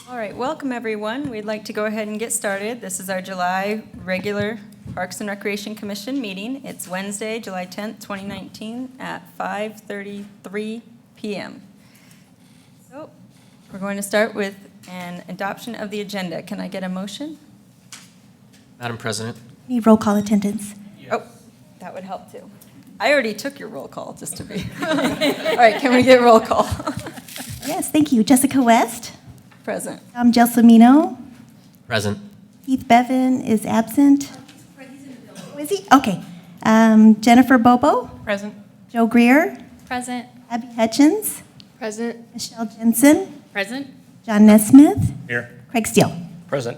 All right, welcome everyone. We'd like to go ahead and get started. This is our July regular Parks and Recreation Commission meeting. It's Wednesday, July 10th, 2019 at 5:33 p.m. So we're going to start with an adoption of the agenda. Can I get a motion? Madam President. Need roll call attendance. Oh, that would help too. I already took your roll call, just to be. All right, can we get roll call? Yes, thank you. Jessica West. Present. Tom Gelsomino. Present. Keith Bevan is absent. Oh, is he? Okay. Jennifer Bobo. Present. Joe Greer. Present. Abby Hutchins. Present. Michelle Jensen. Present. John Nesmith. Here. Craig Steele. Present.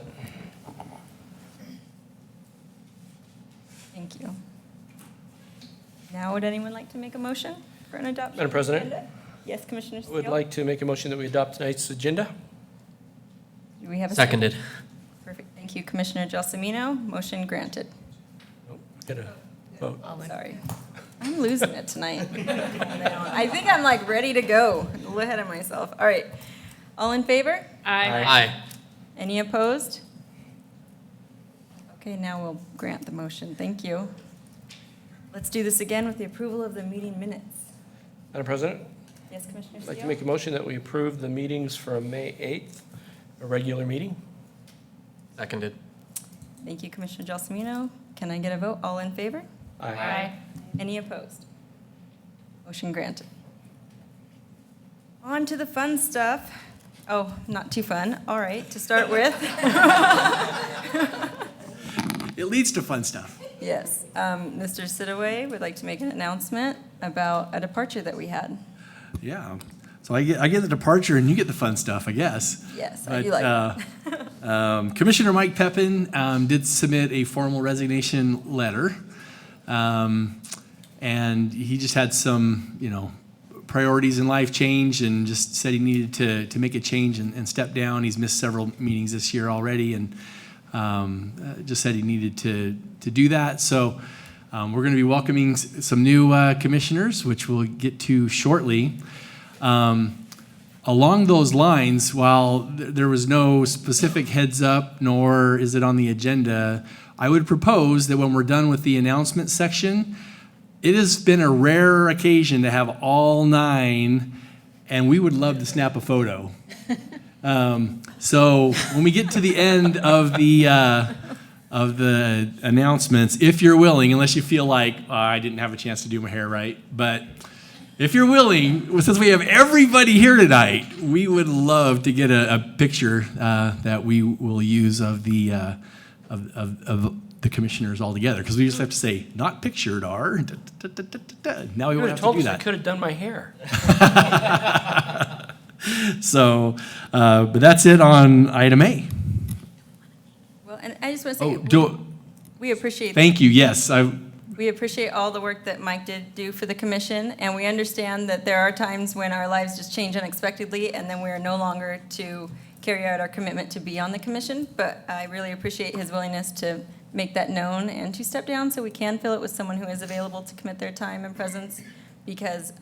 Thank you. Now, would anyone like to make a motion for an adoption? Madam President? agenda? Yes, Commissioner I Steele? would like to make a motion that we adopt tonight's agenda. Do we have a Seconded. Perfect. Thank you, Commissioner Gelsomino. Motion granted. Oh, Got a vote. Sorry. I'm losing it tonight. I think I'm like ready to go. A little ahead of myself. All right. All in favor? Aye. Any opposed? Okay, now we'll grant the motion. Thank you. Let's do this again with the approval of the meeting minutes. Madam President, Yes, Commissioner I'd like to Steele? make a motion that we approve the meetings from May 8th, a regular meeting. Seconded. Thank you, Commissioner Gelsomino. Can I get a vote? All in favor? Any opposed? Motion granted. On to the fun stuff. Oh, not too fun. All right, to start with. It leads to fun stuff. Yes, Mr. Sidaway would like to make an announcement about a departure that we had. Yeah. So I get the departure and you get the fun stuff, I guess. Yes, But, you like it. Commissioner Mike Pepin did submit a formal resignation letter. And he just had some, priorities in life change and just said he needed to make a change and step down. He's missed several meetings this year already and just said he needed to do that. So we're going to be welcoming some new commissioners, which we'll get to shortly. Along those lines, while there was no specific heads up, nor is it on the agenda, I would propose that when we're done with the announcement section, it has been a rare occasion to have all 9, and we would love to snap a photo. So when we get to the end of the announcements, if you're willing, unless you feel like I didn't have a chance to do my hair right, but if you're willing, since we have everybody here tonight, we would love to get a picture that we will use of the commissioners all together, because we just have to say not pictured are. Now we You won't would have have to told do us I that. could have done my hair. So, but that's it on item A. Well, and I just want to say, we appreciate Thank you. Yes, We appreciate all the work that Mike did do for the commission, and we understand that there are times when our lives just change unexpectedly, and then we are no longer to carry out our commitment to be on the commission. But I really appreciate his willingness to make that known and to step down so we can fill it with someone who is available to commit their time and presence. Because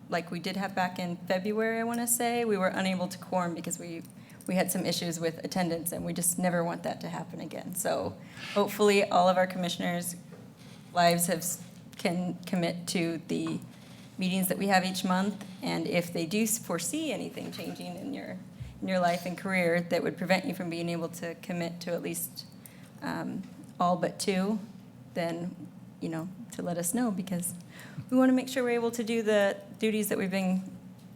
like we did have back in February, I want to say, we were unable to quorum because we had some issues with attendance, and we just never want that to happen again. So hopefully all of our commissioners' lives can commit to the meetings that we have each month, and if they do foresee anything changing in your life and career that would prevent you from being able to commit to at least all but 2, then to let us know, because we want to make sure we're able to do the duties that we've been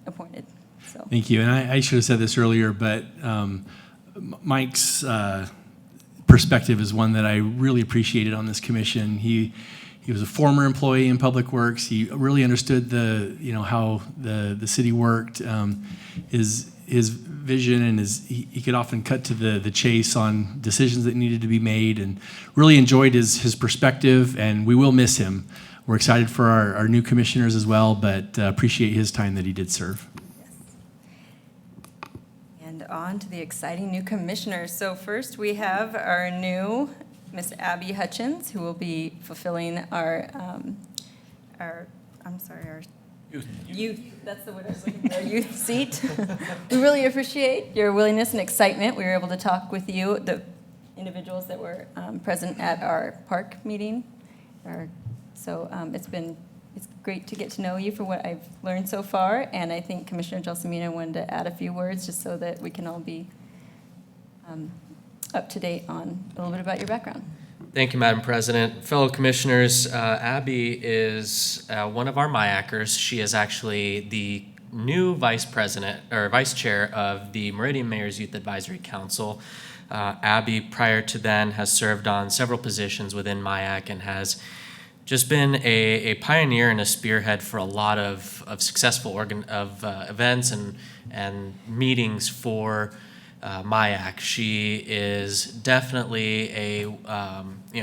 appointed. So thank you. And I should have said this earlier, but Mike's perspective is one that I really appreciated on this commission. He was a former employee in Public Works. He really understood how the city worked. His vision and he could often cut to the chase on decisions that needed to be made, and really enjoyed his perspective, and we will miss him. We're excited for our new commissioners as well, but appreciate his time that he did serve. And on to the exciting new commissioners. So first we have our new Miss Abby Hutchins, who will be fulfilling our youth, that's the word I was looking for, youth seat. We really appreciate your willingness and excitement. We were able to talk with you, the individuals that were present at our park meeting. So it's great to get to know you for what I've learned so far, and I think Commissioner Gelsomino wanted to add a few words just so that we can all be up to date on a little bit about your background. Thank you, Madam President. Fellow Commissioners, Abby is one of our MIACers. She is actually the new vice president or vice chair of the Meridian Mayors Youth Advisory Council. Abby, prior to then, has served on several positions within MIAC and has just been a pioneer and a spearhead for a lot of successful events and meetings for MIAC. She is definitely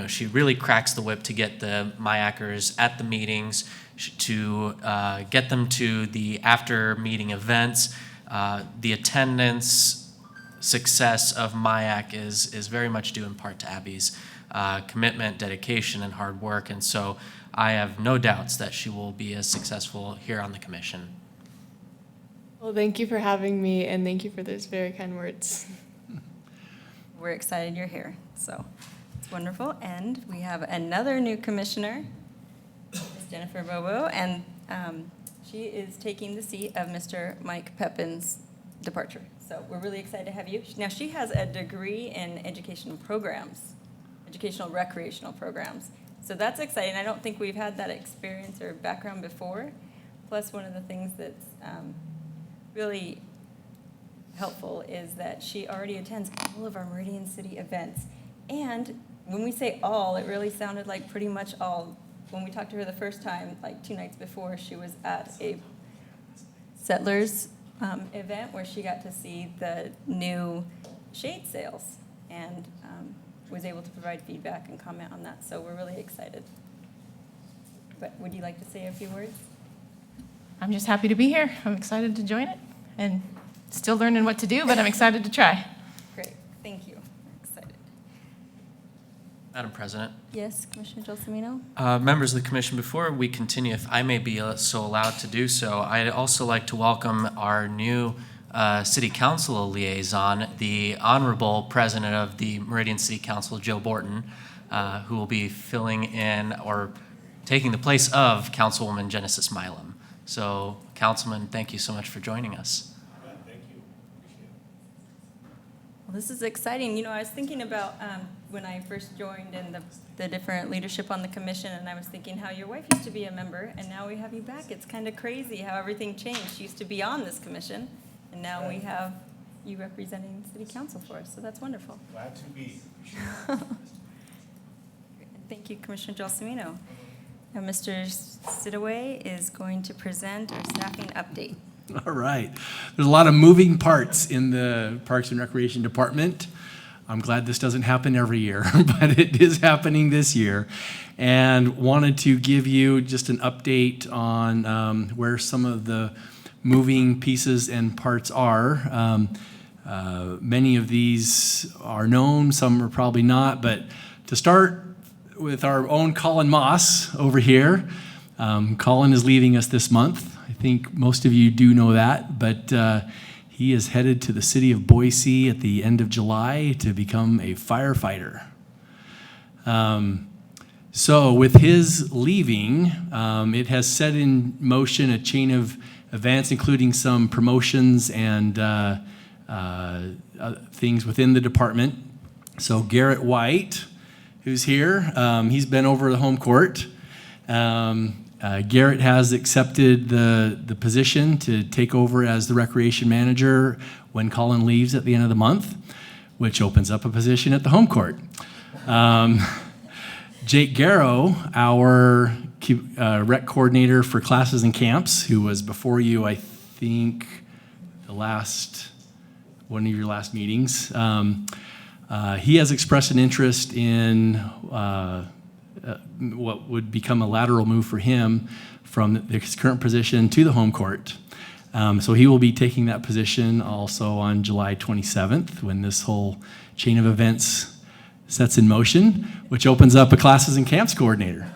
she really cracks the whip to get the MIACers at the meetings, to get them to the after meeting events. The attendance success of MIAC is very much due in part to Abby's commitment, dedication, and hard work. And so I have no doubts that she will be as successful here on the commission. Well, thank you for having me, and thank you for those very kind words. We're excited you're here, so it's wonderful. And we have another new commissioner, Ms. Jennifer Bobo, and she is taking the seat of Mr. Mike Pepin's departure. So we're really excited to have you. Now, she has a degree in educational recreational programs. So that's exciting. I don't think we've had that experience or background before. Plus, one of the things that's really helpful is that she already attends all of our Meridian City events. And when we say all, it really sounded like pretty much all. When we talked to her the first time, like 2 nights before, she was at a Settlers event where she got to see the new shade sails and was able to provide feedback and comment on that. So we're really excited. But would you like to say a few words? I'm just happy to be here. I'm excited to join it and still learning what to do, but I'm excited to try. Great, thank you. We're excited. Madam President. Yes, Commissioner Gelsomino? Members of the commission, before we continue, if I may be so allowed to do so, I'd also like to welcome our new City Council liaison, the Honorable President of the Meridian City Council, Joe Borton, who will be filling in or taking the place of Councilwoman Genesis Milam. So, Councilman, thank you so much for joining us. Well, this is exciting. You know, I was thinking about when I first joined and the different leadership on the commission, and I was thinking how your wife used to be a member, and now we have you back. It's kind of crazy how everything changed. She used to be on this commission, and now we have you representing City Council for us, so that's wonderful. Glad to be. Thank you, Commissioner Gelsomino. Now, Mr. Sidaway is going to present our staffing update. All right. There's a lot of moving parts in the Parks and Recreation Department. I'm glad this doesn't happen every year, but it is happening this year. And wanted to give you just an update on where some of the moving pieces and parts are. Many of these are known, some are probably not, but to start with our own Colin Moss over here. Colin is leaving us this month. I think most of you do know that, but he is headed to the city of Boise at the end of July to become a firefighter. So with his leaving, it has set in motion a chain of events, including some promotions and things within the department. So Garrett White, who's here, he's been over the home court. Garrett has accepted the position to take over as the recreation manager when Colin leaves at the end of the month, which opens up a position at the home court. Jake Garrow, our rec coordinator for classes and camps, who was before you, I think, one of your last meetings. He has expressed an interest in what would become a lateral move for him from his current position to the home court. So he will be taking that position also on July 27th when this whole chain of events sets in motion, which opens up a classes and camps coordinator.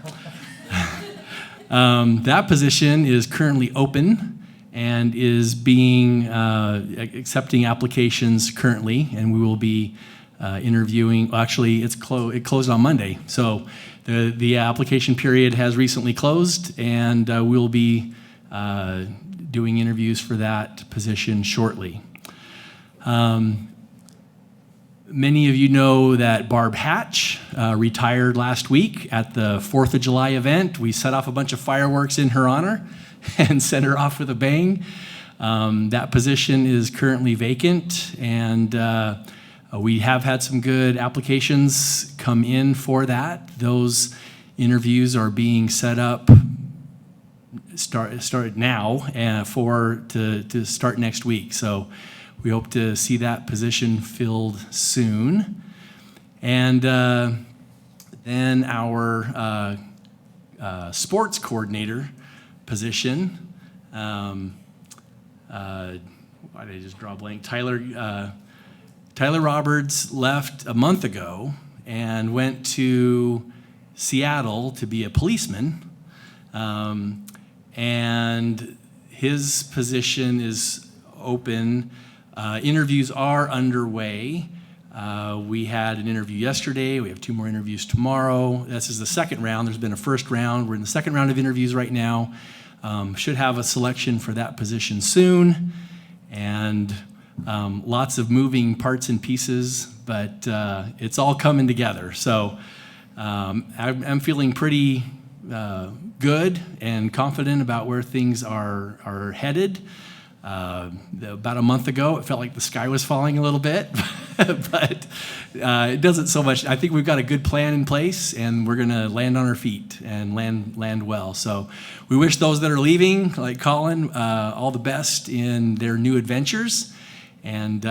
That position is currently open and is being, accepting applications currently, and we will be interviewing, actually, it closed on Monday. So the application period has recently closed, and we'll be doing interviews for that position shortly. Many of you know that Barb Hatch retired last week at the 4th of July event. We set off a bunch of fireworks in her honor and sent her off with a bang. That position is currently vacant, and we have had some good applications come in for that. Those interviews are being set up started now to start next week. So we hope to see that position filled soon. And then our sports coordinator position, why did I just draw a blank? Tyler Roberts left a month ago and went to Seattle to be a policeman. And his position is open. Interviews are underway. We had an interview yesterday. We have 2 more interviews tomorrow. This is the second round. There's been a first round. We're in the second round of interviews right now. Should have a selection for that position soon. And lots of moving parts and pieces, but it's all coming together. So I'm feeling pretty good and confident about where things are headed. About a month ago, it felt like the sky was falling a little bit, but it doesn't so much. I think we've got a good plan in place, and we're going to land on our feet and land well. So we wish those that are leaving, like Colin, all the best in their new adventures. And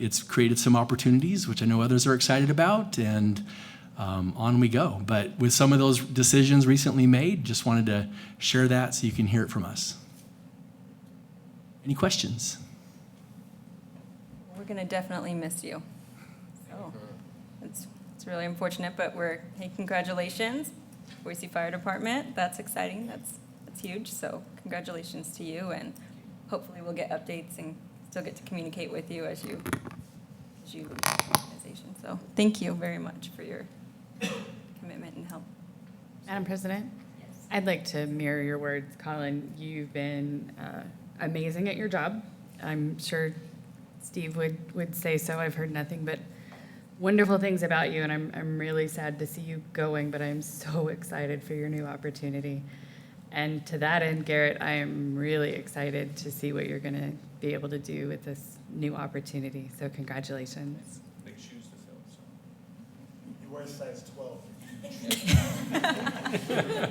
it's created some opportunities, which I know others are excited about, and on we go. But with some of those decisions recently made, just wanted to share that so you can hear it from us. Any questions? We're going to definitely miss you. So it's really unfortunate, but hey, congratulations, Boise Fire Department. That's exciting. That's huge. So congratulations to you, and hopefully we'll get updates and still get to communicate with you as you lead the organization. So thank you very much for your commitment and help. Madam President? I'd like to mirror your words, Colin. You've been amazing at your job. I'm sure Steve would say so. I've heard nothing but wonderful things about you, and I'm really sad to see you going, but I'm so excited for your new opportunity. And to that end, Garrett, I am really excited to see what you're going to be able to do with this new opportunity. So congratulations. Big shoes to fill. So. You wear size 12.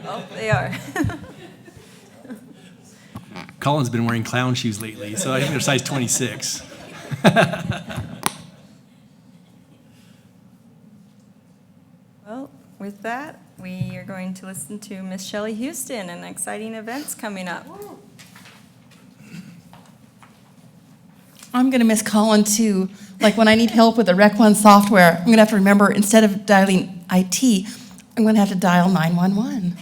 Oh, they are. Colin's been wearing clown shoes lately, so I think they're size 26. Well, with that, we are going to listen to Miss Shelley Houston and exciting events coming up. I'm going to miss Colin too. Like when I need help with the Rec One software, I'm going to have to remember, instead of dialing IT, I'm going to have to dial 911.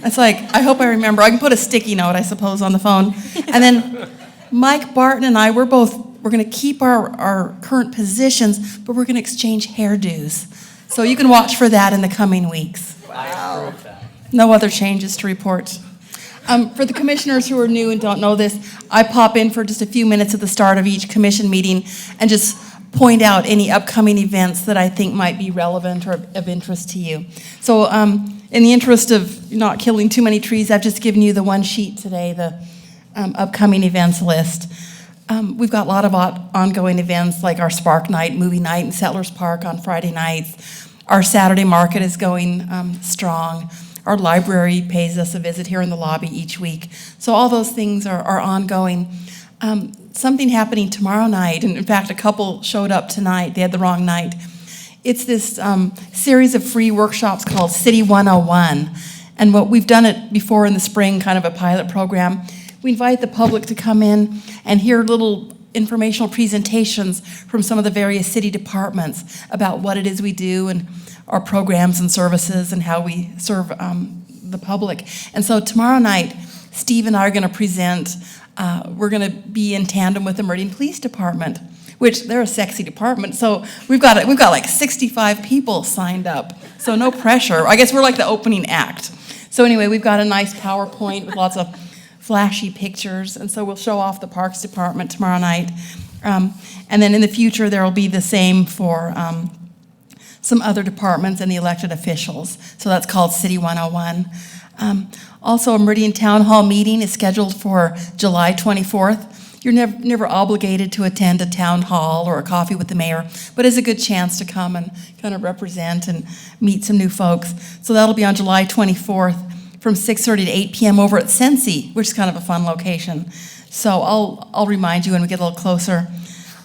It's like, I hope I remember. I can put a sticky note, I suppose, on the phone. And then Mike Barton and I, we're going to keep our current positions, but we're going to exchange hairdos. So you can watch for that in the coming weeks. Wow. No other changes to report. For the commissioners who are new and don't know this, I pop in for just a few minutes at the start of each commission meeting and just point out any upcoming events that I think might be relevant or of interest to you. So in the interest of not killing too many trees, I've just given you the one sheet today, the upcoming events list. We've got a lot of ongoing events like our Spark Night, movie night in Settlers Park on Friday nights. Our Saturday market is going strong. Our library pays us a visit here in the lobby each week. So all those things are ongoing. Something happening tomorrow night, and in fact, a couple showed up tonight. They had the wrong night. It's this series of free workshops called City 101. And what we've done it before in the spring, kind of a pilot program. We invite the public to come in and hear little informational presentations from some of the various city departments about what it is we do and our programs and services and how we serve the public. And so tomorrow night, Steve and I are going to present. We're going to be in tandem with the Meridian Police Department, which they're a sexy department. So we've got like 65 people signed up. So no pressure. I guess we're like the opening act. So anyway, we've got a nice PowerPoint with lots of flashy pictures, and so we'll show off the Parks Department tomorrow night. And then in the future, there will be the same for some other departments and the elected officials. So that's called City 101. Also, a Meridian Town Hall meeting is scheduled for July 24th. You're never obligated to attend a town hall or a coffee with the mayor, but it's a good chance to come and kind of represent and meet some new folks. So that'll be on July 24th from 6:30 to 8 p.m. over at Sensi, which is kind of a fun location. So I'll remind you when we get a little closer.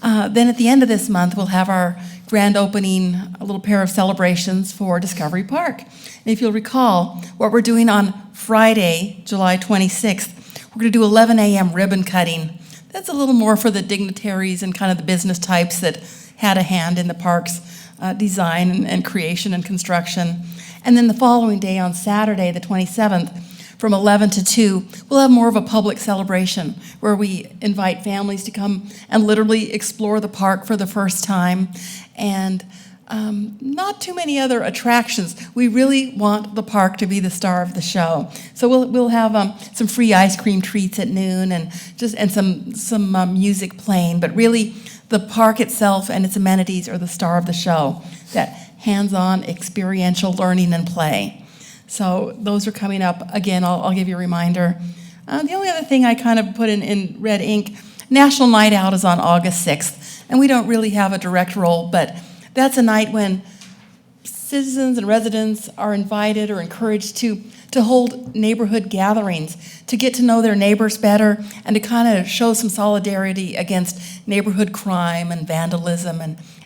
Then at the end of this month, we'll have our grand opening, a little pair of celebrations for Discovery Park. And if you'll recall, what we're doing on Friday, July 26th, we're going to do 11 a.m. ribbon cutting. That's a little more for the dignitaries and kind of the business types that had a hand in the park's design and creation and construction. And then the following day, on Saturday, the 27th, from 11 to 2, we'll have more of a public celebration where we invite families to come and literally explore the park for the first time. And not too many other attractions. We really want the park to be the star of the show. So we'll have some free ice cream treats at noon and some music playing. But really, the park itself and its amenities are the star of the show. That hands-on experiential learning and play. So those are coming up. Again, I'll give you a reminder. The only other thing I kind of put in red ink, National Night Out is on August 6th, and we don't really have a direct role, but that's a night when citizens and residents are invited or encouraged to hold neighborhood gatherings, to get to know their neighbors better, and to kind of show some solidarity against neighborhood crime and vandalism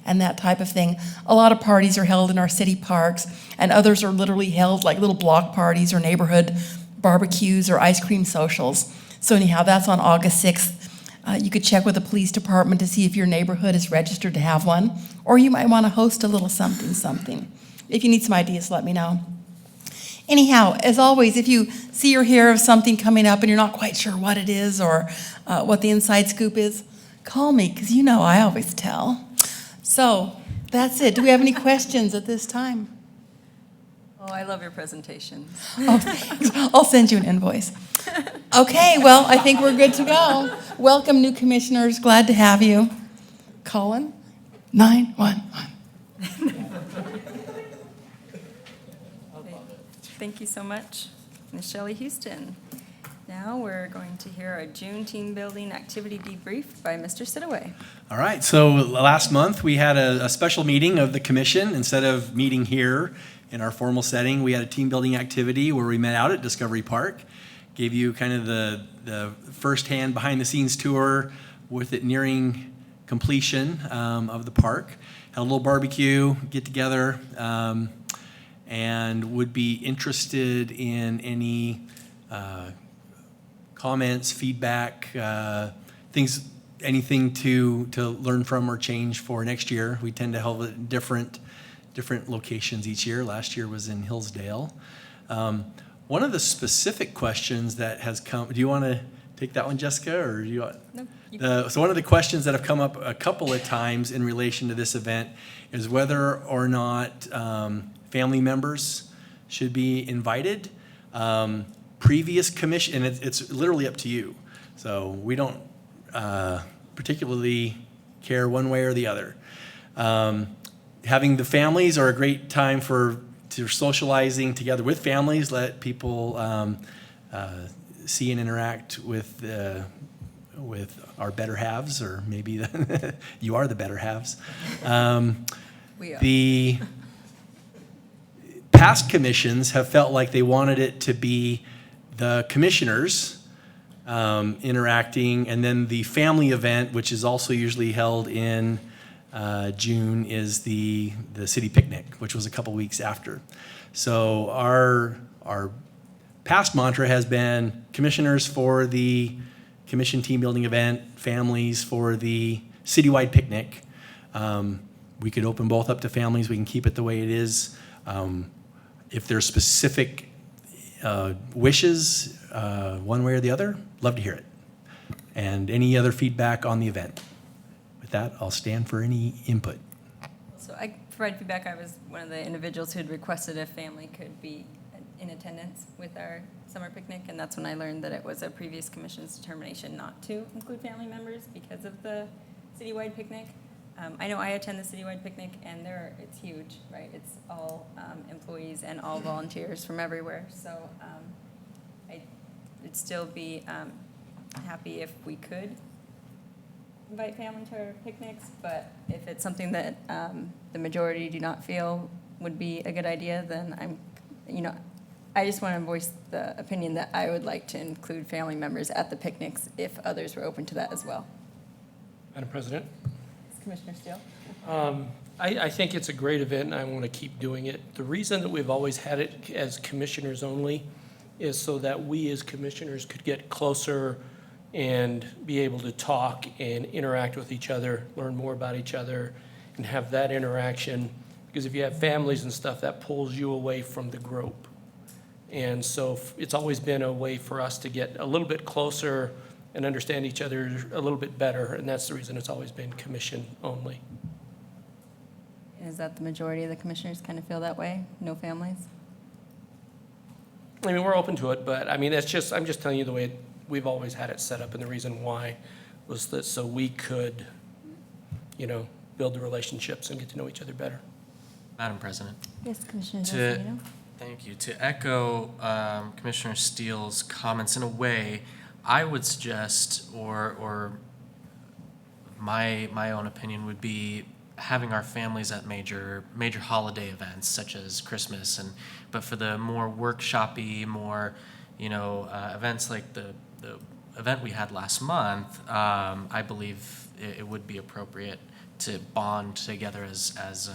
and that type of thing. A lot of parties are held in our city parks, and others are literally held like little block parties or neighborhood barbecues or ice cream socials. So anyhow, that's on August 6th. You could check with the police department to see if your neighborhood is registered to have one, or you might want to host a little something. If you need some ideas, let me know. Anyhow, as always, if you see or hear of something coming up and you're not quite sure what it is or what the inside scoop is, call me, because you know I always tell. So that's it. Do we have any questions at this time? Oh, I love your presentations. Oh, thanks. I'll send you an invoice. Okay, well, I think we're good to go. Welcome, new commissioners. Glad to have you. Colin, 911. Thank you so much, Ms. Shelley Houston. Now we're going to hear a June team building activity debrief by Mr. Sitaway. All right, so last month we had a special meeting of the commission. Instead of meeting here in our formal setting, we had a team building activity where we met out at Discovery Park, gave you kind of the firsthand behind the scenes tour with it nearing completion of the park. Had a little barbecue, get together, and would be interested in any comments, feedback, things, anything to learn from or change for next year. We tend to hold it in different locations each year. Last year was in Hillsdale. One of the specific questions that has come, do you want to take that one, Jessica, or do you want? No. So one of the questions that have come up a couple of times in relation to this event is whether or not family members should be invited. Previous commission, and it's literally up to you. So we don't particularly care one way or the other. Having the families are a great time for socializing together with families. Let people see and interact with our better halves, or maybe you are the better halves. We are. The past commissions have felt like they wanted it to be the commissioners interacting, and then the family event, which is also usually held in June, is the city picnic, which was a couple weeks after. So our past mantra has been commissioners for the commission team building event, families for the citywide picnic. We could open both up to families. We can keep it the way it is. If there's specific wishes, one way or the other, love to hear it. And any other feedback on the event. With that, I'll stand for any input. So I provided feedback. I was one of the individuals who had requested a family could be in attendance with our summer picnic, and that's when I learned that it was a previous commission's determination not to include family members because of the citywide picnic. I know I attend the citywide picnic, and it's huge, right? It's all employees and all volunteers from everywhere. So I'd still be happy if we could invite family to our picnics, but if it's something that the majority do not feel would be a good idea, then I just want to voice the opinion that I would like to include family members at the picnics if others were open to that as well. Madam President? Commissioner Steele? I think it's a great event, and I want to keep doing it. The reason that we've always had it as commissioners only is so that we as commissioners could get closer and be able to talk and interact with each other, learn more about each other, and have that interaction. Because if you have families and stuff, that pulls you away from the group. And so it's always been a way for us to get a little bit closer and understand each other a little bit better, and that's the reason it's always been commission only. Is that the majority of the commissioners kind of feel that way? No families? I mean, we're open to it, but I mean, I'm just telling you the way we've always had it set up, and the reason why was that so we could, build the relationships and get to know each other better. Madam President. Yes, Commissioner To- Delfino? Thank you. To echo Commissioner Steele's comments, in a way, I would suggest, or my own opinion would be having our families at major holiday events such as Christmas, but for the more workshop-y, more events like the event we had last month, I believe it would be appropriate to bond together as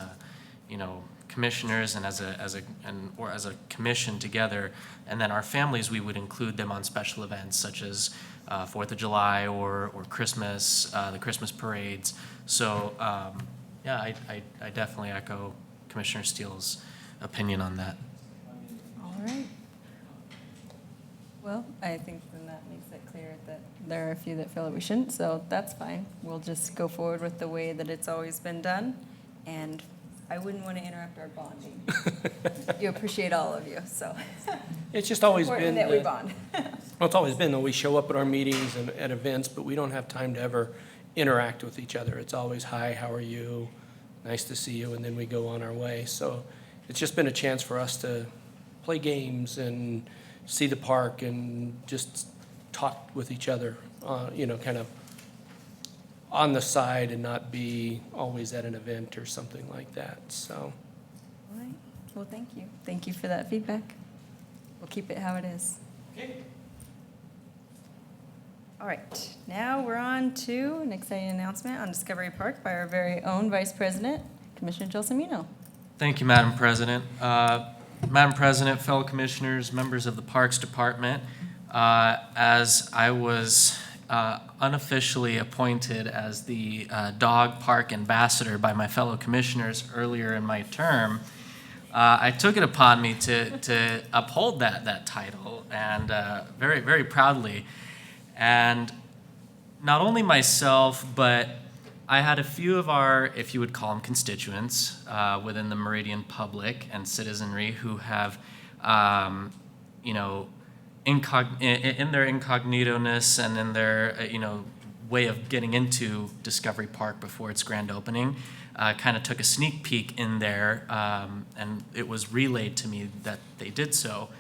commissioners and as a commission together, and then our families, we would include them on special events such as 4th of July or Christmas, the Christmas parades. So I definitely echo Commissioner Steele's opinion on that. All right. Well, I think then that makes it clear that there are a few that feel that we shouldn't, so that's fine. We'll just go forward with the way that it's always been done, and I wouldn't want to interrupt our bonding. You appreciate all of you, so. It's just always Important been, that we bond. well, it's always been, though, we show up at our meetings and at events, but we don't have time to ever interact with each other. It's always, hi, how are you? Nice to see you, and then we go on our way. So it's just been a chance for us to play games and see the park and just talk with each other, kind of on the side and not be always at an event or something like that, so. All right. Well, thank you. Thank you for that feedback. We'll keep it how it is. Okay. All right. Now we're on to an exciting announcement on Discovery Park by our very own Vice President, Commissioner Gelsomino. Thank you, Madam President. Madam President, fellow commissioners, members of the Parks Department, as I was unofficially appointed as the dog park ambassador by my fellow commissioners earlier in my term, I took it upon me to uphold that title, and very, very proudly. And not only myself, but I had a few of our, if you would call them constituents, within the Meridian public and citizenry who have, in their incognito-ness and in their, way of getting into Discovery Park before its grand opening, kind of took a sneak peek in there, and it was relayed to me that they did so.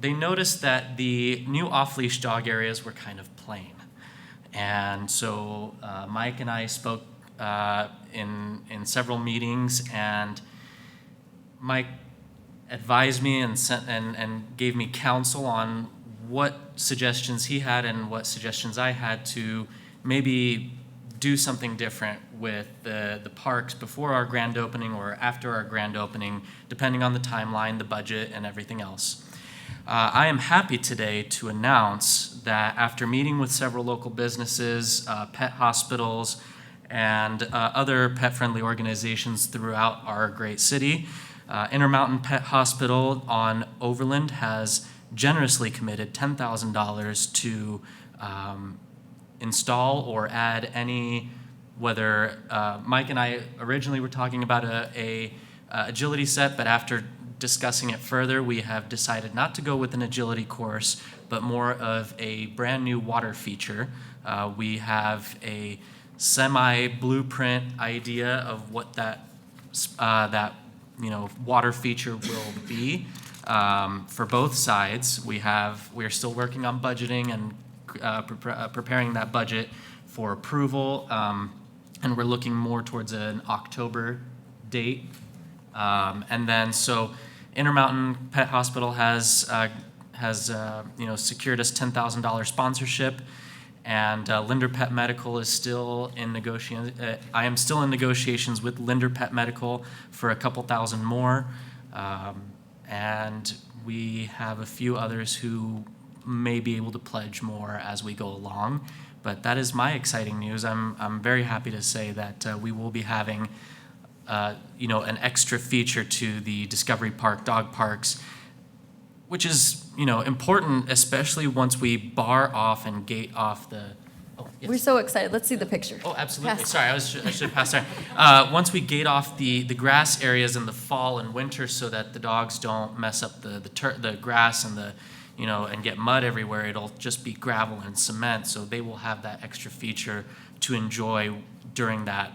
They noticed that the new off-leash dog areas were kind of plain. And so Mike and I spoke in several meetings, and Mike advised me and gave me counsel on what suggestions he had and what suggestions I had to maybe do something different with the parks before our grand opening or after our grand opening, depending on the timeline, the budget, and everything else. I am happy today to announce that after meeting with several local businesses, pet hospitals, and other pet-friendly organizations throughout our great city, Intermountain Pet Hospital on Overland has generously committed $10,000 to install or add any, whether Mike and I originally were talking about a agility set, but after discussing it further, we have decided not to go with an agility course, but more of a brand new water feature. We have a semi-blueprint idea of what that water feature will be for both sides. We're still working on budgeting and preparing that budget for approval, and we're looking more towards an October date. And then so Intermountain Pet Hospital has secured us $10,000 sponsorship, and Linder Pet Medical is still in negotiation. I am still in negotiations with Linder Pet Medical for a couple thousand more, and we have a few others who may be able to pledge more as we go along. But that is my exciting news. I'm very happy to say that we will be having an extra feature to the Discovery Park dog parks, which is important, especially once we bar off and gate off the. Oh, yes. We're so excited. Let's see the picture. Oh, absolutely. Pass. Sorry, I should have passed there. Once we gate off the grass areas in the fall and winter, so that the dogs don't mess up the grass and and get mud everywhere, it'll just be gravel and cement. So they will have that extra feature to enjoy during that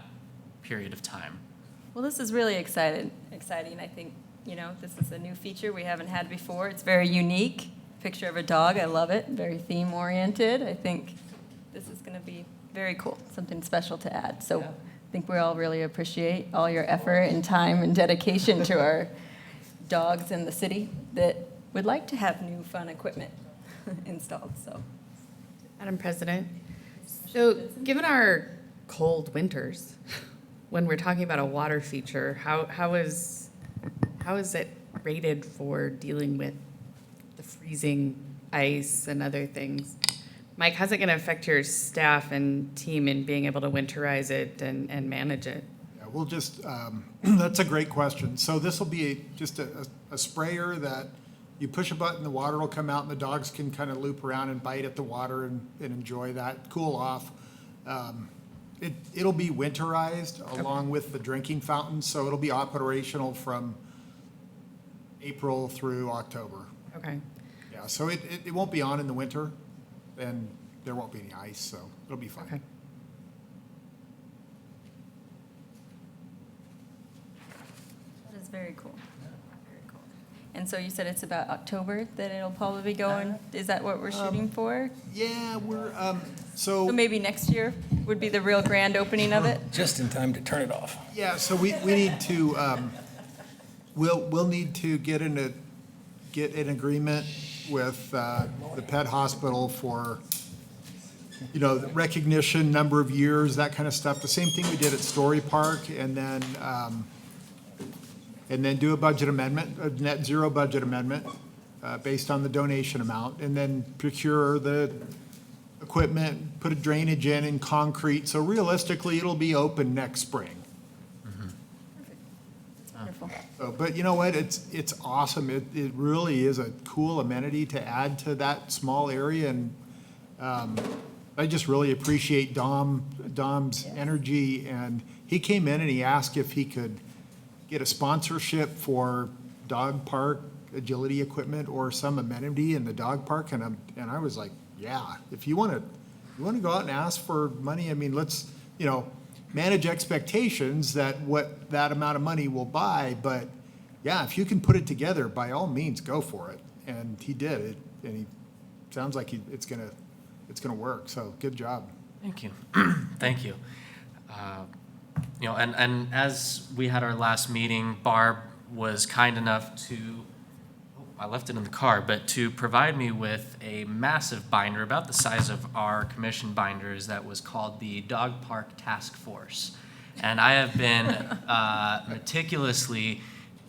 period of time. Well, this is really exciting. I think, this is a new feature we haven't had before. It's very unique. Picture of a dog, I love it. Very theme-oriented. I think this is going to be very cool, something special to add. So I think we all really appreciate all your effort and time and dedication to our dogs in the city that would like to have new fun equipment installed. So, Madam President, so given our cold winters, when we're talking about a water feature, how is it rated for dealing with the freezing ice and other things? Mike, how's it going to affect your staff and team in being able to winterize it and manage it? Yeah, we'll just, that's a great question. So this will be just a sprayer that you push a button, the water will come out, and the dogs can kind of loop around and bite at the water and enjoy that, cool off. It'll be winterized along with the drinking fountain, so it'll be operational from April through October. Okay. Yeah, so it won't be on in the winter, and there won't be any ice, so it'll be fine. Okay. that is very cool. Very cool. And so you said it's about October that it'll probably be going? Is that what we're shooting for? Yeah, we're, So maybe next year would be the real grand opening of it? Just in time to turn it off. yeah, so we need to, we'll need to get an agreement with the pet hospital for, the recognition, number of years, that kind of stuff. The same thing we did at Story Park, and then do a budget amendment, a net zero budget amendment, based on the donation amount, and then procure the equipment, put a drainage in and concrete. So realistically, it'll be open next spring. Wonderful. So, but you know what? It's awesome. It really is a cool amenity to add to that small area, and I just really appreciate Dom's energy. And he came in and he asked if he could get a sponsorship for dog park agility equipment or some amenity in the dog park, and I was like, yeah, if you want to go out and ask for money, I mean, let's manage expectations that what that amount of money will buy, but yeah, if you can put it together, by all means, go for it. And he did it, and he sounds like it's gonna work. So good job. Thank you. Thank you. And as we had our last meeting, Barb was kind enough to, I left it in the car, but to provide me with a massive binder about the size of our commission binders that was called the Dog Park Task Force. And I have been meticulously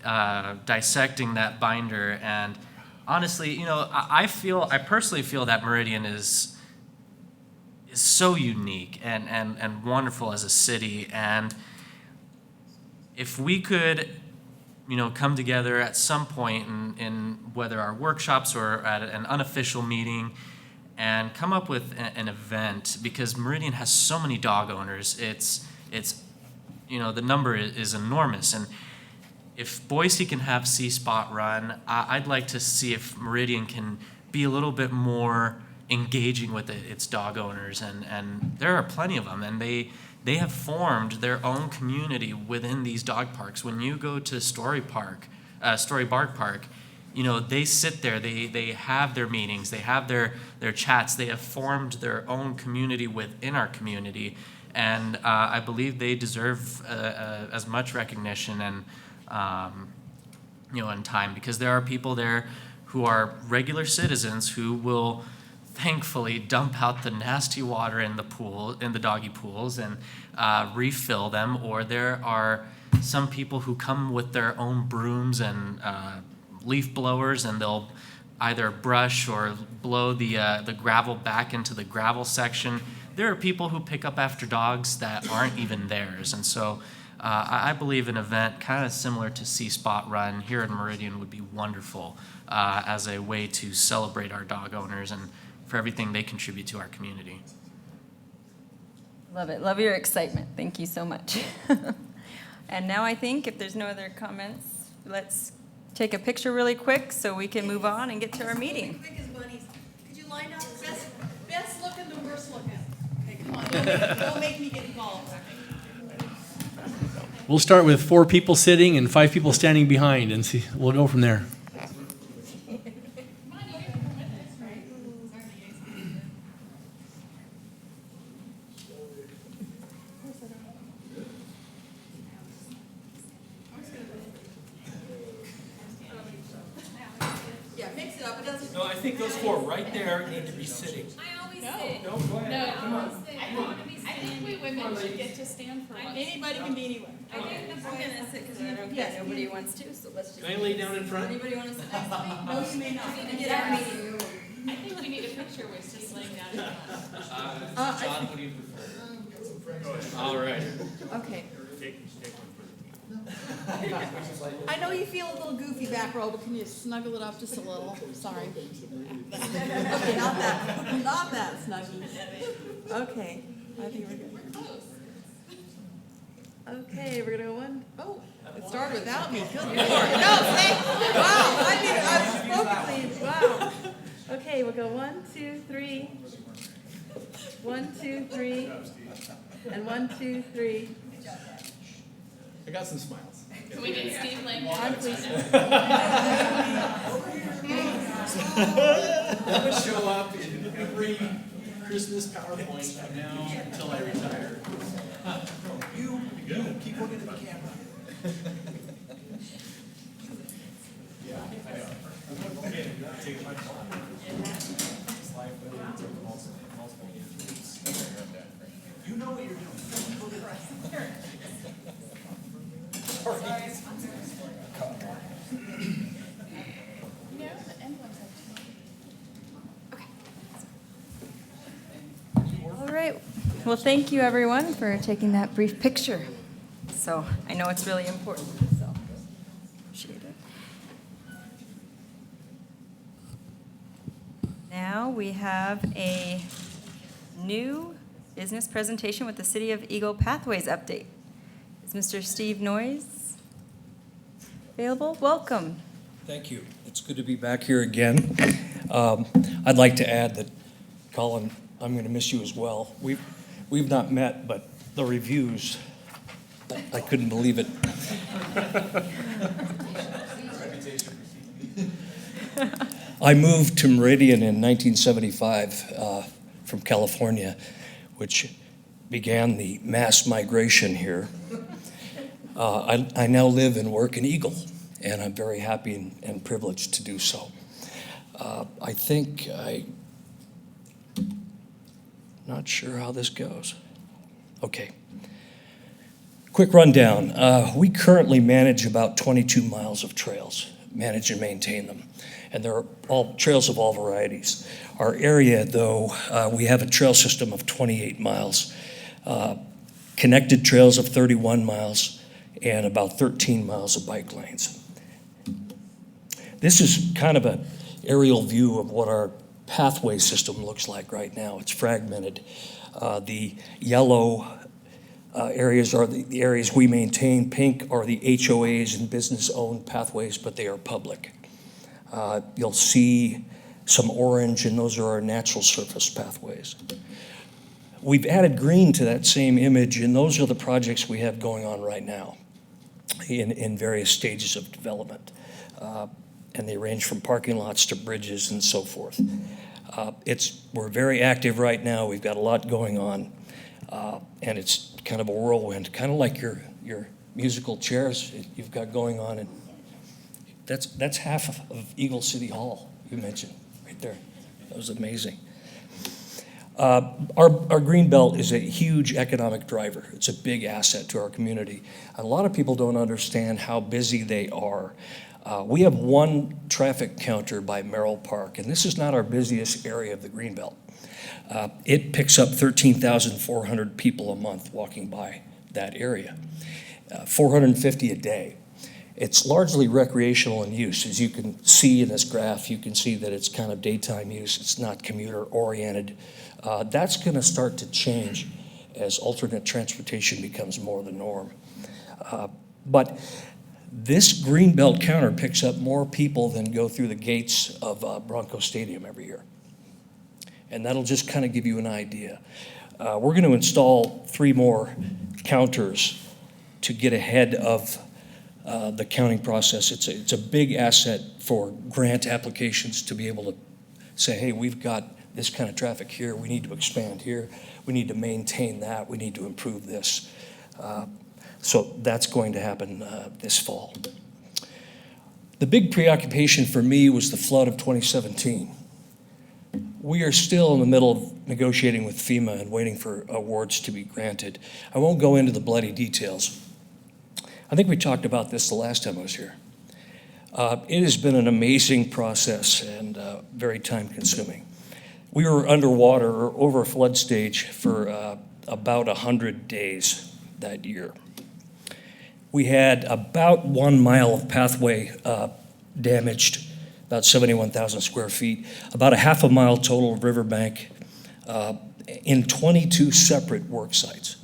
dissecting that binder, and honestly, I personally feel that Meridian is so unique and wonderful as a city, and if we could come together at some point in whether our workshops or at an unofficial meeting and come up with an event, because Meridian has so many dog owners. It's the number is enormous. And if Boise can have See Spot run, I'd like to see if Meridian can be a little bit more engaging with its dog owners. And there are plenty of them, and they have formed their own community within these dog parks. When you go to Story Bark Park, they sit there, they have their meetings, they have their chats, they have formed their own community within our community. And I believe they deserve as much recognition and, in time, because there are people there who are regular citizens who will thankfully dump out the nasty water in the doggy pools and refill them, or there are some people who come with their own brooms and leaf blowers, and they'll either brush or blow the gravel back into the gravel section. There are people who pick up after dogs that aren't even theirs, and so I believe an event kind of similar to See Spot Run here in Meridian would be wonderful as a way to celebrate our dog owners and for everything they contribute to our community. Love it. Love your excitement. Thank you so much. And now I think if there's no other comments, let's take a picture really quick so we can move on and get to our meeting. Quick as bunnies. Could you line up best looking to worst looking? Okay, come on, don't make me get involved. We'll start with 4 people sitting and 5 people standing behind, and see. We'll go from there. Yeah, mix it up. It doesn't. No, I think those 4 right there need to be sitting. I always sit. No, go ahead. Come on. I think we women should get to stand for once. Anybody can be anywhere. I'm gonna sit because I don't Yes, nobody wants to, so let's just. Can I lay down in front? Anybody want to sit next to me? No, you may not. Get our meeting. I think we need a picture with Steve laying down. John, what do you prefer? All right. Okay. I know you feel a little goofy back row, but can you snuggle it up just a little? Sorry. Okay, not that snuggy. Okay, I think we're good. Okay, we're gonna go one. Oh, it started without me. Good Lord. No, say, wow, I was so pleased. Wow. Okay, we'll go 1, 2, 3. 1, 2, 3. And 1, 2, 3. I got some smiles. Can we get Steve laying down? I'm pleased. That would show up in every Christmas PowerPoint from now until I retire. You keep looking at the camera. Yeah, I know. Okay, take my slide multiple You know what you're doing. All right. Well, thank you, everyone, for taking that brief picture. So I know it's really important, so appreciate it. Now we have a new business presentation with the City of Eagle Pathways update. Is Mr. Steve Noyes available? Welcome. Thank you. It's good to be back here again. I'd like to add that, Colin, I'm going to miss you as well. We've not met, but the reviews, I couldn't believe it. I moved to Meridian in 1975 from California, which began the mass migration here. I now live and work in Eagle, and I'm very happy and privileged to do so. Not sure how this goes. Okay. Quick rundown. We currently manage about 22 miles of trails, manage and maintain them. And they're all trails of all varieties. Our area, though, we have a trail system of 28 miles, connected trails of 31 miles, and about 13 miles of bike lanes. This is kind of an aerial view of what our pathway system looks like right now. It's fragmented. The yellow areas are the areas we maintain. Pink are the HOAs and business-owned pathways, but they are public. You'll see some orange, and those are our natural surface pathways. We've added green to that same image, and those are the projects we have going on right now in various stages of development. And they range from parking lots to bridges and so forth. We're very active right now. We've got a lot going on. And it's kind of a whirlwind, kind of like your musical chairs you've got going on. And that's half of Eagle City Hall you mentioned right there. That was amazing. Our green belt is a huge economic driver. It's a big asset to our community. A lot of people don't understand how busy they are. We have one traffic counter by Merrill Park, and this is not our busiest area of the green belt. It picks up 13,400 people a month walking by that area, 450 a day. It's largely recreational in use. As you can see in this graph, you can see that it's kind of daytime use. It's not commuter-oriented. That's going to start to change as alternate transportation becomes more the norm. But this Greenbelt counter picks up more people than go through the gates of Bronco Stadium every year. And that'll just kind of give you an idea. We're going to install 3 more counters to get ahead of the counting process. It's a big asset for grant applications to be able to say, hey, we've got this kind of traffic here. We need to expand here. We need to maintain that. We need to improve this. So that's going to happen this fall. The big preoccupation for me was the flood of 2017. We are still in the middle of negotiating with FEMA and waiting for awards to be granted. I won't go into the bloody details. I think we talked about this the last time I was here. It has been an amazing process and very time-consuming. We were underwater or over flood stage for about 100 days that year. We had about 1 mile of pathway damaged, about 71,000 square feet, about a half a mile total of riverbank in 22 separate work sites.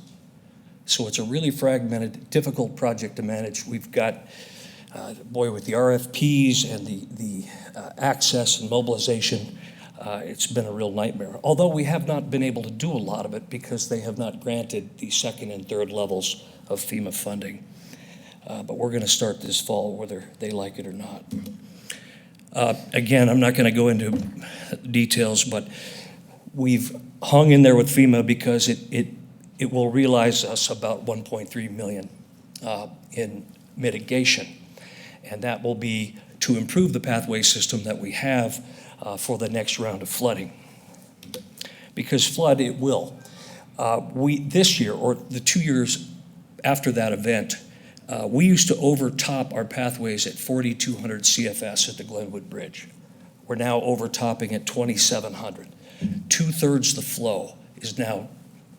So it's a really fragmented, difficult project to manage. We've got, with the RFPs and the access and mobilization, it's been a real nightmare. Although we have not been able to do a lot of it because they have not granted the 2nd and 3rd levels of FEMA funding. But we're going to start this fall whether they like it or not. Again, I'm not going to go into details, but we've hung in there with FEMA because it will realize us about $1.3 million in mitigation. And that will be to improve the pathway system that we have for the next round of flooding. Because flood, it will. This year, or the 2 years after that event, we used to overtop our pathways at 4,200 CFS at the Glenwood Bridge. We're now overtopping at 2,700. 2/3 the flow is now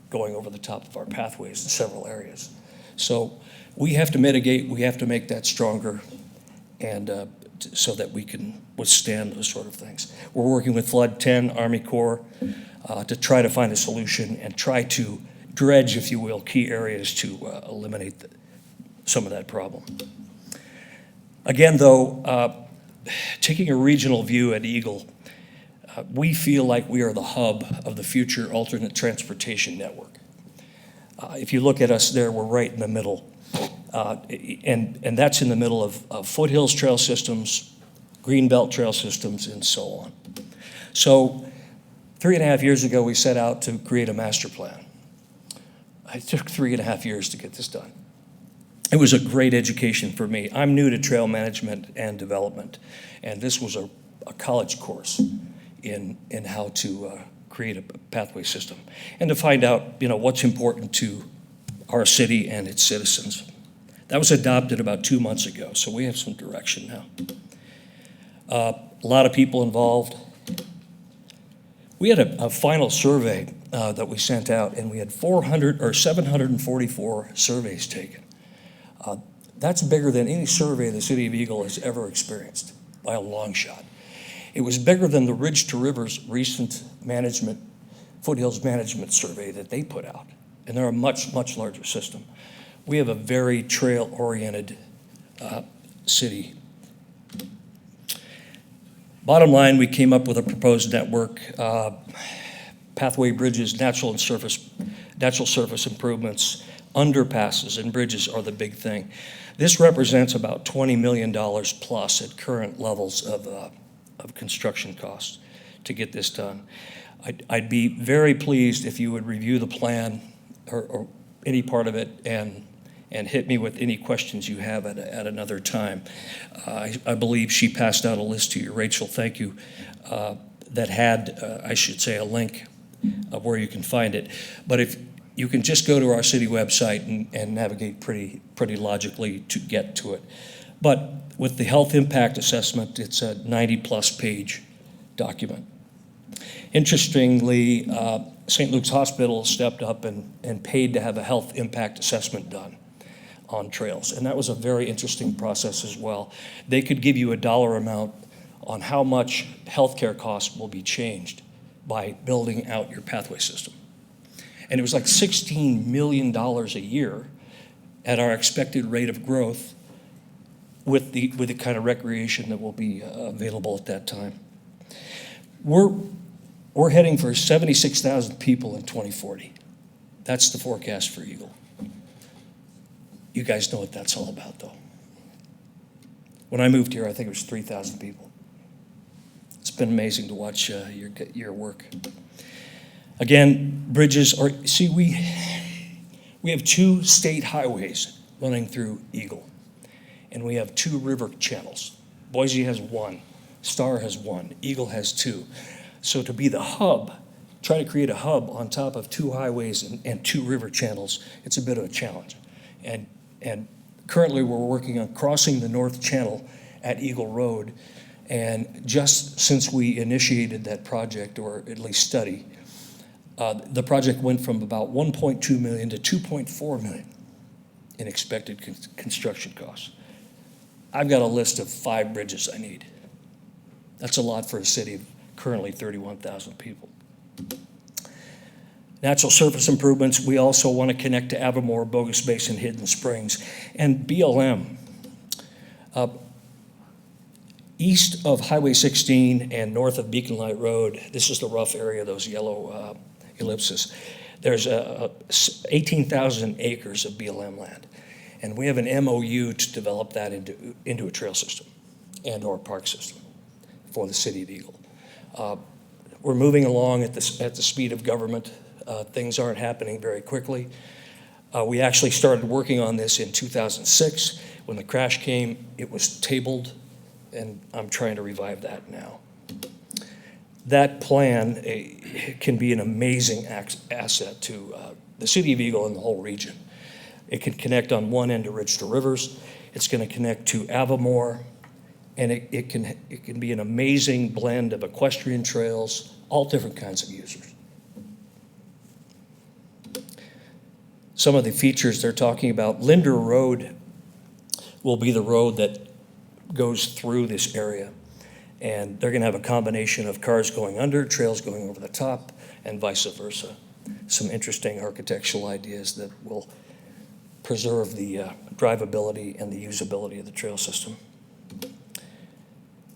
going over the top of our pathways in several areas. So we have to mitigate, we have to make that stronger, and so that we can withstand those sort of things. We're working with Flood 10, Army Corps, to try to find a solution and try to dredge, if you will, key areas to eliminate some of that problem. Again, though, taking a regional view at Eagle, we feel like we are the hub of the future alternate transportation network. If you look at us there, we're right in the middle. And that's in the middle of foothills trail systems, greenbelt trail systems, and so on. So 3.5 years ago, we set out to create a master plan. It took 3.5 years to get this done. It was a great education for me. I'm new to trail management and development, and this was a college course in how to create a pathway system and to find out, what's important to our city and its citizens. That was adopted about 2 months ago, so we have some direction now. A lot of people involved. We had a final survey that we sent out, and we had 744 surveys taken. That's bigger than any survey the city of Eagle has ever experienced, by a long shot. It was bigger than the Ridge to Rivers recent foothills management survey that they put out. And they're a much, much larger system. We have a very trail-oriented city. Bottom line, we came up with a proposed network, pathway bridges, natural surface improvements, underpasses and bridges are the big thing. This represents about $20 million plus at current levels of construction costs to get this done. I'd be very pleased if you would review the plan or any part of it and hit me with any questions you have at another time. I believe she passed out a list to you, Rachel, thank you, that had, I should say, a link of where you can find it. But if you can just go to our city website and navigate pretty logically to get to it. But with the health impact assessment, it's a 90-plus page document. Interestingly, St. Luke's Hospital stepped up and paid to have a health impact assessment done on trails. And that was a very interesting process as well. They could give you a dollar amount on how much healthcare costs will be changed by building out your pathway system. And it was like $16 million a year at our expected rate of growth with the kind of recreation that will be available at that time. We're heading for 76,000 people in 2040. That's the forecast for Eagle. You guys know what that's all about, though. When I moved here, I think it was 3,000 people. It's been amazing to watch your work. Again, bridges are, see, we have 2 state highways running through Eagle, and we have 2 river channels. Boise has 1, Star has 1, Eagle has 2. So to be the hub, try to create a hub on top of 2 highways and 2 river channels, it's a bit of a challenge. And currently we're working on crossing the North Channel at Eagle Road. And just since we initiated that project, or at least study, the project went from about $1.2 million to $2.4 million in expected construction costs. I've got a list of 5 bridges I need. That's a lot for a city of currently 31,000 people. Natural surface improvements, we also want to connect to Avamore, Bogus Basin, Hidden Springs, and BLM. East of Highway 16 and north of Beacon Light Road, this is the rough area, those yellow ellipses. There's 18,000 acres of BLM land. And we have an MOU to develop that into a trail system and or park system for the city of Eagle. We're moving along at the speed of government. Things aren't happening very quickly. We actually started working on this in 2006. When the crash came, it was tabled, and I'm trying to revive that now. That plan can be an amazing asset to the city of Eagle and the whole region. It can connect on one end to Ridge to Rivers. It's going to connect to Avamore, and it can be an amazing blend of equestrian trails, all different kinds of users. Some of the features they're talking about, Linder Road will be the road that goes through this area. And they're gonna have a combination of cars going under, trails going over the top, and vice versa. Some interesting architectural ideas that will preserve the drivability and the usability of the trail system.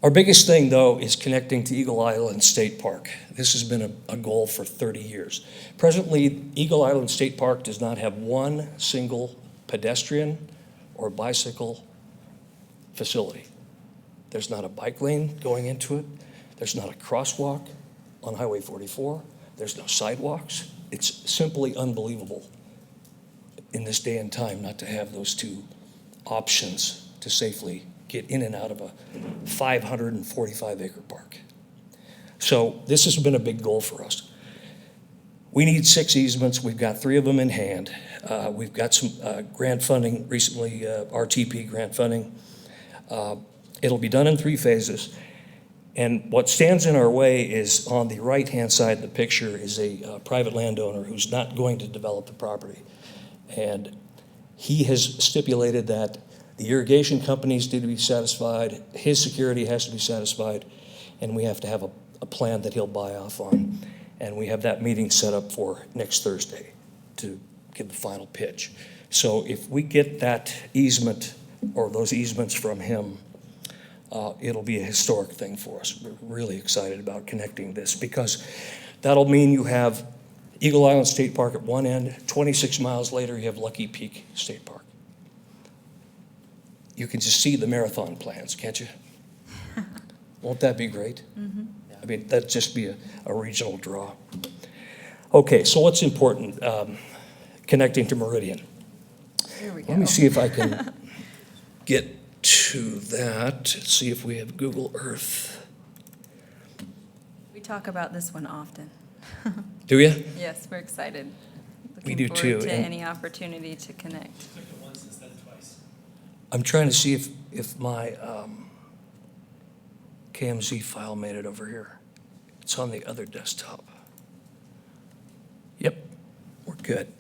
Our biggest thing, though, is connecting to Eagle Island State Park. This has been a goal for 30 years. Presently, Eagle Island State Park does not have one single pedestrian or bicycle facility. There's not a bike lane going into it. There's not a crosswalk on Highway 44. There's no sidewalks. It's simply unbelievable in this day and time not to have those 2 options to safely get in and out of a 545-acre park. So this has been a big goal for us. We need 6 easements. We've got 3 of them in hand. We've got some grant funding recently, RTP grant funding. It'll be done in 3 phases. And what stands in our way is on the right-hand side of the picture is a private landowner who's not going to develop the property. And He has stipulated that the irrigation companies need to be satisfied, his security has to be satisfied, and we have to have a plan that he'll buy off on. And we have that meeting set up for next Thursday to give the final pitch. So if we get that easement or those easements from him, it'll be a historic thing for us. We're really excited about connecting this because that'll mean you have Eagle Island State Park at one end, 26 miles later you have Lucky Peak State Park. You can just see the marathon plans, can't you? Won't that be great? Mm-hmm. I mean, that'd just be a regional draw. Okay, so what's important? Connecting to Meridian. Here we go. Let me see if I can get to that, see if we have Google Earth. We talk about this one often. Do you? Yes, we're excited. We do Looking too, forward to and- any opportunity to connect. I'm trying to see if my KMZ file made it over here. It's on the other desktop. Yep, we're good.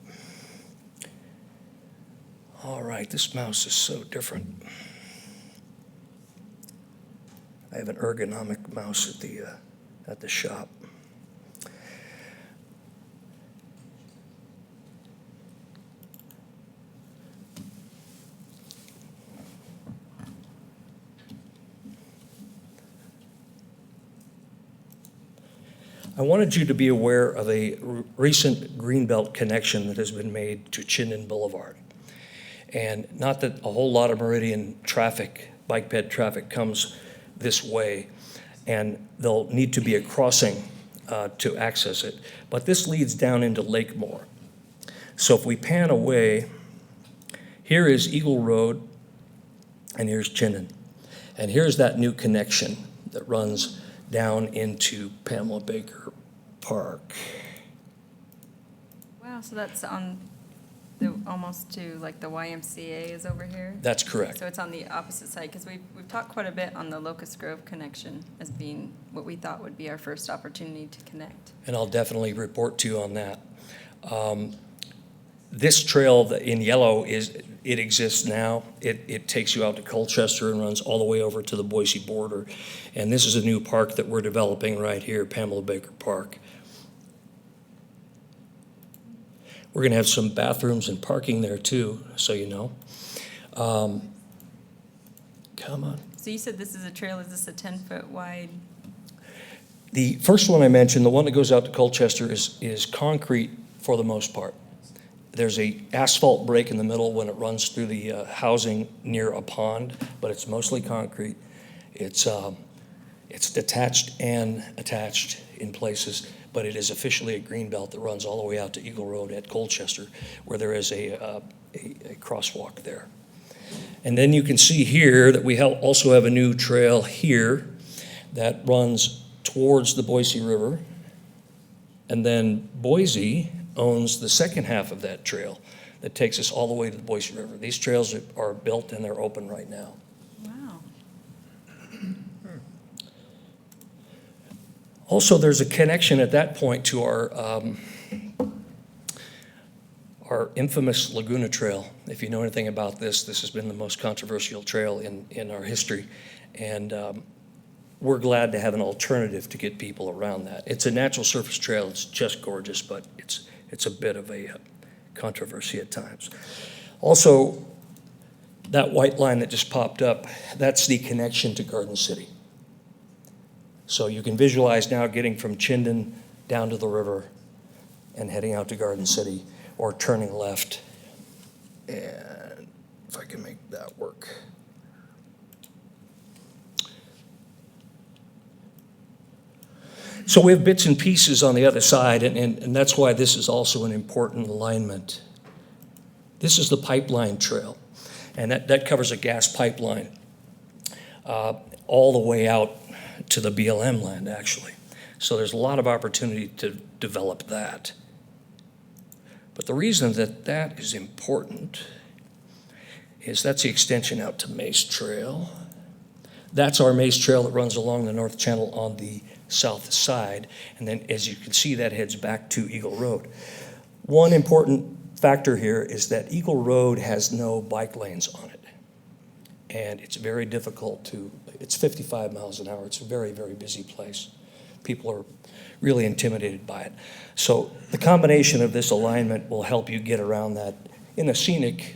All right, this mouse is so different. I have an ergonomic mouse at the shop. I wanted you to be aware of a recent Greenbelt connection that has been made to Chinden Boulevard. And not that a whole lot of Meridian traffic, bike ped traffic comes this way, and there'll need to be a crossing to access it. But this leads down into Lakemore. So if we pan away, here is Eagle Road, and here's Chinden. And here's that new connection that runs down into Pamela Baker Park. Wow, so that's on the, almost to like the YMCA is over here? That's correct. So it's on the opposite side, because we've talked quite a bit on the Locust Grove connection as being what we thought would be our first opportunity to connect. And I'll definitely report to you on that. This trail in yellow it exists now. It takes you out to Colchester and runs all the way over to the Boise border. And this is a new park that we're developing right here, Pamela Baker Park. We're gonna have some bathrooms and parking there too, so you know. Come on. So you said this is a trail, is this a 10-foot wide? The first one I mentioned, the one that goes out to Colchester, is concrete for the most part. There's a asphalt break in the middle when it runs through the housing near a pond, but it's mostly concrete. It's detached and attached in places, but it is officially a green belt that runs all the way out to Eagle Road at Colchester, where there is a crosswalk there. And then you can see here that we also have a new trail here that runs towards the Boise River. And then Boise owns the second half of that trail that takes us all the way to the Boise River. These trails are built and they're open right now. Wow. Also, there's a connection at that point to our infamous Laguna Trail. If you know anything about this, this has been the most controversial trail in our history. And we're glad to have an alternative to get people around that. It's a natural surface trail. It's just gorgeous, but it's a bit of a controversy at times. Also, that white line that just popped up, that's the connection to Garden City. So you can visualize now getting from Chinden down to the river and heading out to Garden City or turning left. And if I can make that work. So we have bits and pieces on the other side, and that's why this is also an important alignment. This is the pipeline trail, and that covers a gas pipeline all the way out to the BLM land, actually. So there's a lot of opportunity to develop that. But the reason that is important is that's the extension out to Mace Trail. That's our Mace Trail that runs along the North Channel on the south side. And then, as you can see, that heads back to Eagle Road. One important factor here is that Eagle Road has no bike lanes on it. And it's very difficult to, it's 55 miles an hour. It's a very, very busy place. People are really intimidated by it. So the combination of this alignment will help you get around that in a scenic,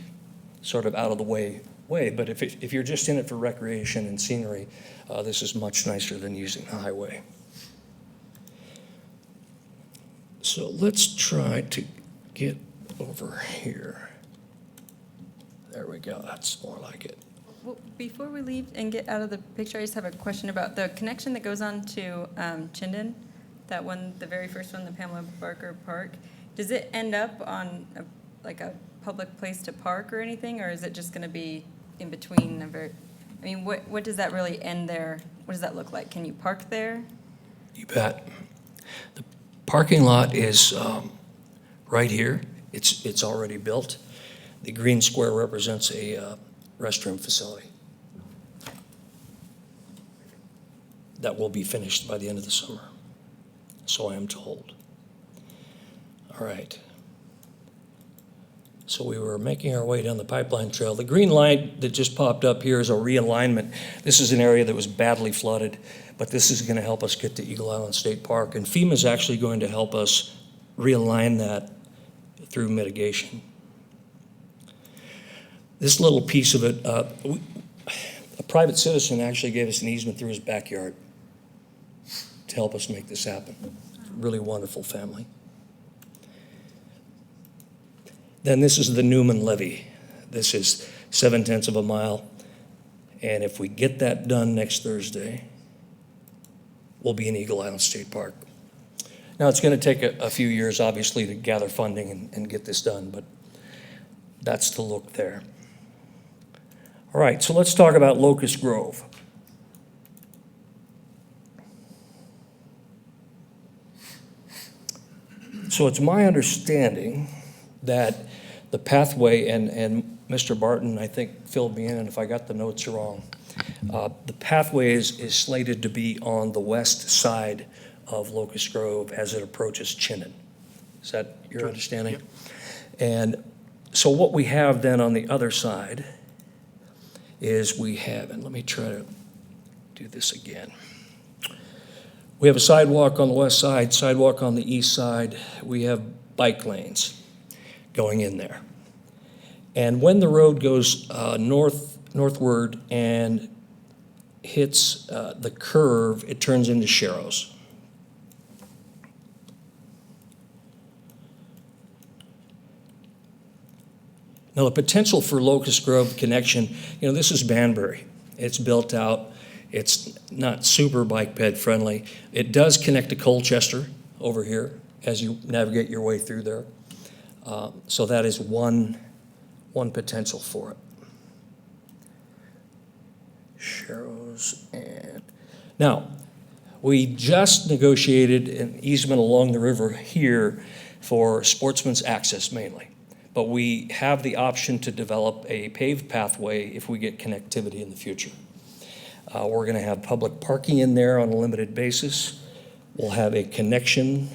sort of out of the way. But if you're just in it for recreation and scenery, this is much nicer than using the highway. So let's try to get over here. There we go. That's more like it. Well, before we leave and get out of the picture, I just have a question about the connection that goes on to Chinden, that one, the very first one, the Pamela Barker Park. Does it end up on like a public place to park or anything, or is it just going to be in between? I mean, what does that really end there? What does that look like? Can you park there? You bet. The parking lot is right here. It's already built. The green square represents a restroom facility that will be finished by the end of the summer, so I am told. All right. So we were making our way down the pipeline trail. The green line that just popped up here is a realignment. This is an area that was badly flooded, but this is going to help us get to Eagle Island State Park. And FEMA is actually going to help us realign that through mitigation. This little piece of it, a private citizen actually gave us an easement through his backyard to help us make this happen. Really wonderful family. Then this is the Newman Levee. This is 0.7 of a mile. And if we get that done next Thursday, we'll be in Eagle Island State Park. Now, it's going to take a few years, obviously, to gather funding and get this done, but that's the look there. All right, so let's talk about Locust Grove. So it's my understanding that the pathway, and Mr. Barton, I think, filled me in, and if I got the notes wrong, the pathway is slated to be on the west side of Locust Grove as it approaches Chinden. Is that your understanding? Yep. And so what we have then on the other side is we have, and let me try to do this again. We have a sidewalk on the west side, sidewalk on the east side. We have bike lanes going in there. And when the road goes northward and hits the curve, it turns into Sharrows. Now, the potential for Locust Grove connection, this is Banbury. It's built out. It's not super bike ped friendly. It does connect to Colchester over here as you navigate your way through there. So that is one potential for it. Sharrows and now we just negotiated an easement along the river here for sportsman's access mainly, but we have the option to develop a paved pathway if we get connectivity in the future. We're going to have public parking in there on a limited basis. We'll have a connection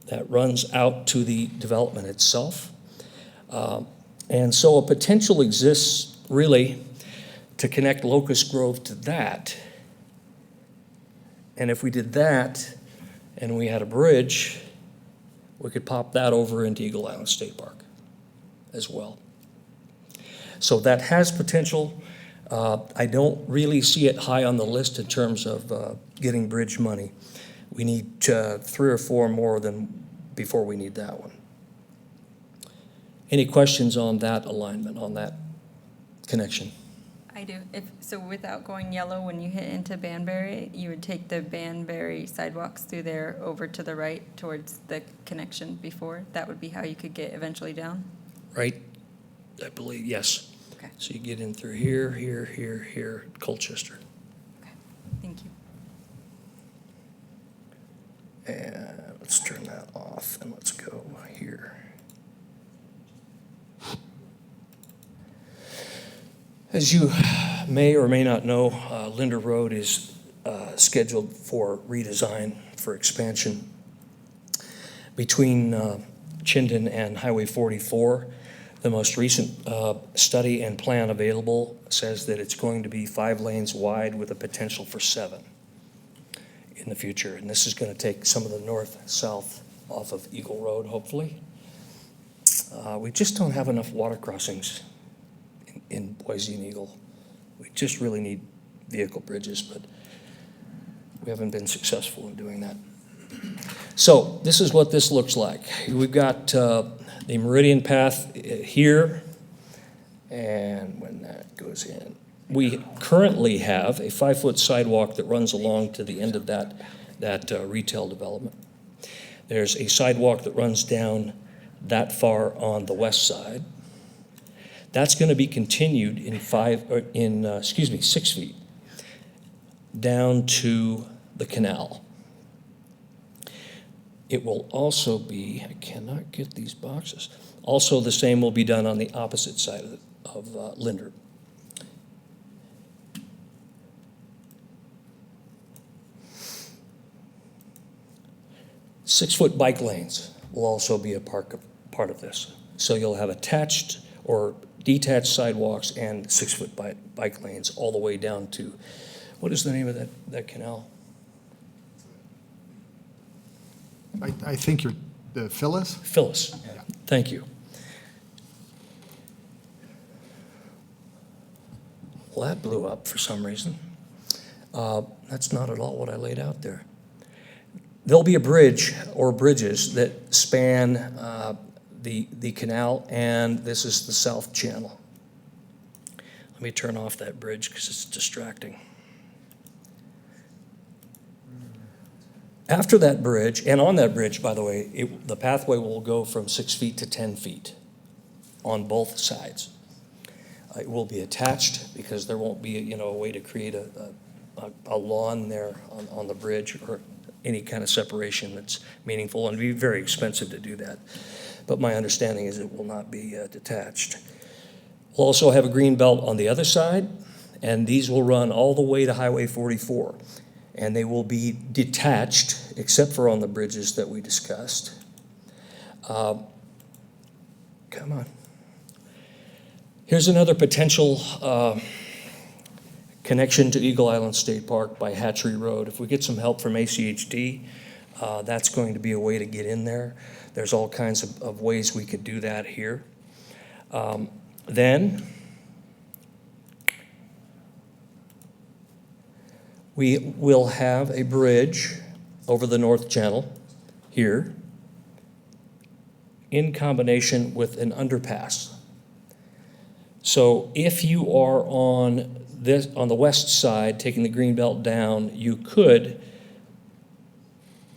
that runs out to the development itself. And so a potential exists really to connect Locust Grove to that. And if we did that and we had a bridge, we could pop that over into Eagle Island State Park as well. So that has potential. I don't really see it high on the list in terms of getting bridge money. We need 3 or 4 more than before we need that one. Any questions on that alignment, on that connection? I do. So without going yellow, when you hit into Banbury, you would take the Banbury sidewalks through there over to the right towards the connection before? That would be how you could get eventually down? Right? I believe, yes. Okay. So you get in through here, here, Colchester. Okay. Thank you. And let's turn that off and let's go here. As you may or may not know, Linder Road is scheduled for redesign, for expansion. Between Chinden and Highway 44. The most recent study and plan available says that it's going to be 5 lanes wide with a potential for 7 in the future. And this is going to take some of the north-south off of Eagle Road, hopefully. We just don't have enough water crossings in Boise and Eagle. We just really need vehicle bridges, but we haven't been successful in doing that. So this is what this looks like. We've got the Meridian Path here, and when that goes in, we currently have a 5-foot sidewalk that runs along to the end of that retail development. There's a sidewalk that runs down that far on the west side. That's going to be continued in 6 feet down to the canal. It will also be, I cannot get these boxes. Also, the same will be done on the opposite side of Linder. Six-foot bike lanes will also be a part of this. So you'll have attached or detached sidewalks and 6-foot bike lanes all the way down to, what is the name of that canal? I think you're, the Phyllis? Phyllis. Yeah. Thank you. Well, that blew up for some reason. That's not at all what I laid out there. There'll be a bridge or bridges that span the canal, and this is the south channel. Let me turn off that bridge because it's distracting. After that bridge, and on that bridge, by the way, the pathway will go from 6 feet to 10 feet on both sides. It will be attached because there won't be, a way to create a lawn there on the bridge or any kind of separation that's meaningful, and it'd be very expensive to do that. But my understanding is it will not be detached. We'll also have a green belt on the other side, and these will run all the way to Highway 44. And they will be detached, except for on the bridges that we discussed. Come on. Here's another potential connection to Eagle Island State Park by Hatchery Road. If we get some help from ACHD, that's going to be a way to get in there. There's all kinds of ways we could do that here. Then, we will have a bridge over the North Channel here in combination with an underpass. So if you are on the west side, taking the green belt down, you could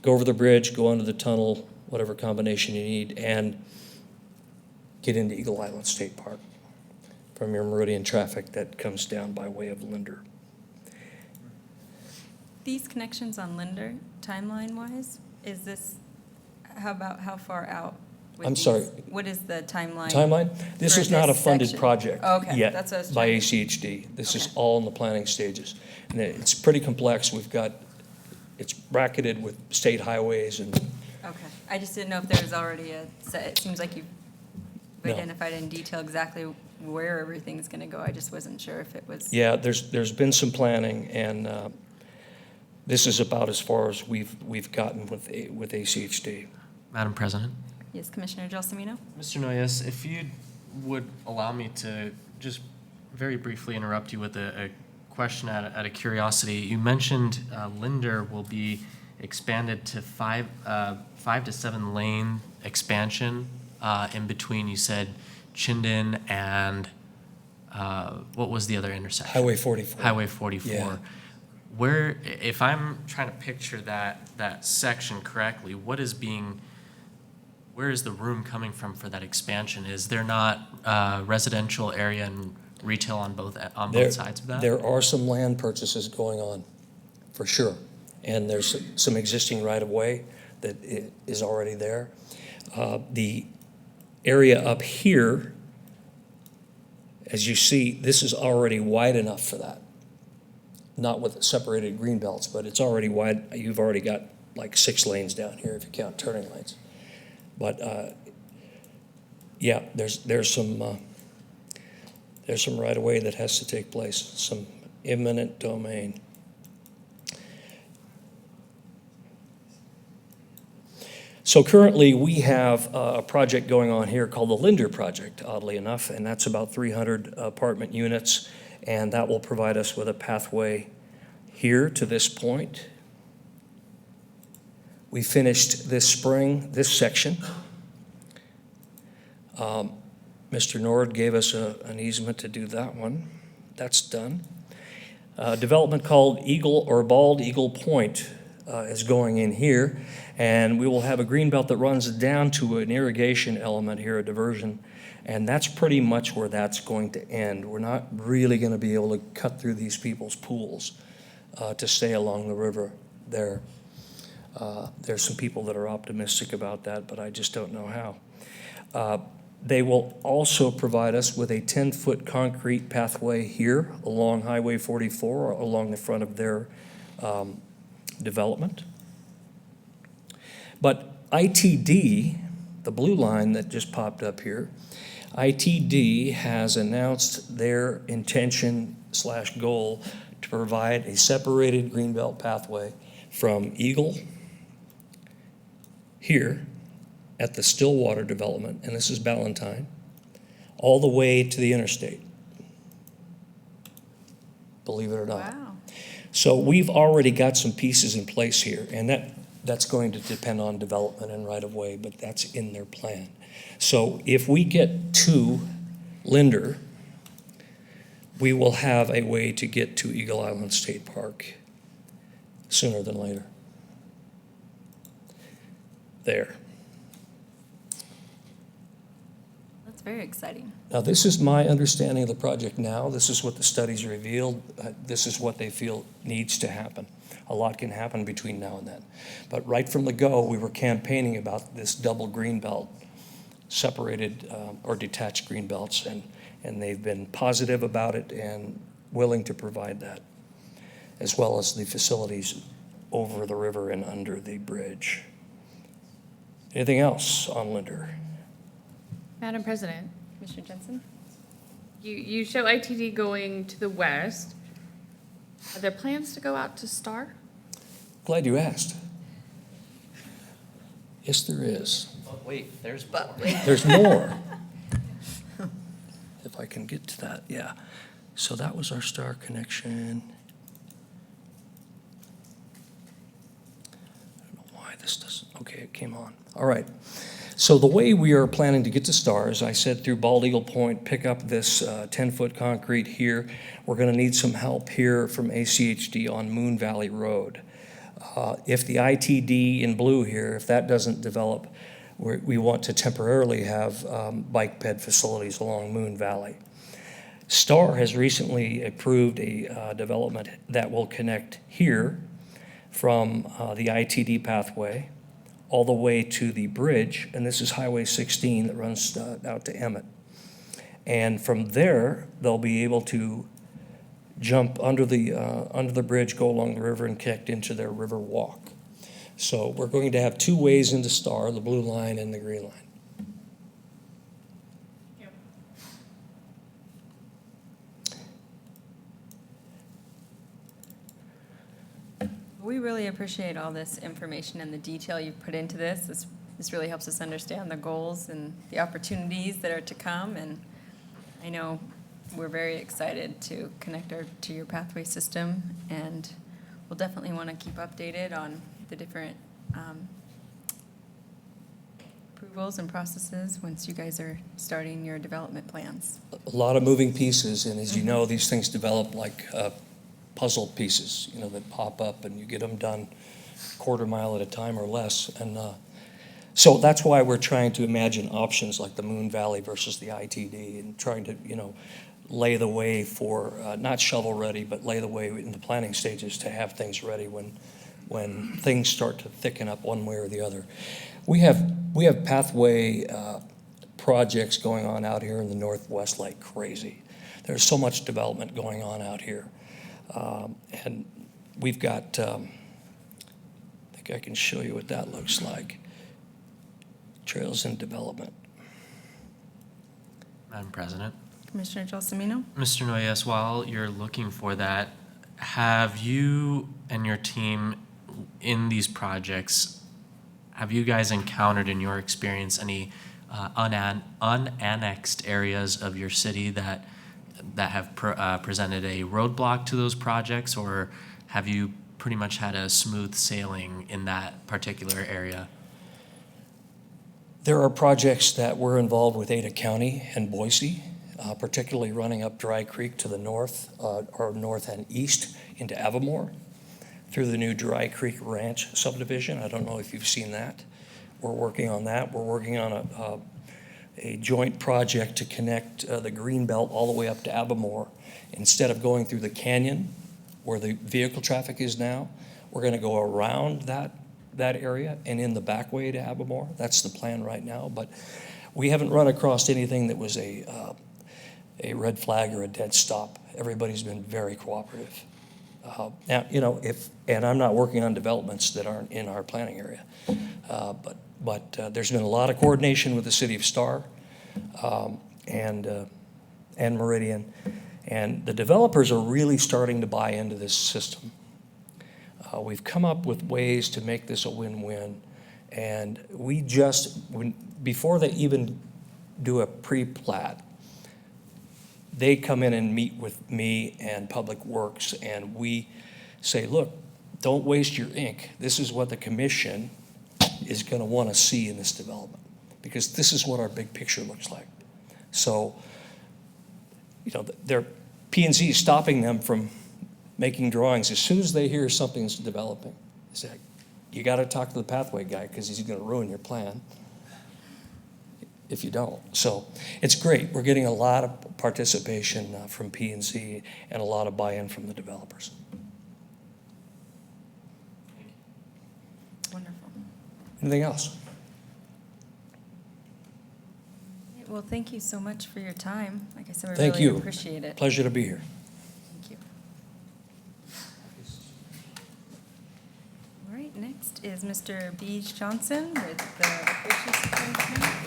go over the bridge, go under the tunnel, whatever combination you need, and get into Eagle Island State Park from your Meridian traffic that comes down by way of Linder. These connections on Linder, timeline-wise, is this, how far out? with I'm these? sorry. What is the timeline? Timeline? This for is not a this funded section? project Okay, yet that's what I was by trying- ACHD. This is Okay. all in the planning stages. And it's pretty complex. It's bracketed with state highways and Okay, I just didn't know if there was already a set, it seems like you've No. identified in detail exactly where everything's gonna go, I just wasn't sure if it was. yeah, there's been some planning, and this is about as far as we've gotten with ACHD. Madam President. Yes, Commissioner Gelsomino? Mr. Noyes, if you would allow me to just very briefly interrupt you with a question out of curiosity. You mentioned Linder will be expanded to 5 to 7 lane expansion in between, you said Chinden and what was the other intersection? Highway 44. Highway 44. Yeah. Where, if I'm trying to picture that section correctly, where is the room coming from for that expansion? Is there not residential area and retail on both sides of that? There are some land purchases going on, for sure. And there's some existing right-of-way that is already there. The area up here, as you see, this is already wide enough for that. Not with separated green belts, but it's already wide. You've already got like 6 lanes down here if you count turning lanes. But Yeah, there's some right-of-way that has to take place, some eminent domain. So currently, we have a project going on here called the Linder Project, oddly enough, and that's about 300 apartment units, and that will provide us with a pathway here to this point. We finished this spring this section. Mr. Nord gave us an easement to do that one. That's done. Development called Eagle or Bald Eagle Point is going in here, and we will have a green belt that runs down to an irrigation element here, a diversion, and that's pretty much where that's going to end. We're not really going to be able to cut through these people's pools to stay along the river there. There's some people that are optimistic about that, but I just don't know how. They will also provide us with a 10-foot concrete pathway here along Highway 44, along the front of their development. But ITD, the blue line that just popped up here, ITD has announced their intention/goal to provide a separated greenbelt pathway from Eagle here at the Stillwater development, and this is Ballantyne, all the way to the interstate. Believe it or not. Wow. So we've already got some pieces in place here, and that's going to depend on development and right-of-way, but that's in their plan. So if we get to Linder, we will have a way to get to Eagle Island State Park sooner than later. There. That's very exciting. Now, this is my understanding of the project now. This is what the studies revealed. This is what they feel needs to happen. A lot can happen between now and then. But right from the go, we were campaigning about this double green belt, separated or detached green belts, and they've been positive about it and willing to provide that, as well as the facilities over the river and under the bridge. Anything else on Linder? Madam President, Commissioner Jensen? you show ITD going to the west. Are there plans to go out to Star? Glad you asked. Yes, there is. Oh, wait, there's more. There's more. If I can get to that, yeah. So that was our Star connection. I don't know why this doesn't, okay, it came on. All right. So the way we are planning to get to Star, as I said, through Bald Eagle Point, pick up this 10-foot concrete here. We're going to need some help here from ACHD on Moon Valley Road. If the ITD in blue here, if that doesn't develop, we want to temporarily have bike ped facilities along Moon Valley. Star has recently approved a development that will connect here from the ITD pathway all the way to the bridge, and this is Highway 16 that runs out to Emmett. And from there, they'll be able to jump under the bridge, go along the river, and connect into their river walk. So we're going to have two ways into Star, the blue line and the green line. We really appreciate all this information and the detail you've put into this. This really helps us understand the goals and the opportunities that are to come. And I know we're very excited to connect to your pathway system, and we'll definitely want to keep updated on the different approvals and processes once you guys are starting your development plans. A lot of moving pieces, and as you know, these things develop like puzzle pieces, that pop up, and you get them done quarter mile at a time or less. And so that's why we're trying to imagine options like the Moon Valley versus the ITD, and trying to, lay the way for, not shovel ready, but lay the way in the planning stages to have things ready when things start to thicken up one way or the other. We have pathway projects going on out here in the Northwest like crazy. There's so much development going on out here. And we've got, I think I can show you what that looks like. Trails in development. Madam President. Commissioner Gelsomino? Mr. Noyes, while you're looking for that, have you and your team in these projects, have you guys encountered in your experience any unannexed areas of your city that have presented a roadblock to those projects, or have you pretty much had a smooth sailing in that particular area? There are projects that we're involved with Ada County and Boise, particularly running up Dry Creek to the north, or north and east into Avamore through the new Dry Creek Ranch subdivision. I don't know if you've seen that. We're working on that. We're working on a joint project to connect the green belt all the way up to Avamore. Instead of going through the canyon where the vehicle traffic is now, we're going to go around that area and in the back way to Avamore. That's the plan right now. But we haven't run across anything that was a red flag or a dead stop. Everybody's been very cooperative. Now, and I'm not working on developments that aren't in our planning area, but there's been a lot of coordination with the city of Star and Meridian, and the developers are really starting to buy into this system. We've come up with ways to make this a win-win, and before they even do a pre-plat, they come in and meet with me and Public Works, and we say, look, don't waste your ink. This is what the commission is going to want to see in this development, because this is what our big picture looks like. So, their P&Z is stopping them from making drawings. As soon as they hear something's developing, they say, you got to talk to the pathway guy because he's going to ruin your plan if you don't. So it's great. We're getting a lot of participation from P&Z and a lot of buy-in from the developers. Wonderful. Anything else? Well, thank you so much for your time. Like I said, we Thank really you. appreciate it. Pleasure to be here. Thank you. All right, next is Mr. Beej Johnson with the Recreation Supply.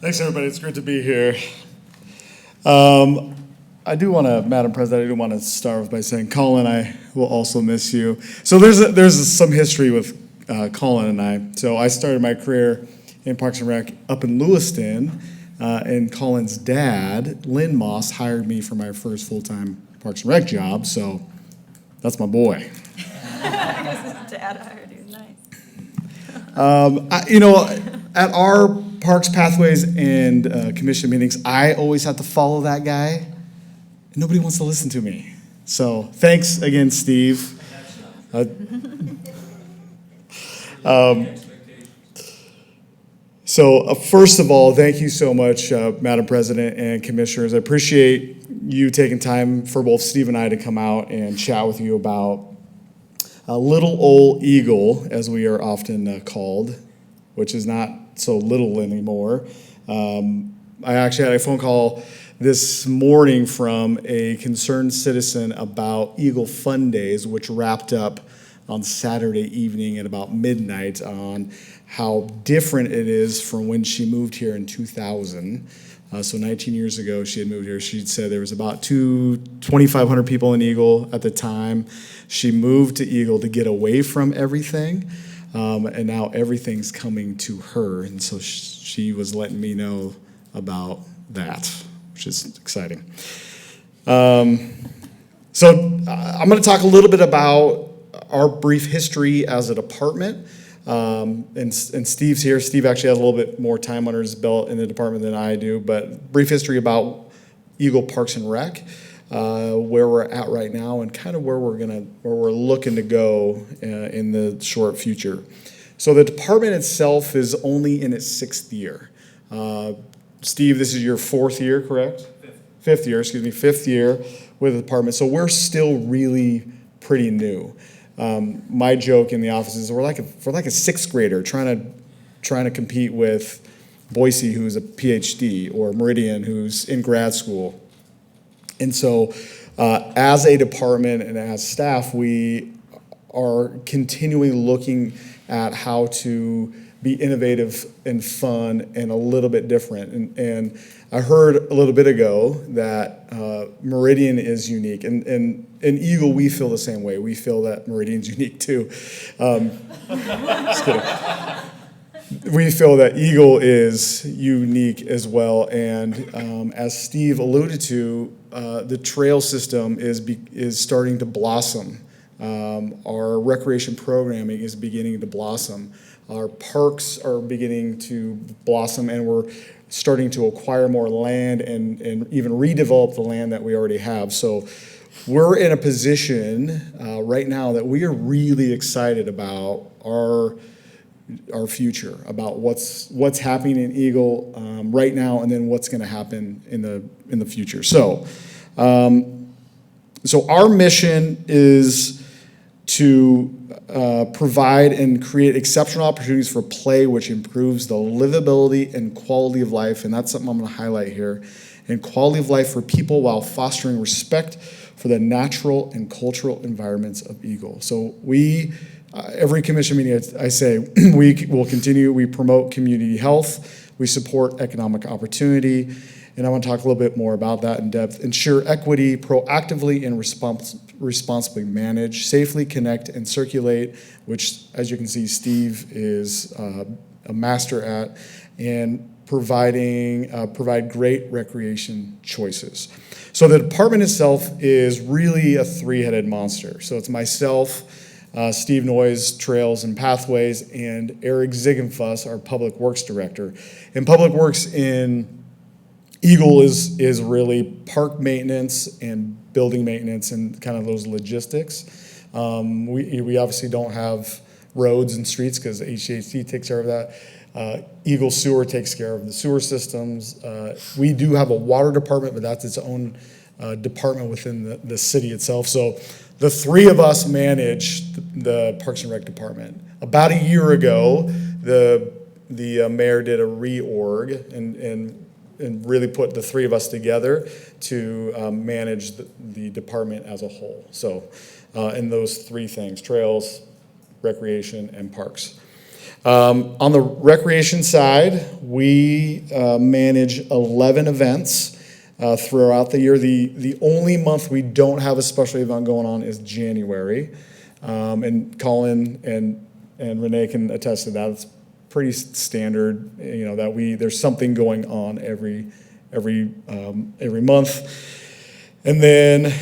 Thanks, everybody. It's great to be here. I do want to, Madam President, I do want to start with by saying, Colin, I will also miss you. So there's some history with Colin and I. So I started my career in Parks and Rec up in Lewiston, and Colin's dad, Lynn Moss, hired me for my first full-time Parks and Rec job. So that's my boy. Dad hired you. Nice. At our Parks, Pathways, and Commission meetings, I always have to follow that guy. Nobody wants to listen to me. So thanks again, Steve. First of all, thank you so much, Madam President and Commissioners. I appreciate you taking time for both Steve and I to come out and chat with you about Little Ol' Eagle, as we are often called, which is not so little anymore. I actually had a phone call this morning from a concerned citizen about Eagle Fun Days, which wrapped up on Saturday evening at about midnight, on how different it is from when she moved here in 2000. So 19 years ago, she had moved here. She'd said there was about 2,500 people in Eagle at the time. She moved to Eagle to get away from everything, and now everything's coming to her. And so she was letting me know about that, which is exciting. So I'm going to talk a little bit about our brief history as a department. And Steve's here. Steve actually has a little bit more time under his belt in the department than I do, but brief history about Eagle Parks and Rec, where we're at right now, and kind of where we're looking to go in the short future. So the department itself is only in its 6th year. Steve, this is your 4th year, correct? Fifth year, fifth year with the department. So we're still really pretty new. My joke in the office is we're like a 6th grader trying to compete with Boise, who's a PhD, or Meridian, who's in grad school. And so as a department and as staff, we are continually looking at how to be innovative and fun and a little bit different. And I heard a little bit ago that Meridian is unique, and in Eagle, we feel the same way. We feel that Meridian's unique too. Just kidding. We feel that Eagle is unique as well, and as Steve alluded to, the trail system is starting to blossom. Our recreation programming is beginning to blossom. Our parks are beginning to blossom, and we're starting to acquire more land and even redevelop the land that we already have. So we're in a position right now that we are really excited about our future, about what's happening in Eagle right now, and then what's going to happen in the future. So our mission is to provide and create exceptional opportunities for play, which improves the livability and quality of life, and that's something I'm going to highlight here, and quality of life for people while fostering respect for the natural and cultural environments of Eagle. So every commission meeting, I say, we will continue, we promote community health, we support economic opportunity, and I want to talk a little bit more about that in depth. Ensure equity, proactively and responsibly manage, safely connect and circulate, which, as you can see, Steve is a master at, and provide great recreation choices. So the department itself is really a three-headed monster. So it's myself, Steve Noyes, Trails and Pathways, and Eric Ziegenfuss, our Public Works Director. And Public Works in Eagle is really park maintenance and building maintenance and kind of those logistics. We obviously don't have roads and streets because HHC takes care of that. Eagle Sewer takes care of the sewer systems. We do have a water department, but that's its own department within the city itself. So the three of us manage the Parks and Rec department. About a year ago, the mayor did a reorg and really put the three of us together to manage the department as a whole. So in those three things, trails, recreation, and parks. On the recreation side, we manage 11 events throughout the year. The only month we don't have a special event going on is January. And Colin and Renee can attest to that. It's pretty standard, that there's something going on every month. And then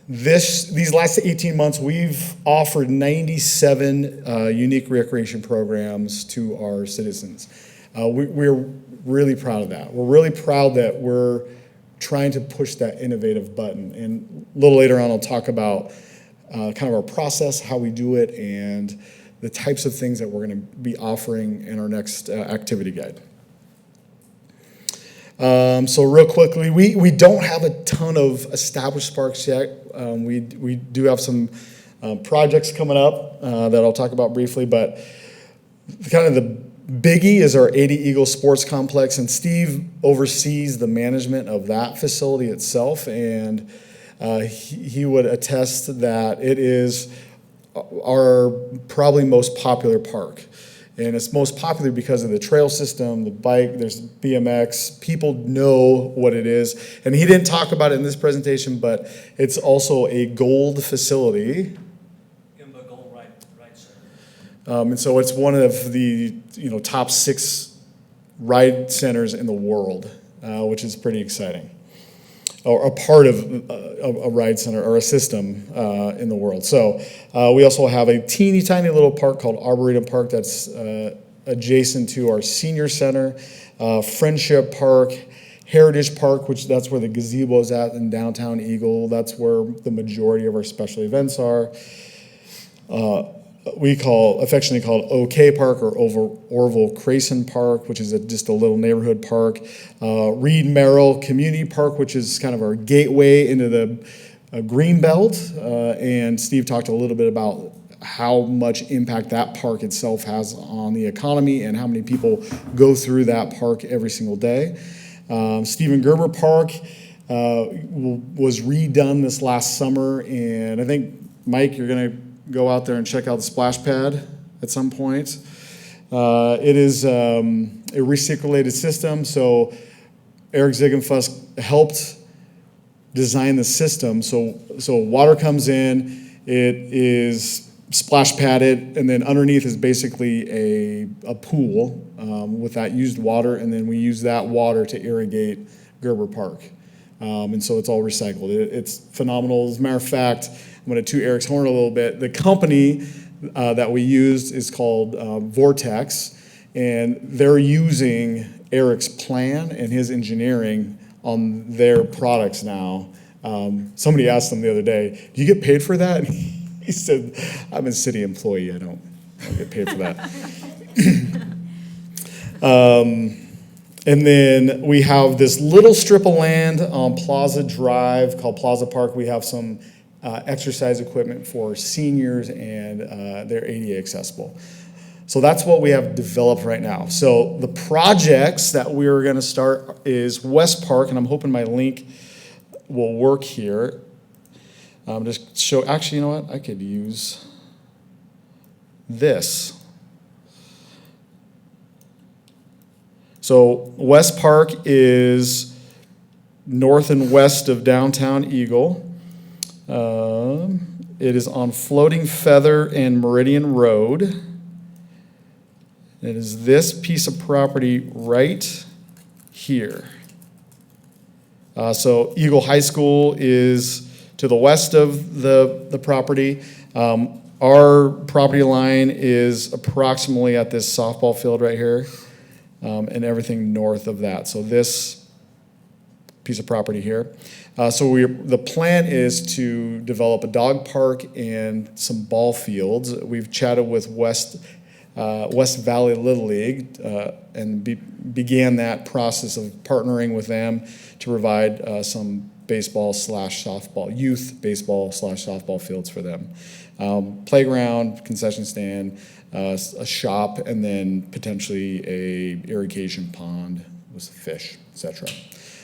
these last 18 months, we've offered 97 unique recreation programs to our citizens. We're really proud of that. We're really proud that we're trying to push that innovative button. And a little later on, I'll talk about kind of our process, how we do it, and the types of things that we're going to be offering in our next activity guide. So real quickly, we don't have a ton of established parks yet. We do have some projects coming up that I'll talk about briefly, but kind of the biggie is our 80 Eagle Sports Complex, and Steve oversees the management of that facility itself, and he would attest that it is our probably most popular park. And it's most popular because of the trail system, the bike, there's BMX. People know what it is. And he didn't talk about it in this presentation, but it's also a gold facility. IMBA Gold Ride Center. And so it's one of the top 6 ride centers in the world, which is pretty exciting. Or a part of a ride center or a system in the world. So we also have a teeny tiny little park called Arboretum Park that's adjacent to our senior center, Friendship Park, Heritage Park, that's where the gazebo is at in downtown Eagle. That's where the majority of our special events are. We affectionately called OK Park or Orville Crayson Park, which is just a little neighborhood park. Reed Merrill Community Park, which is kind of our gateway into the green belt. And Steve talked a little bit about how much impact that park itself has on the economy and how many people go through that park every single day. Stephen Gerber Park was redone this last summer, and I think, Mike, you're going to go out there and check out the splash pad at some point. It is a recirculated system, so Eric Ziegenfuss helped design the system. So water comes in, it is splash padded, and then underneath is basically a pool with that used water, and then we use that water to irrigate Gerber Park. And so it's all recycled. It's phenomenal. As a matter of fact, I'm going to toot Eric's horn a little bit. The company that we used is called Vortex, and they're using Eric's plan and his engineering on their products now. Somebody asked him the other day, "Do you get paid for that?" He said, "I'm a city employee. I don't get paid for that." And then we have this little strip of land on Plaza Drive called Plaza Park. We have some exercise equipment for seniors, and they're ADA accessible. So that's what we have developed right now. So the projects that we're going to start is West Park, and I'm hoping my link will work here. Just show, actually, you know what? I could use this. So West Park is north and west of downtown Eagle. It is on Floating Feather and Meridian Road. It is this piece of property right here. So Eagle High School is to the west of the property. Our property line is approximately at this softball field right here, and everything north of that. So this piece of property here. The plan is to develop a dog park and some ball fields. We've chatted with West Valley Little League and began that process of partnering with them to provide some baseball/softball, youth baseball/softball fields for them. Playground, concession stand, a shop, and then potentially a irrigation pond with fish, etc.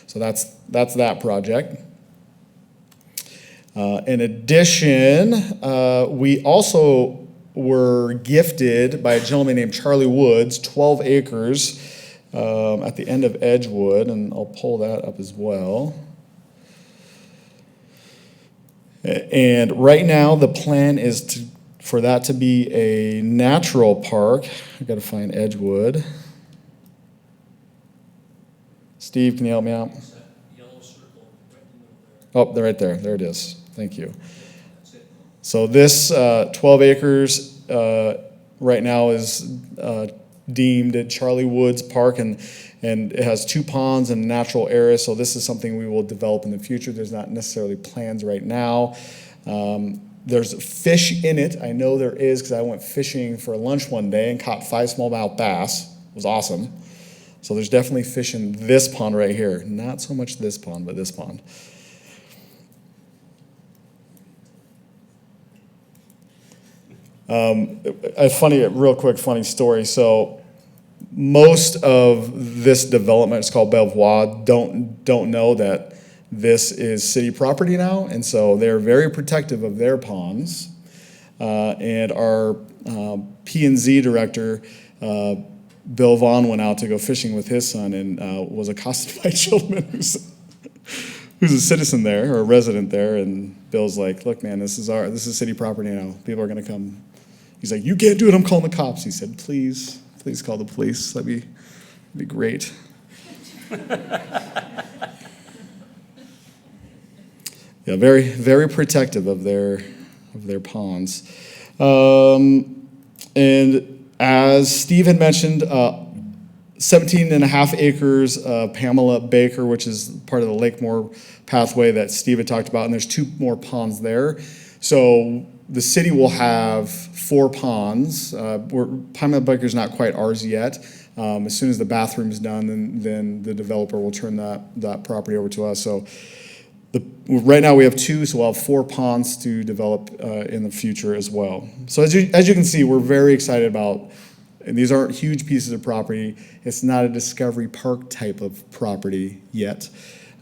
So that's that project. In addition, we also were gifted by a gentleman named Charlie Woods, 12 acres at the end of Edgewood, and I'll pull that up as well. And right now, the plan is for that to be a natural park. I've got to find Edgewood. Steve, can you help me out? Oh, they're right there. There it is. Thank you. So this 12 acres right now is deemed at Charlie Woods Park, and it has 2 ponds and a natural area. So this is something we will develop in the future. There's not necessarily plans right now. There's fish in it. I know there is because I went fishing for lunch one day and caught 5 smallmouth bass. It was awesome. So there's definitely fish in this pond right here. Not so much this pond, but this pond. A real quick funny story. So most of this development, it's called Belvoir, don't know that this is city property now, and so they're very protective of their ponds. And our P&Z director, Bill Vaughn, went out to go fishing with his son and was accosted by a gentleman who's a citizen there or a resident there, and Bill's like, "Look, man, this is city property now. People are going to come." He's like, "You can't do it. I'm calling the cops." He said, "Please call the police. That'd be great." Yeah, very, very protective of their ponds. And as Steve had mentioned, 17.5 acres, Pamela Baker, which is part of the Lakemore pathway that Steve had talked about, and there's 2 more ponds there. So the city will have 4 ponds. Pamela Baker's not quite ours yet. As soon as the bathroom's done, then the developer will turn that property over to us. So right now we have 2, so we'll have 4 ponds to develop in the future as well. So as you can see, we're very excited about, and these aren't huge pieces of property. It's not a Discovery Park type of property yet.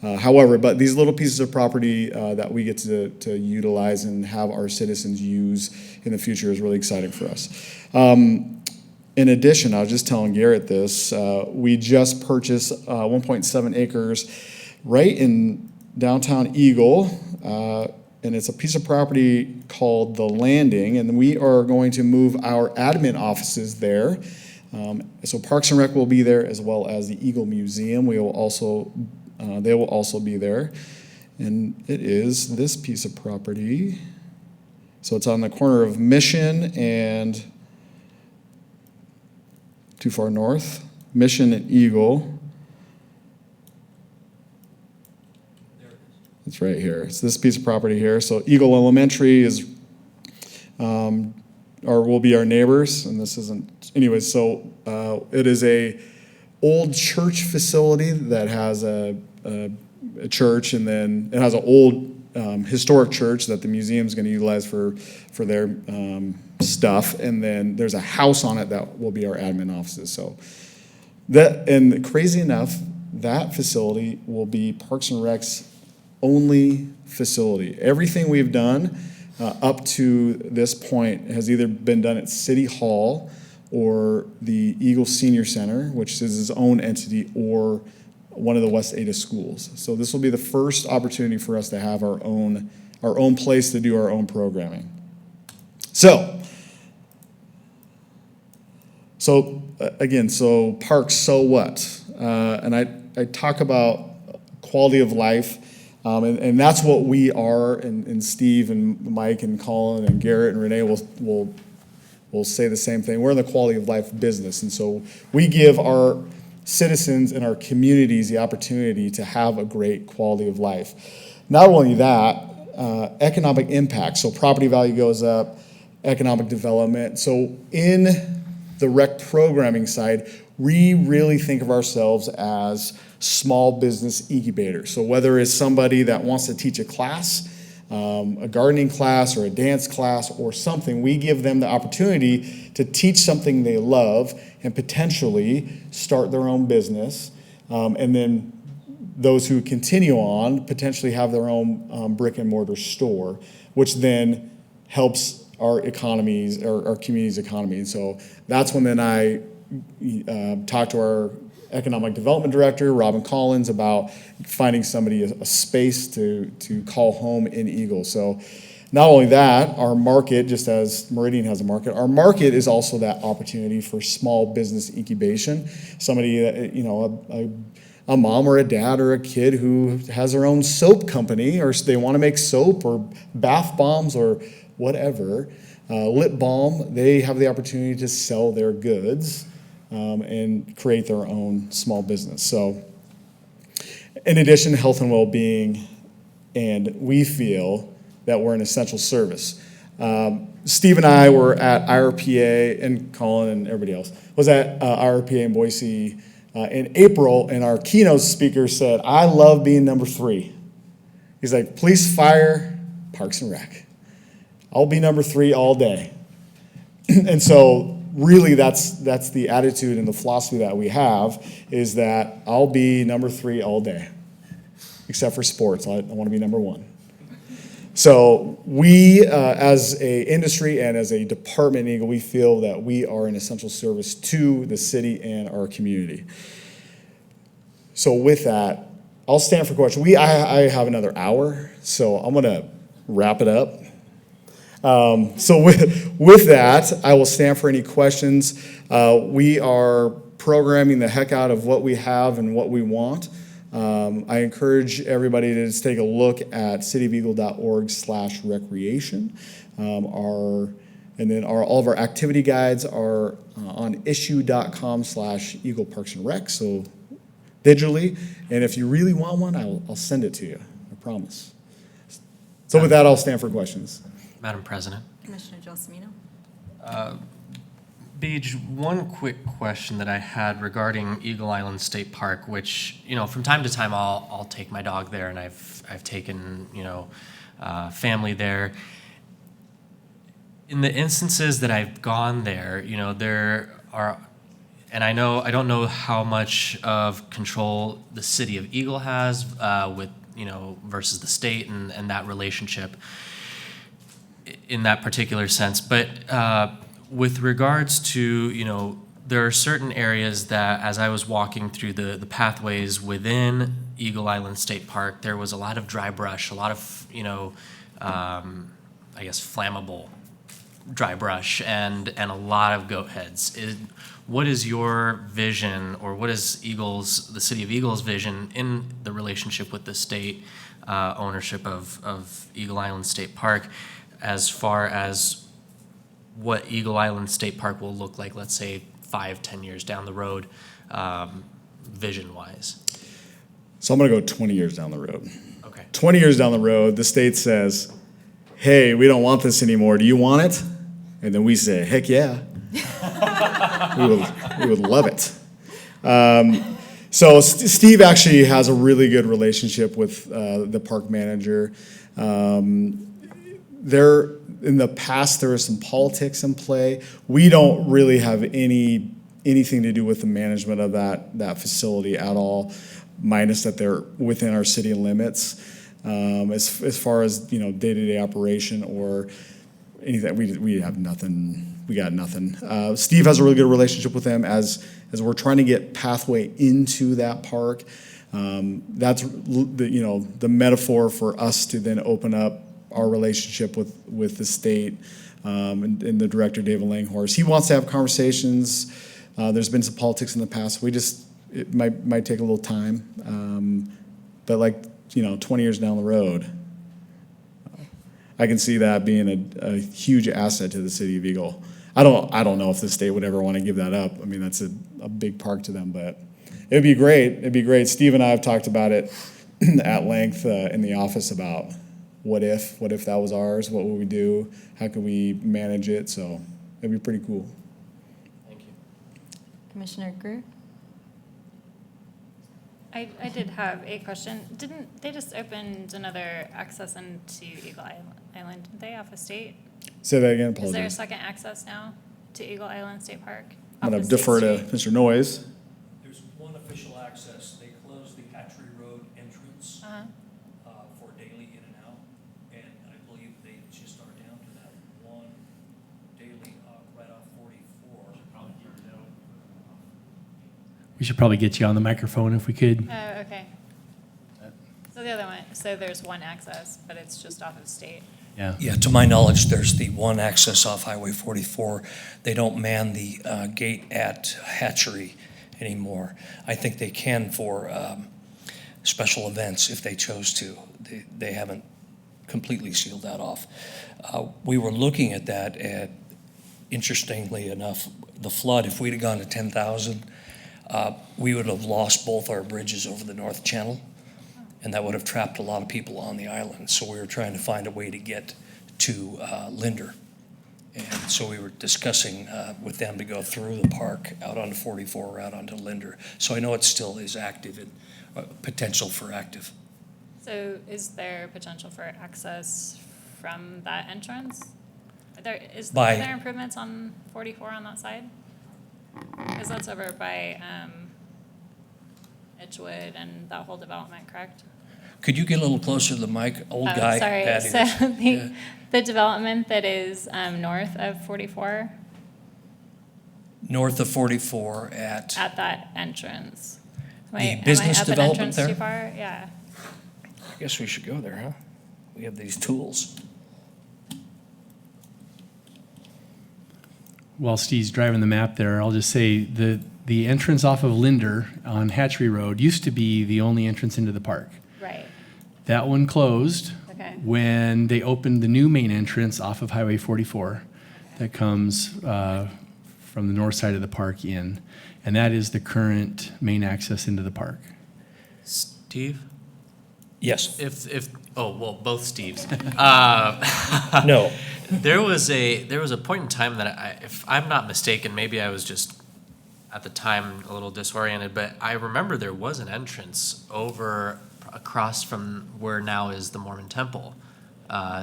However, but these little pieces of property that we get to utilize and have our citizens use in the future is really exciting for us. In addition, I was just telling Garrett this, we just purchased 1.7 acres right in downtown Eagle, and it's a piece of property called The Landing, and we are going to move our admin offices there. So Parks and Rec will be there, as well as the Eagle Museum. They will also be there. And it is this piece of property. So it's on the corner of Mission and too far north, Mission and Eagle. It's right here. It's this piece of property here. So Eagle Elementary is, or will be our neighbors, and this isn't, anyways, so it is a old church facility that has a church, and then it has an old historic church that the museum's gonna utilize for their stuff, and then there's a house on it that will be our admin offices, so. That, and crazy enough, that facility will be Parks and Rec's only facility. Everything we've done up to this point has either been done at City Hall or the Eagle Senior Center, which is its own entity, or one of the West Ada schools. So this will be the first opportunity for us to have our own place to do our own programming. So again, so parks, so what? And I talk about quality of life. And that's what we are, and Steve and Mike and Colin and Garrett and Renee will say the same thing. We're in the quality of life business, and so we give our citizens and our communities the opportunity to have a great quality of life. Not only that, economic impact, so property value goes up, economic development. So in the rec programming side, we really think of ourselves as small business incubators. So whether it's somebody that wants to teach a class, a gardening class or a dance class or something, we give them the opportunity to teach something they love and potentially start their own business. And then those who continue on potentially have their own brick and mortar store, which then helps our economies, our community's economy. And so that's when then I talk to our economic development director, Robin Collins, about finding somebody a space to call home in Eagle. So not only that, our market, just as Meridian has a market, our market is also that opportunity for small business incubation. Somebody that, you know, a mom or a dad or a kid who has their own soap company, or they want to make soap or bath bombs or whatever, lip balm, they have the opportunity to sell their goods and create their own small business. So in addition to health and well-being, and we feel that we're an essential service. Steve and I were at IRPA, and Colin and everybody else was at IRPA in Boise in April, and our keynote speaker said, "I love being number 3. He's like, "Police, fire, Parks and Rec. I'll be number 3 all day." And so really that's the attitude and the philosophy that we have, is that I'll be number 3 all day, except for sports. I want to be number 1. So we, as a industry and as a department in Eagle, we feel that we are an essential service to the city and our community. So with that, I'll stand for questions. I have another hour, so I'm going to wrap it up. So with that, I will stand for any questions. We are programming the heck out of what we have and what we want. I encourage everybody to just take a look at cityofeagle.org/recreation. And then all of our activity guides are on issue.com/Eagle Parks and Rec, so digitally. And if you really want one, I'll send it to you, I promise. So with that, I'll stand for questions. Madam President. Commissioner Gelsomino? Beej, one quick question that I had regarding Eagle Island State Park, which, you know, from time to time I'll take my dog there, and I've taken, you know, family there. In the instances that I've gone there, you know, there are, and I don't know how much of control the city of Eagle has with, you know, versus the state and that relationship in that particular sense, but with regards to, there are certain areas that, as I was walking through the pathways within Eagle Island State Park, there was a lot of dry brush, a lot of, I guess, flammable dry brush and a lot of goat heads. What is your vision, or what is the City of Eagle's vision in the relationship with the state ownership of Eagle Island State Park, as far as what Eagle Island State Park will look like, let's say 5-10 years down the road, vision-wise? So I'm going to go 20 years down the road. Okay. 20 years down the road, the state says, hey, we don't want this anymore. Do you want it? And then we say, heck yeah. we would love it. So Steve actually has a really good relationship with the park manager. In the past, there was some politics in play. We don't really have anything to do with the management of that facility at all, minus that they're within our city limits. As far as day-to-day operation or anything, we have nothing. We got nothing. Steve has a really good relationship with them as we're trying to get pathway into that park. That's the metaphor for us to then open up our relationship with the state and the director, David Langhorst. He wants to have conversations. There's been some politics in the past. It might take a little time, but 20 years down the road, I can see that being a huge asset to the city of Eagle. I don't know if the state would ever want to give that up. I mean, that's a big park to them, but it'd be great. It'd be great. Steve and I have talked about it at length in the office about what if that was ours? What would we do? How could we manage it? So it'd be pretty cool. Thank you. Commissioner Greer? I did have a question. Didn't they just opened another access into Eagle Island, didn't they, off of state? Say that again, Is there a apologies. second access now to Eagle Island State Park? I'm off going of to State defer to Street? Mr. Noyes. There's one official access. They closed the Hatchery Road entrance for daily in and out, and I believe they just are down to that one daily right off 44. We should probably get you on the microphone if we could. Oh, okay. So the other one, so there's one access, but it's just off of state. Yeah. Yeah, to my knowledge, there's the one access off Highway 44. They don't man the gate at Hatchery anymore. I think they can for special events if they chose to. They haven't completely sealed that off. We were looking at that, and interestingly enough, the flood, if we'd have gone to 10,000, we would have lost both our bridges over the North Channel, and that would have trapped a lot of people on the island. So we were trying to find a way to get to Linder. And so we were discussing with them to go through the park out onto 44 or out onto Linder. So I know it still is active and potential for active. So is there potential for access from that entrance? Are there improvements on 44 on that side? Because that's over by Edgewood and that whole development, correct? Could you get a little closer to the mic, old guy? Sorry, bad so ears. the development that is north of 44, North of 44 at that entrance. The business am I up development an entrance there? too far? Yeah. I guess we should go there, huh? We have these tools. While Steve's driving the map there, I'll just say the entrance off of Linder on Hatchery Road used to be the only entrance into the park. Right. That one closed Okay. when they opened the new main entrance off of Highway 44 that comes from the north side of the park in. And that is the current main access into the park. Steve? Yes. Both Steves. No. There was a point in time that if I'm not mistaken, maybe I was just at the time a little disoriented, but I remember there was an entrance over across from where now is the Mormon Temple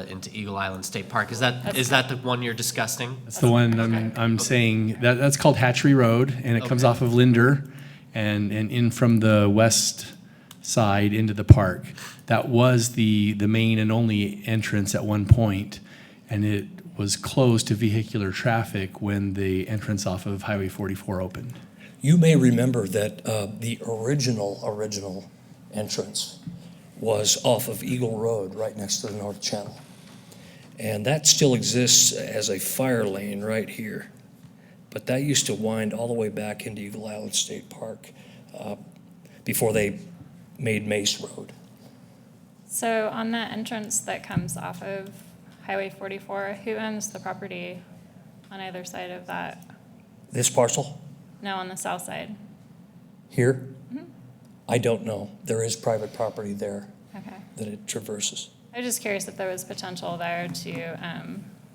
into Eagle Island State Park. Is that the one you're discussing? That's the one I'm saying. That's called Hatchery Road, and it comes off of Linder and in from the west side into the park. That was the main and only entrance at one point, and it was closed to vehicular traffic when the entrance off of Highway 44 opened. You may remember that the original entrance was off of Eagle Road, right next to the North Channel. And that still exists as a fire lane right here. But that used to wind all the way back into Eagle Island State Park before they made Mace Road. So on that entrance that comes off of Highway 44, who owns the property on either side of that? This parcel No, on the south side. here, I don't know. There is private property there Okay. that it traverses. I was just curious if there was potential there to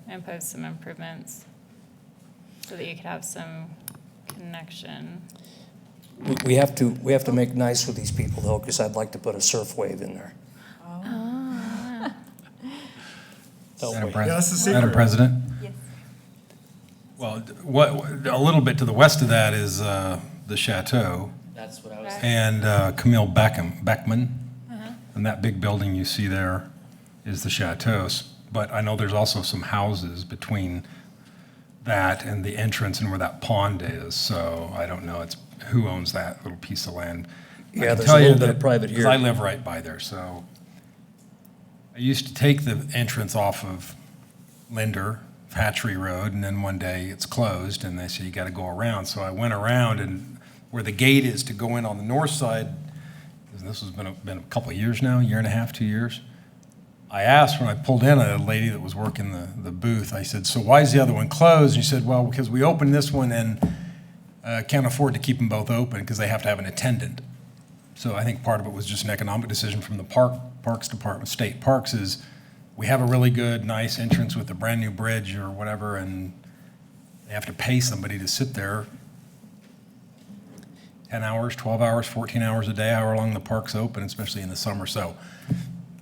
impose some improvements so that you could have some connection. We have to make nice with these people though, because I'd like to put a surf wave in there. Madam Yeah, that's the secret. Madam President? Yes. Well, a little bit to the west of that is the Chateau That's what I was. and Camille Beckman. And that big building you see there is the Chateau. But I know there's also some houses between that and the entrance and where that pond is. So I don't know who owns that little piece of land. I Yeah, can there's tell a you little bit that- of private here. 'cause I live right by there, so. I used to take the entrance off of Linder, Hatchery Road, and then one day it's closed, and they say you gotta go around. So I went around, and where the gate is to go in on the north side, and this has been a couple of years now, year and a half, 2 years. I asked when I pulled in a lady that was working the booth, I said, so why is the other one closed? And she said, well, because we opened this one and can't afford to keep them both open because they have to have an attendant. So I think part of it was just an economic decision from the Parks Department, State Parks, is we have a really good, nice entrance with a brand-new bridge or whatever, and they have to pay somebody to sit there 10 hours, 12 hours, 14 hours a day, however long the park's open, especially in the summer. So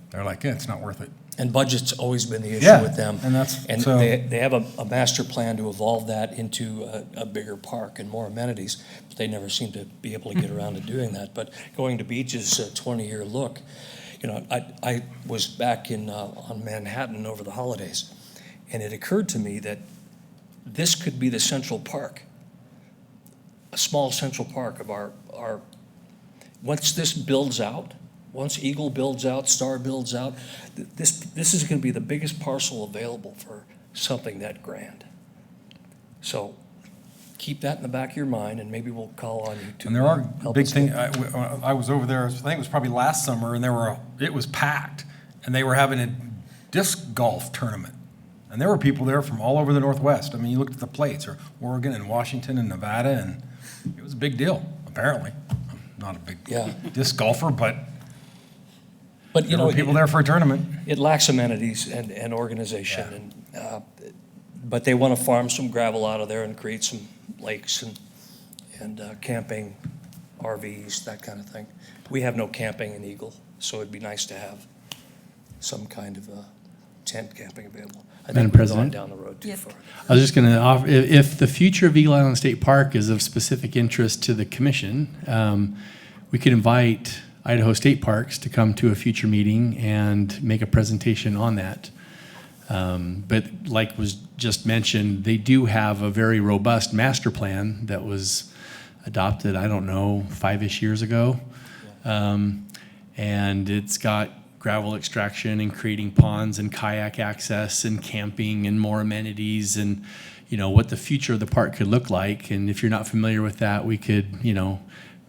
they're like, yeah, it's not worth it. And budget's always been the issue Yeah, with them. and that's- And so- they have a master plan to evolve that into a bigger park and more amenities, but they never seem to be able to get around to doing that. But going to Beach's 20-year look, you know, I was back on Manhattan over the holidays, and it occurred to me that this could be the central park, a small central park of our, once this builds out, once Eagle builds out, Star builds out, this is going to be the biggest parcel available for something that grand. So keep that in the back of your mind, and maybe we'll call on you to And there are help big us things, get- I was over there, I think it was probably last summer, and it was packed, and they were having a disc golf tournament. And there were people there from all over the Northwest. I mean, you looked at the plates, or Oregon and Washington and Nevada, and it was a big deal, apparently. I'm not a big Yeah. disc golfer, but But, you there know, were people there for a tournament. it lacks amenities and organization, and but they want to farm some gravel out of there and create some lakes and camping, RVs, that kind of thing. We have no camping in Eagle, so it'd be nice to have some kind of tent camping available. I Madam think we've gone President? down the road too Yes. far. I was just going to offer, if the future of Eagle Island State Park is of specific interest to the commission, we could invite Idaho State Parks to come to a future meeting and make a presentation on that. But like was just mentioned, they do have a very robust master plan that was adopted, I don't know, 5-ish years ago. And it's got gravel extraction and creating ponds and kayak access and camping and more amenities and, you know, what the future of the park could look like. And if you're not familiar with that, we could, you know,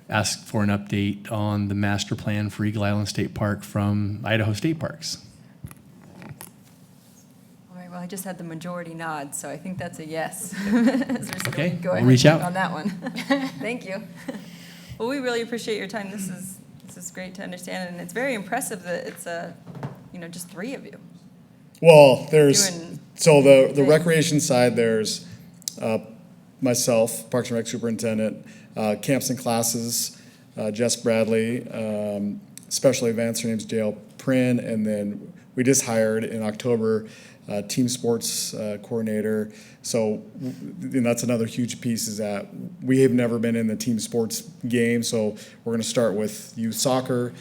ask for an update on the master plan for Eagle Island State Park from Idaho State Parks. All right, well, I just had the majority nod, so I think that's a yes. As we're still Okay, go we'll ahead reach and out. work on that one. Thank you. Well, we really appreciate your time. This is great to understand, and it's very impressive that it's just 3 of you. Well, there's, Doing so the things. recreation side, there's myself, Parks and Rec Superintendent, camps and classes, Jess Bradley, special events, her name's Jael Prin, and then we just hired in October team sports coordinator. So, and that's another huge piece, is that we have never been in the team sports game, so we're gonna start with youth soccer.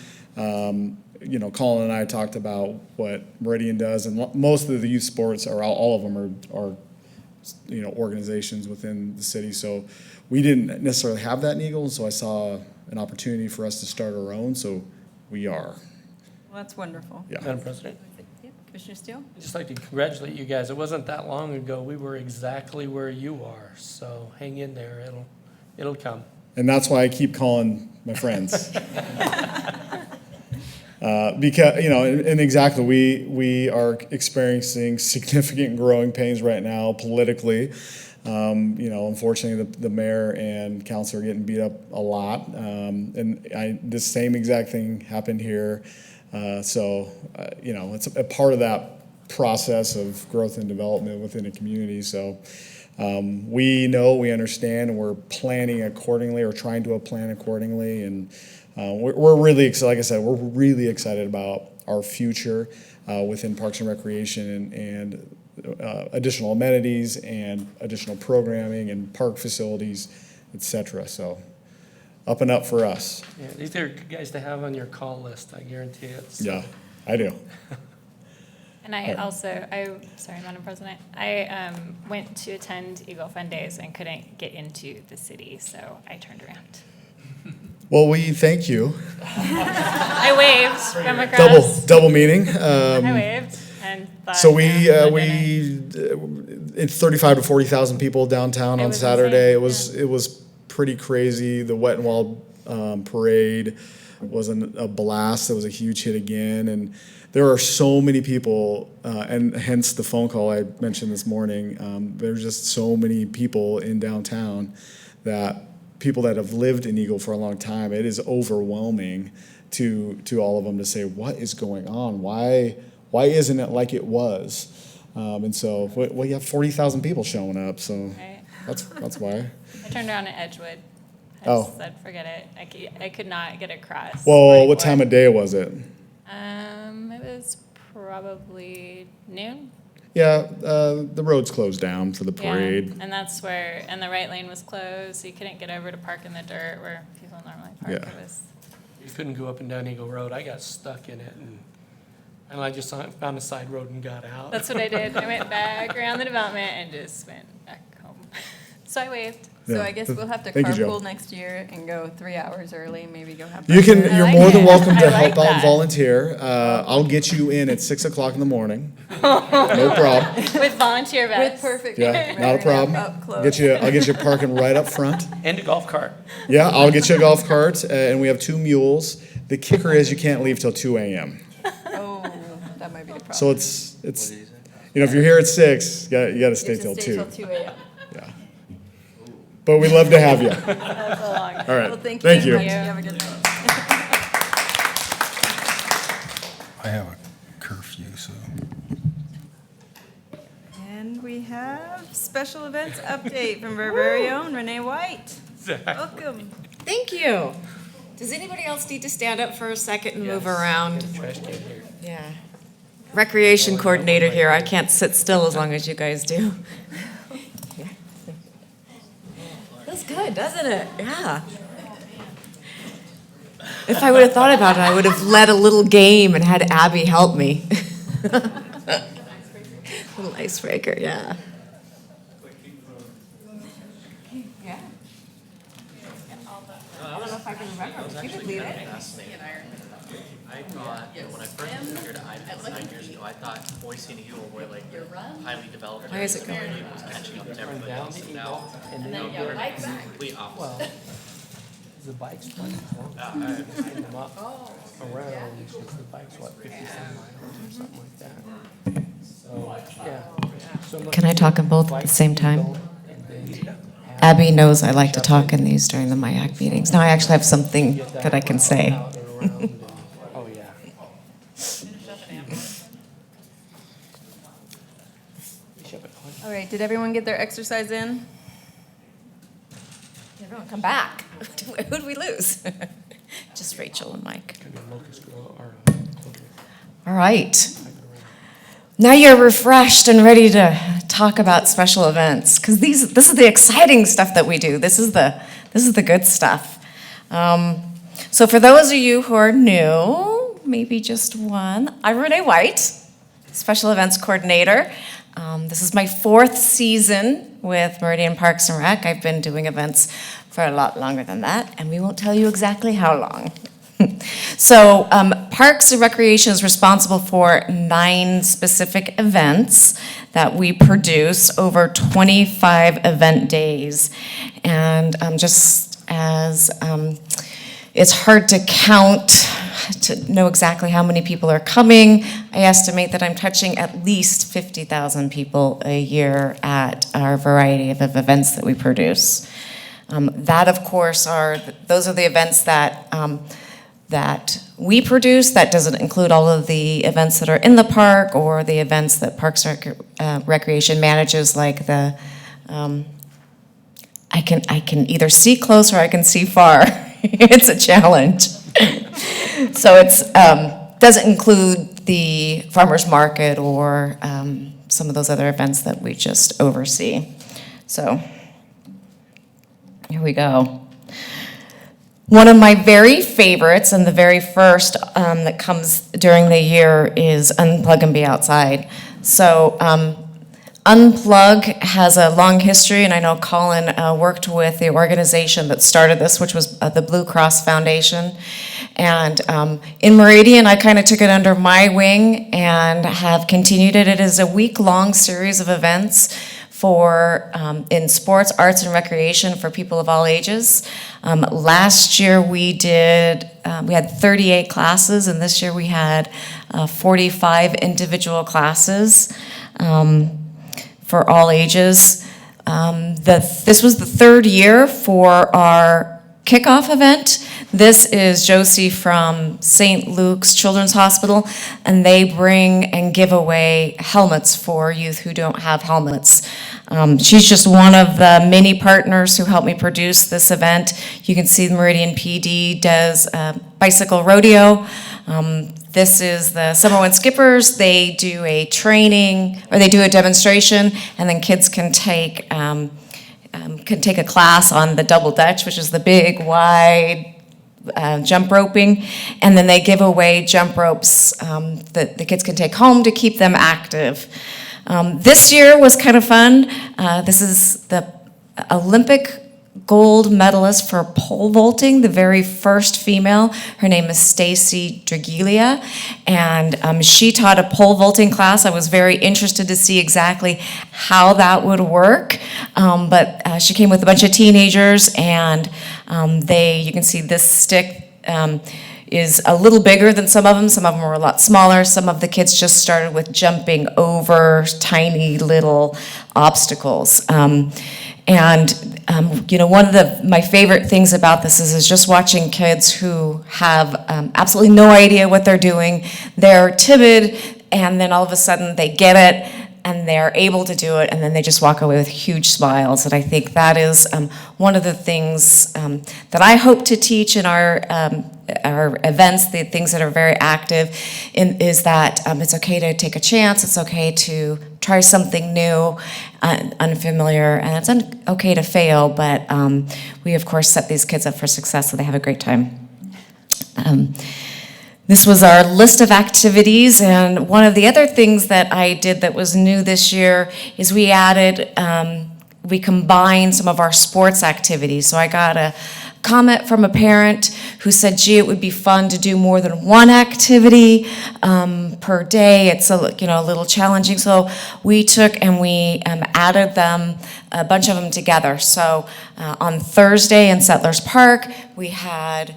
you know, Colin and I talked about what Meridian does, and most of the youth sports are, all of them are, you know, organizations within the city. So we didn't necessarily have that in Eagle, so I saw an opportunity for us to start our own, so we are. Well, that's wonderful. Yeah. Madam President, Commissioner Steele? I'd just like to congratulate you guys. It wasn't that long ago, we were exactly where you are, so hang in there, it'll come. And that's why I keep calling my friends. Because, you know, and exactly, we are experiencing significant growing pains right now politically. You know, unfortunately, the mayor and council are getting beat up a lot. And the same exact thing happened here. You know, it's a part of that process of growth and development within a community. So we know, we understand, and we're planning accordingly, or trying to plan accordingly. And we're really excited. Like I said, we're really excited about our future within Parks and Recreation and additional amenities and additional programming and park facilities, et cetera. So up and up for us. Yeah, these are good guys to have on your call list, I guarantee it. So. Yeah, I do. And I also, sorry, Madam President, I went to attend Eagle Fun Days and couldn't get into the city, so I turned around. Well, we thank you. I waved from across. Double meeting. I waved and thought. So it's 35 to 40,000 people downtown on Saturday. Insane, It was pretty crazy. The Wet and Wild parade was a blast. It was a huge hit again, and there are so many people, and hence the phone call I mentioned this morning. There's just so many people in downtown that people that have lived in Eagle for a long time. It is overwhelming to all of them to say, what is going on? Why isn't it like it was? And so, well, you have 40,000 people showing up, so Right. that's why. I turned around at Edgewood. I Oh. said, forget it. I could not get across. Well, what time of day was it? It was probably noon. Yeah, the road's closed down for the parade. Yeah, and that's where, and the right lane was closed, so you couldn't get over to park in the dirt where people normally park. Yeah. It was, You couldn't go up and down Eagle Road. I got stuck in it, and I just found a side road and got out. that's what I did. I went back around the development and just went back home. So I waved. So Yeah. I guess we'll have to Thank you, Joe. carpool next year and go 3 hours early, maybe go have. You can. breakfast. You're like more than it. welcome to I help like out and that. volunteer. I'll get you in at 6 o'clock in the morning. No problem. With volunteer With vests. perfect. Yeah, weather, not a problem. Up close. I'll get you parking right up front. And a golf cart. Yeah, I'll get you a golf cart, and we have 2 mules. The kicker is you can't leave till 2 a.m. Oh, that might be the problem. So it's you know, if you're here at 6, you got to stay You have till to 2. Stay till 2 a.m. Yeah. But we'd love to have you. That's a long. All right. Well, thank you. Thank very you. much. Have a good night. I have a curfew, so. And we have special events update from our very own Renee White. Welcome. Thank you. Does anybody else need to stand up for a second and move around? Trash can here. Yeah. Recreation coordinator here. I can't sit still as long as you guys do. Feels good, doesn't it? Yeah. If I would have thought about it, I would have led a little game and had Abby help me. Little icebreaker, yeah. Yeah. I don't know if I can remember, but you could lead it. I thought, when I first moved here to Idaho 9 years ago, I thought Boise and Eagle were like highly developed. Why is it going? Community was catching up to everybody else, and now, And then no, we're complete Well, opposite. the bike's running them up around, because the bike's what, 50-some miles or something like that. So, yeah. So much Can I talk in both at the bike same time? and then Abby knows I like to talk in these during the MIAC meetings. Now I actually have something that I can say. out and around and- Oh, yeah. All right, did everyone get their exercise in? Everyone come back. Who'd we lose? Just Rachel and Mike. Could be Locust Grove or, All right. Now you're refreshed and ready to talk about special events, because this is the exciting stuff that we do. This is the good stuff. So for those of you who are new, maybe just one. I'm Renee White, Special Events Coordinator. This is my 4th season with Meridian Parks and Rec. I've been doing events for a lot longer than that, and we won't tell you exactly how long. So Parks and Recreation is responsible for 9 specific events that we produce over 25 event days. And just as it's hard to count, to know exactly how many people are coming, I estimate that I'm touching at least 50,000 people a year at our variety of events that we produce. That, of course, those are the events that we produce. That doesn't include all of the events that are in the park or the events that Parks and Recreation manages, like the, I can either see close or I can see far. It's a challenge. So it's doesn't include the farmers market or some of those other events that we just oversee. So here we go. One of my very favorites, and the very first that comes during the year, is Unplug and Be Outside. So Unplug has a long history, and I know Colin worked with the organization that started this, which was the Blue Cross Foundation. And in Meridian, I kind of took it under my wing and have continued it. It is a week-long series of events for in sports, arts, and recreation for people of all ages. Last year we had 38 classes, and this year we had 45 individual classes for all ages. This was the 3rd year for our kickoff event. This is Josie from St. Luke's Children's Hospital, and they bring and give away helmets for youth who don't have helmets. She's just one of the many partners who helped me produce this event. You can see the Meridian PD does bicycle rodeo. This is the Summer Wind Skippers. They do a training, or they do a demonstration, and then kids can take a class on the double dutch, which is the big, wide jump roping, and then they give away jump ropes that the kids can take home to keep them active. This year was kind of fun. This is the Olympic gold medalist for pole vaulting, the very first female. Her name is Stacy Dragiglia, and she taught a pole vaulting class. I was very interested to see exactly how that would work, but she came with a bunch of teenagers, and you can see this stick is a little bigger than some of them. Some of them were a lot smaller. Some of the kids just started with jumping over tiny little obstacles. One of my favorite things about this is just watching kids who have absolutely no idea what they're doing. They're timid, and then all of a sudden they get it, and they're able to do it, and then they just walk away with huge smiles. And I think that is one of the things that I hope to teach in our events, the things that are very active, is that it's okay to take a chance, it's okay to try something new, unfamiliar, and it's okay to fail, but we of course set these kids up for success so they have a great time. This was our list of activities, and one of the other things that I did that was new this year is we combined some of our sports activities. So I got a comment from a parent who said, gee, it would be fun to do more than one activity per day. It's a little challenging. So we took and we added them, a bunch of them together. So on Thursday in Settlers Park, we had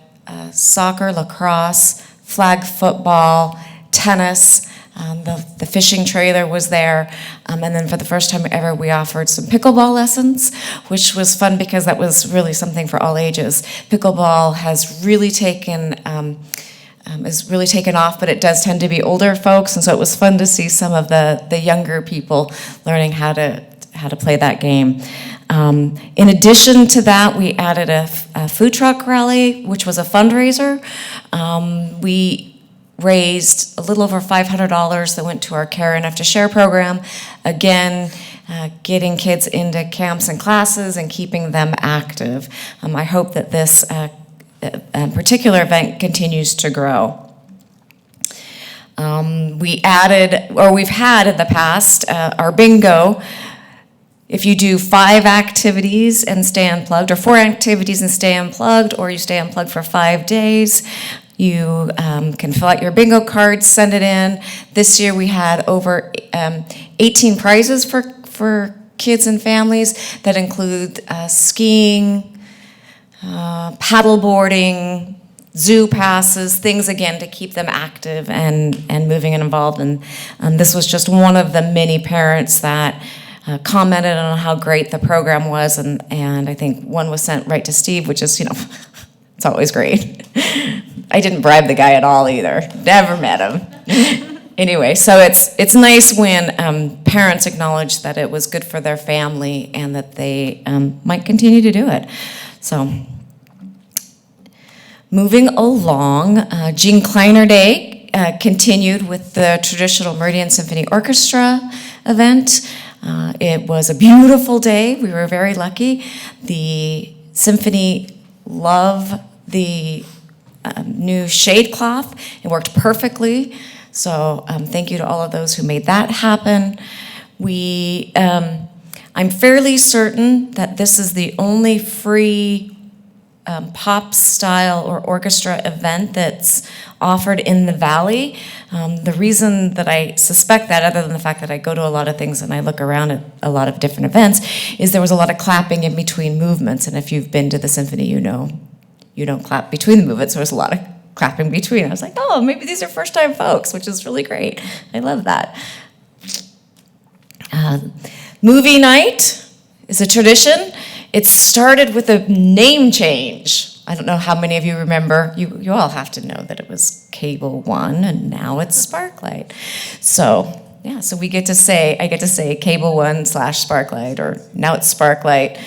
soccer, lacrosse, flag football, tennis. The fishing trailer was there, and then for the first time ever, we offered some pickleball lessons, which was fun because that was really something for all ages. Pickleball has really taken off, but it does tend to be older folks, and so it was fun to see some of the younger people learning how to play that game. In addition to that, we added a food truck rally, which was a fundraiser. We raised a little over $500 that went to our Care Enough to Share program. Again, getting kids into camps and classes and keeping them active. I hope that this particular event continues to grow. We added, or we've had in the past, our bingo. If you do 5 activities and stay unplugged, or 4 activities and stay unplugged, or you stay unplugged for 5 days, you can fill out your bingo card, send it in. This year we had over 18 prizes for kids and families that include skiing, paddle boarding, zoo passes, things again to keep them active and moving and involved. And this was just one of the many parents that commented on how great the program was, and I think one was sent right to Steve, which is, it's always great. I didn't bribe the guy at all either. Never met him. Anyway, so it's nice when parents acknowledge that it was good for their family and that they might continue to do it. So, moving along, Gene Kleiner Day continued with the traditional Meridian Symphony Orchestra event. It was a beautiful day. We were very lucky. The symphony loved the new shade cloth. It worked perfectly. So thank you to all of those who made that happen. I'm fairly certain that this is the only free pop style or orchestra event that's offered in the Valley. The reason that I suspect that, other than the fact that I go to a lot of things and I look around at a lot of different events, is there was a lot of clapping in between movements. And if you've been to the symphony, you don't clap between the movements. So there's a lot of clapping between. I was like, oh, maybe these are first-time folks, which is really great. I love that. Movie night is a tradition. It started with a name change. I don't know how many of you remember. You all have to know that it was Cable One, and now it's Sparklight. So yeah, so I get to say Cable One / Sparklight, or now it's Sparklight.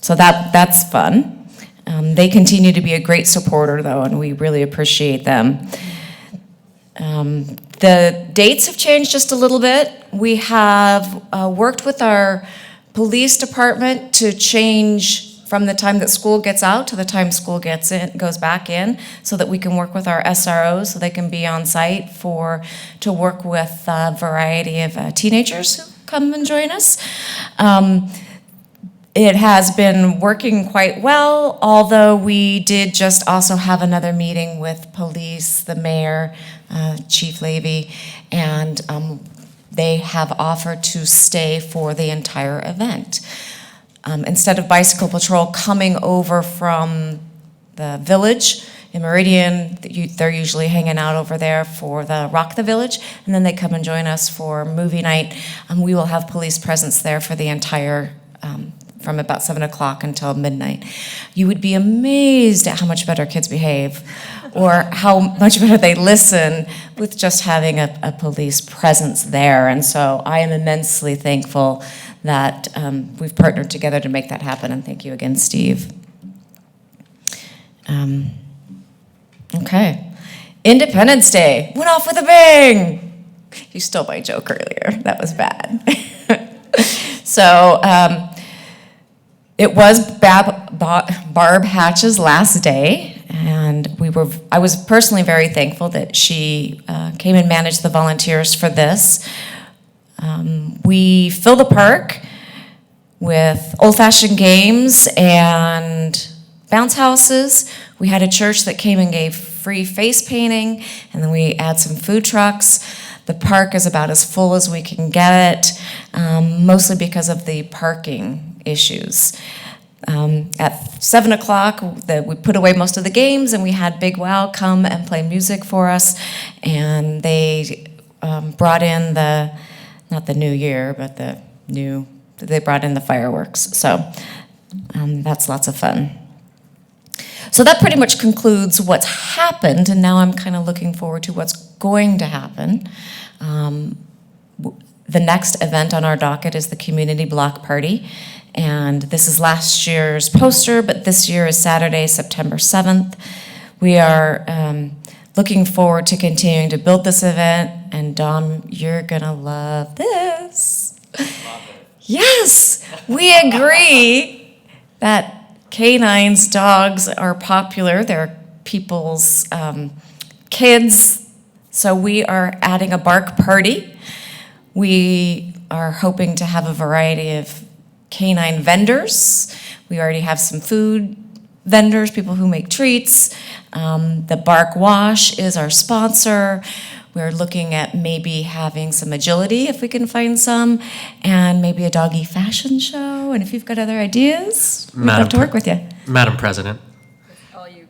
So that's fun. They continue to be a great supporter, though, and we really appreciate them. The dates have changed just a little bit. We have worked with our police department to change from the time that school gets out to the time school goes back in, so that we can work with our SROs so they can be on site to work with a variety of teenagers who come and join us. It has been working quite well, although we did just also have another meeting with police, the mayor, Chief Levy, and they have offered to stay for the entire event. Instead of Bicycle Patrol coming over from the village in Meridian, they're usually hanging out over there for the Rock the Village, and then they come and join us for movie night. We will have police presence there for the entire from about 7 o'clock until midnight. You would be amazed at how much better kids behave, or how much better they listen with just having a police presence there. And so I am immensely thankful that we've partnered together to make that happen, and thank you again, Steve. Okay. Independence Day went off with a bang. You stole my joke earlier. That was bad. So, it was Barb Hatch's last day, and I was personally very thankful that she came and managed the volunteers for this. We filled the park with old-fashioned games and bounce houses. We had a church that came and gave free face painting, and then we had some food trucks. The park is about as full as we can get it, mostly because of the parking issues. At 7 o'clock, we put away most of the games, and we had Big Wow come and play music for us, and they brought in not the new year, but they brought in the fireworks. So that's lots of fun. So that pretty much concludes what's happened, and now I'm kind of looking forward to what's going to happen. The next event on our docket is the Community Block Party, and this is last year's poster, but this year is Saturday, September 7th. We are looking forward to continuing to build this event, and Dom, you're gonna love this. Yes, we agree that canines, dogs are popular. They're people's kids' So we are adding a bark party. We are hoping to have a variety of canine vendors. We already have some food vendors, people who make treats. The Bark Wash is our sponsor. We're looking at maybe having some agility if we can find some, and maybe a doggy fashion show. And if you've got other ideas, we'd love to work with you. Madam President,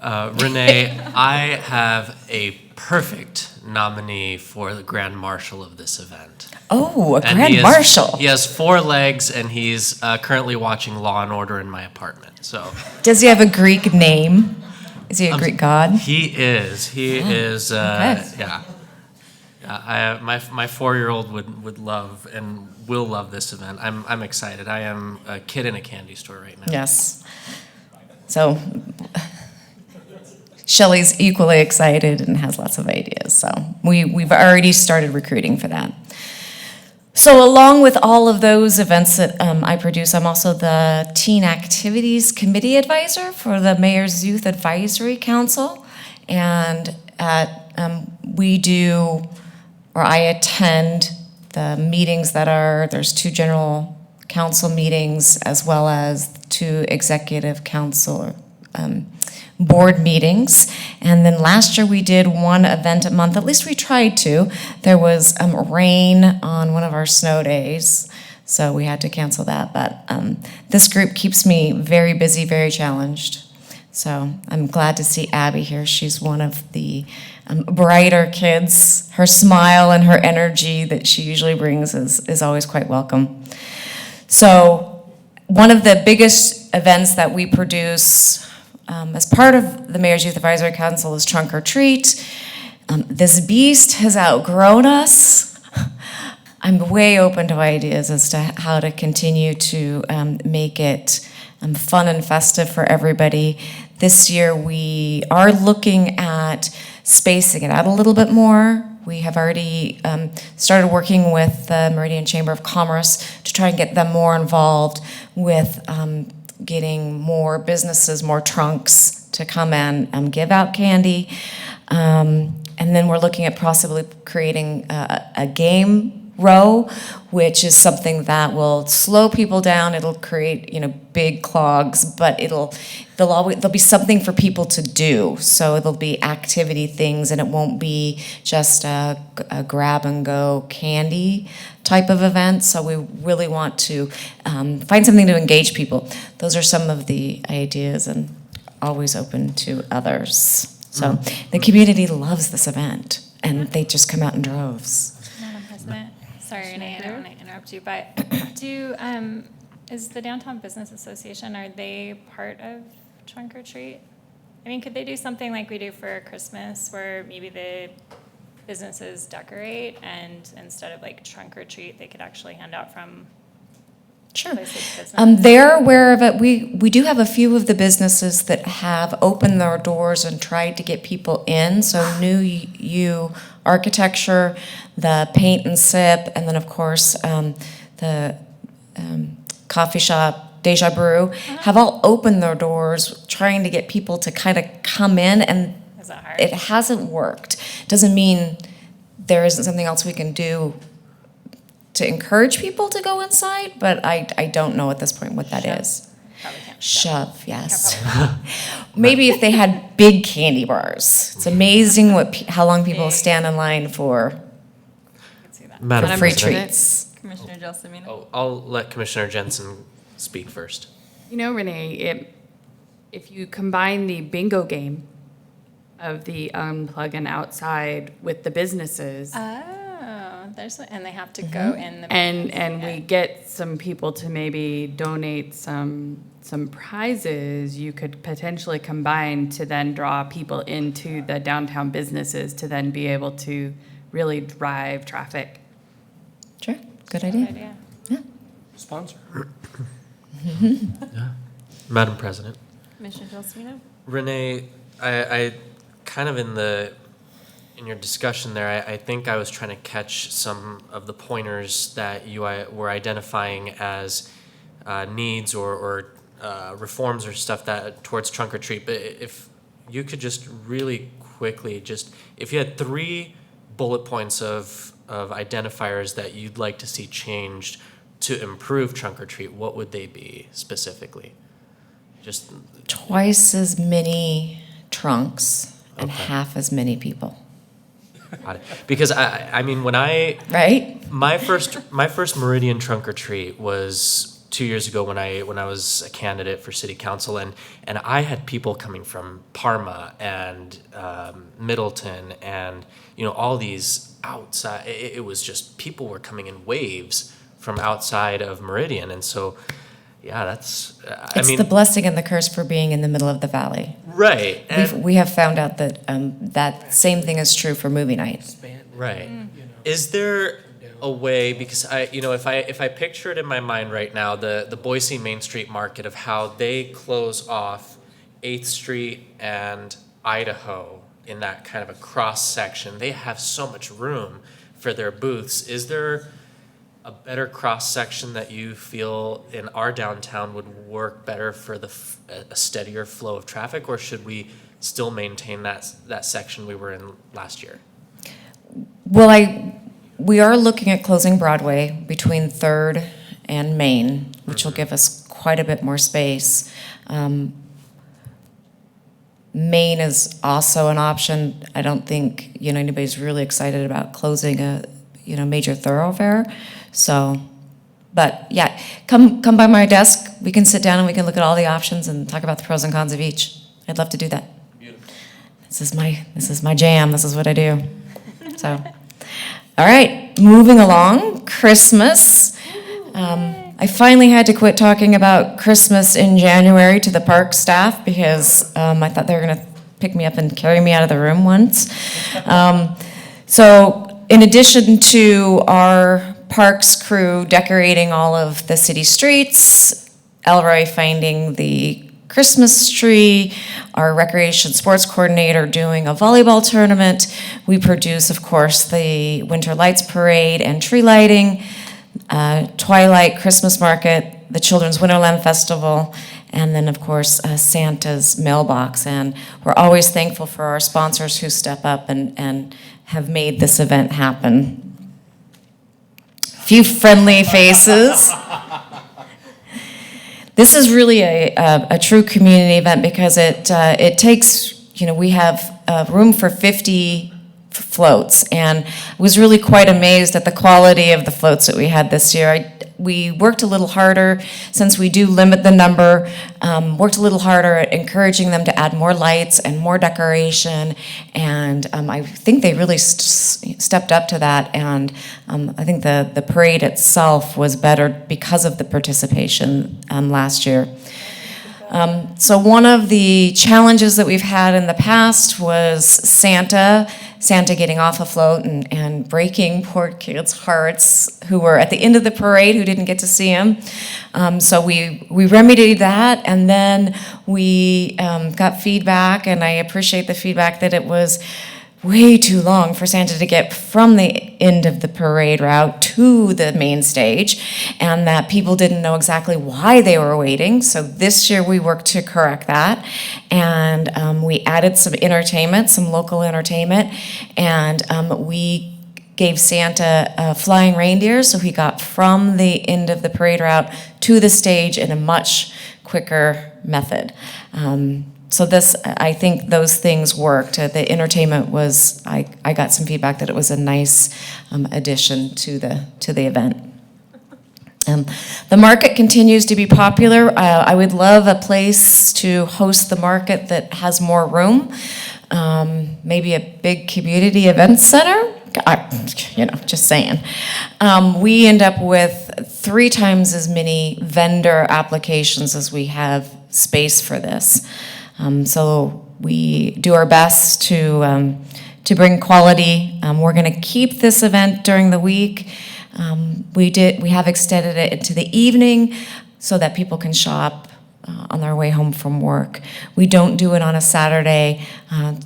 Renee, I have a perfect nominee for the Grand Marshal of this event. Oh, a And Grand Marshal. He has 4 legs, and he's currently watching Law and Order in my apartment. So Does he have a Greek name? Is he a Greek god? he is. He is. okay. Yeah. My 4-year-old would love and will love this event. I'm excited. I am a kid in a candy store right now. Yes. So Shelley's equally excited and has lots of ideas. So we've already started recruiting for that. So along with all of those events that I produce, I'm also the Teen Activities Committee Advisor for the Mayor's Youth Advisory Council. And I attend the meetings there's 2 general council meetings as well as 2 executive council board meetings. And then last year we did 1 event a month, at least we tried to. There was rain on one of our snow days, so we had to cancel that. But this group keeps me very busy, very challenged. So I'm glad to see Abby here. She's one of the brighter kids. Her smile and her energy that she usually brings is always quite welcome. So one of the biggest events that we produce as part of the Mayor's Youth Advisory Council is Trunk or Treat. This beast has outgrown us. I'm way open to ideas as to how to continue to make it fun and festive for everybody. This year we are looking at spacing it out a little bit more. We have already started working with the Meridian Chamber of Commerce to try and get them more involved with getting more businesses, more trunks to come and give out candy. And then we're looking at possibly creating a game row, which is something that will slow people down. It'll create, big clogs, but there'll be something for people to do. So it'll be activity things, and it won't be just a grab and go candy type of event. So we really want to find something to engage people. Those are some of the ideas, and always open to others. So the community loves this event, and they just come out in droves. Madam President, sorry, Renee, I don't want to interrupt you, but is the Downtown Business Association, are they part of Trunk or Treat? I mean, could they do something like we do for Christmas, where maybe the businesses decorate, and instead of like Trunk or Treat, they could actually hand out from Sure. places? They're aware of it. We do have a few of the businesses that have opened their doors and tried to get people in. So New You Architecture, the Paint and Sip, and then of course the coffee shop Deja Brew have all opened their doors trying to get people to kind of come in, and Is that hard? it hasn't worked. Doesn't mean there isn't something else we can do to encourage people to go inside, but I don't know at this point what that is. Probably can't. Shove, yes. Maybe if they had big candy bars. It's amazing how long people stand in line for I could see that. Madam free President. treats. Commissioner Gelsomino? Oh, I'll let Commissioner Jensen speak first. Renee, if you combine the bingo game of the unplug and outside with the businesses, And they have to go in the. and we get some people to maybe donate some prizes, you could potentially combine to then draw people into the downtown businesses to then be able to really drive traffic. Sure, good idea. idea. Sponsor. Madam President. Commissioner Gelsomino? Renee, I kind of in your discussion there, I think I was trying to catch some of the pointers that you were identifying as needs or reforms or stuff that towards Trunk or Treat. But if you could just really quickly, if you had 3 bullet points of identifiers that you'd like to see changed to improve trunk or treat, what would they be specifically? Just Twice as many trunks and Okay. half as many people. got it. Because I mean, when Right? my first Meridian trunk or treat was 2 years ago when I was a candidate for city council, and I had people coming from Parma and Middleton and all these outside. It was just people were coming in waves from outside of Meridian, and so yeah, that's It's the blessing and the curse for being in the middle of the valley. right. And, We have found out that that same thing is true for movie night. right. Is there a way, because if I picture it in my mind right now, the Boise Main Street Market, of how they close off 8th Street and Idaho in that kind of a cross section, they have so much room for their booths. Is there a better cross section that you feel in our downtown would work better for a steadier flow of traffic, or should we still maintain that section we were in last year? Well, we are looking at closing Broadway between 3rd and Main, which will give us quite a bit more space. Main is also an option. I don't think anybody's really excited about closing a major thoroughfare. So, but yeah, come by my desk. We can sit down and we can look at all the options and talk about the pros and cons of each. I'd love to do that. Beautiful. This is my jam. This is what I do. So, all right, moving along. Christmas. I finally had to quit talking about Christmas in January to the park staff because I thought they were going to pick me up and carry me out of the room once. So, in addition to our parks crew decorating all of the city streets, Elroy finding the Christmas tree, our recreation sports coordinator doing a volleyball tournament. We produce, of course, the Winter Lights Parade and tree lighting, Twilight Christmas Market, the Children's Winterland Festival, and then, of course, Santa's mailbox. And we're always thankful for our sponsors who step up and have made this event happen. Few friendly faces. This is really a true community event because it takes, we have room for 50 floats, and I was really quite amazed at the quality of the floats that we had this year. We worked a little harder, since we do limit the number, worked a little harder at encouraging them to add more lights and more decoration, and I think they really stepped up to that, and I think the parade itself was better because of the participation last year. So one of the challenges that we've had in the past was Santa getting off a float and breaking poor kids' hearts who were at the end of the parade who didn't get to see him. So we remedied that, and then we got feedback, and I appreciate the feedback that it was way too long for Santa to get from the end of the parade route to the main stage, and that people didn't know exactly why they were waiting. So this year we worked to correct that, and we added some entertainment, some local entertainment, and we gave Santa flying reindeer, so he got from the end of the parade route to the stage in a much quicker method. So I think those things worked. The entertainment was, I got some feedback that it was a nice addition to the event. The market continues to be popular. I would love a place to host the market that has more room. Maybe a big community event center. Just saying. We end up with 3 times as many vendor applications as we have space for this. So we do our best to bring quality. We're going to keep this event during the week. We have extended it into the evening so that people can shop on their way home from work. We don't do it on a Saturday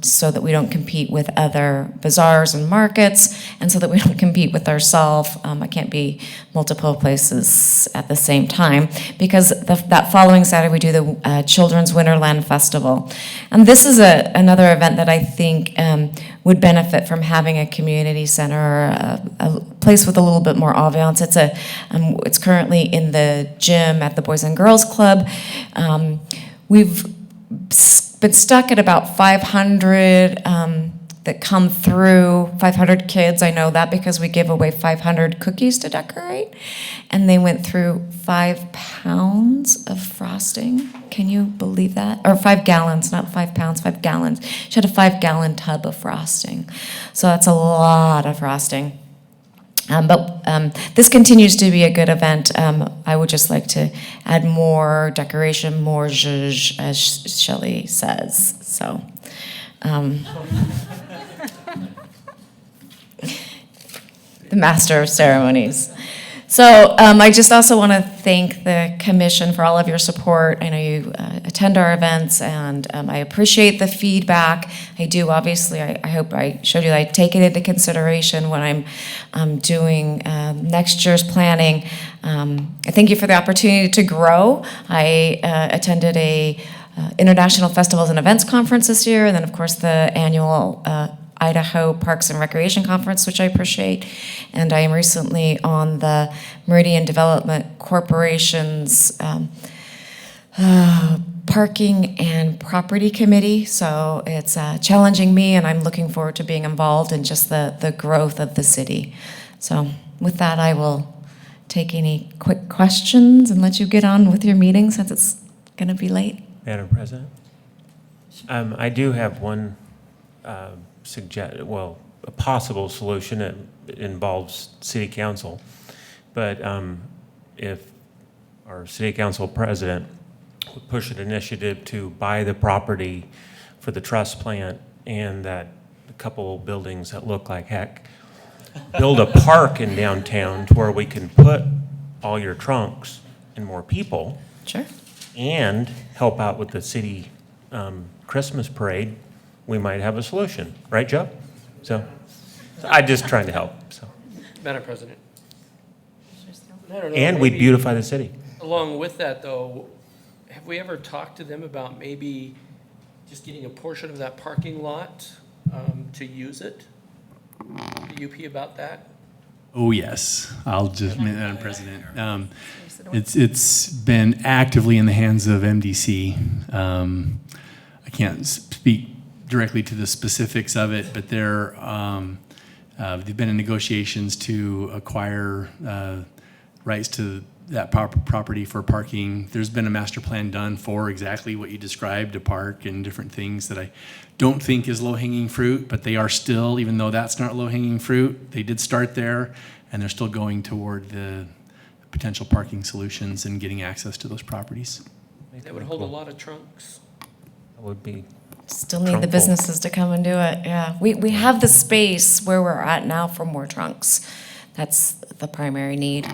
so that we don't compete with other bazaars and markets, and so that we don't compete with ourselves. I can't be multiple places at the same time, because that following Saturday we do the Children's Winterland Festival. And this is another event that I think would benefit from having a community center, or a place with a little bit more ambiance. It's currently in the gym at the Boys and Girls Club. We've been stuck at about 500 that come through, 500 kids. I know that because we give away 500 cookies to decorate, and they went through 5 pounds of frosting. Can you believe that? Or 5 gallons, not 5 pounds, 5 gallons. She had a 5-gallon tub of frosting. So that's a lot of frosting. But this continues to be a good event. I would just like to add more decoration, more zhuzh, as Shelley says. So, the master of ceremonies. So I just also want to thank the commission for all of your support. I know you attend our events, and I appreciate the feedback. I do, obviously. I hope I showed you that I take it into consideration when I'm doing next year's planning. I thank you for the opportunity to grow. I attended a International Festivals and Events Conference this year, and then, of course, the annual Idaho Parks and Recreation Conference, which I appreciate. And I am recently on the Meridian Development Corporation's Parking and Property Committee. So it's challenging me, and I'm looking forward to being involved in just the growth of the city. So with that, I will take any quick questions and let you get on with your meeting since it's going to be late. Madam President? I do have one a possible solution that involves city council. But if our city council president would push an initiative to buy the property for the trust plant and that a couple of buildings that look like heck, build a park in downtown to where we can put all your trunks and more people. Sure. And help out with the city Christmas parade, we might have a solution, right, Joe? So I'm just trying to help. So. Madam President. I don't know, And we'd maybe beautify the city. Along with that, though, have we ever talked to them about maybe just getting a portion of that parking lot to use it? The UP about that? Oh, yes. I'll just, Madam President. It's been actively in the hands of MDC. I can't speak directly to the specifics of it, but they've been in negotiations to acquire rights to that property for parking. There's been a master plan done for exactly what you described, a park and different things that I don't think is low-hanging fruit, but they are still, even though that's not low-hanging fruit, they did start there, and they're still going toward the potential parking solutions and getting access to those properties. That would hold a lot of trunks. That would be. Still need the businesses to come and do it, yeah. We have the space where we're at now for more trunks. That's the primary need.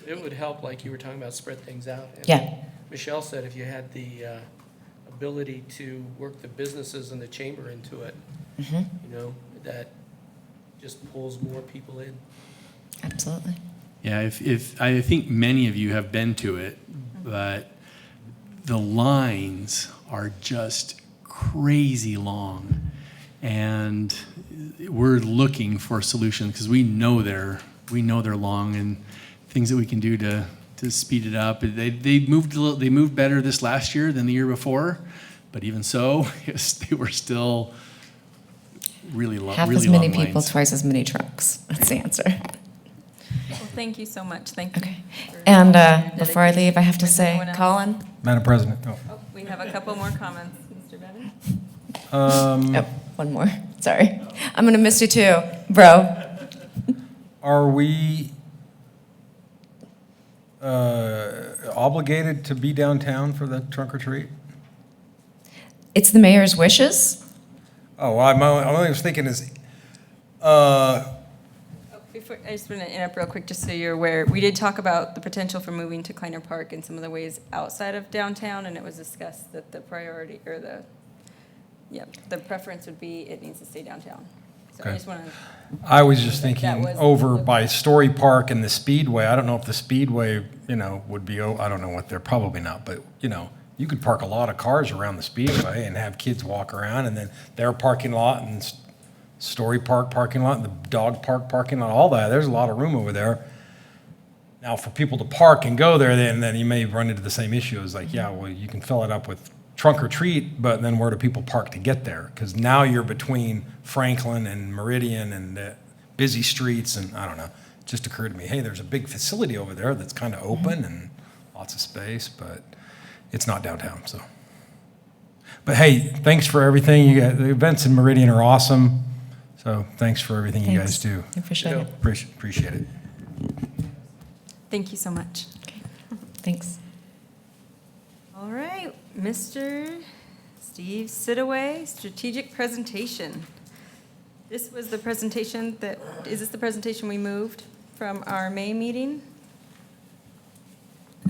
It would help, like you were talking about, spread things out. And Yeah. Michelle said if you had the ability to work the businesses and the chamber into it, you know, that just pulls more people in. Absolutely. Yeah, if I think many of you have been to it, but the lines are just crazy long, and we're looking for solutions because we know they're long, and things that we can do to speed it up. They moved better this last year than the year before, but even so, they were still really long. Half as many people, twice as many trucks. That's the answer. Well, thank you so much. Thank you. Okay. And before I leave, I have to say, Colin? Madam President. Oh, we have a couple more comments. Mr. Bevin? Oh, one more. Sorry. I'm going to miss you too, bro. Are we obligated to be downtown for the trunk or treat? It's the mayor's wishes. Oh, well, I'm only was thinking is, Before, I just want to interrupt real quick, just so you're aware. We did talk about the potential for moving to Kleiner Park and some of the ways outside of downtown, and it was discussed that the priority, or the preference would be it needs to stay downtown. So I just want to. I was just That thinking was over the- by Story Park and the Speedway. I don't know if the Speedway, would be, I don't know what they're, probably not, but, you could park a lot of cars around the Speedway and have kids walk around, and then their parking lot and Story Park parking lot, the dog park parking lot, all that. There's a lot of room over there. Now, for people to park and go there, then you may run into the same issue. It's like, yeah, well, you can fill it up with trunk or treat, but then where do people park to get there? Because now you're between Franklin and Meridian and busy streets, and I don't know. It just occurred to me, hey, there's a big facility over there that's kind of open and lots of space, but it's not downtown, so. But hey, thanks for everything. The events in Meridian are awesome, so thanks for everything you guys do. Appreciate it. Appreciate it. Thank you so much. Thanks. All right, Mr. Steve Sitaway, strategic presentation. This was the presentation is this the presentation we moved from our May meeting?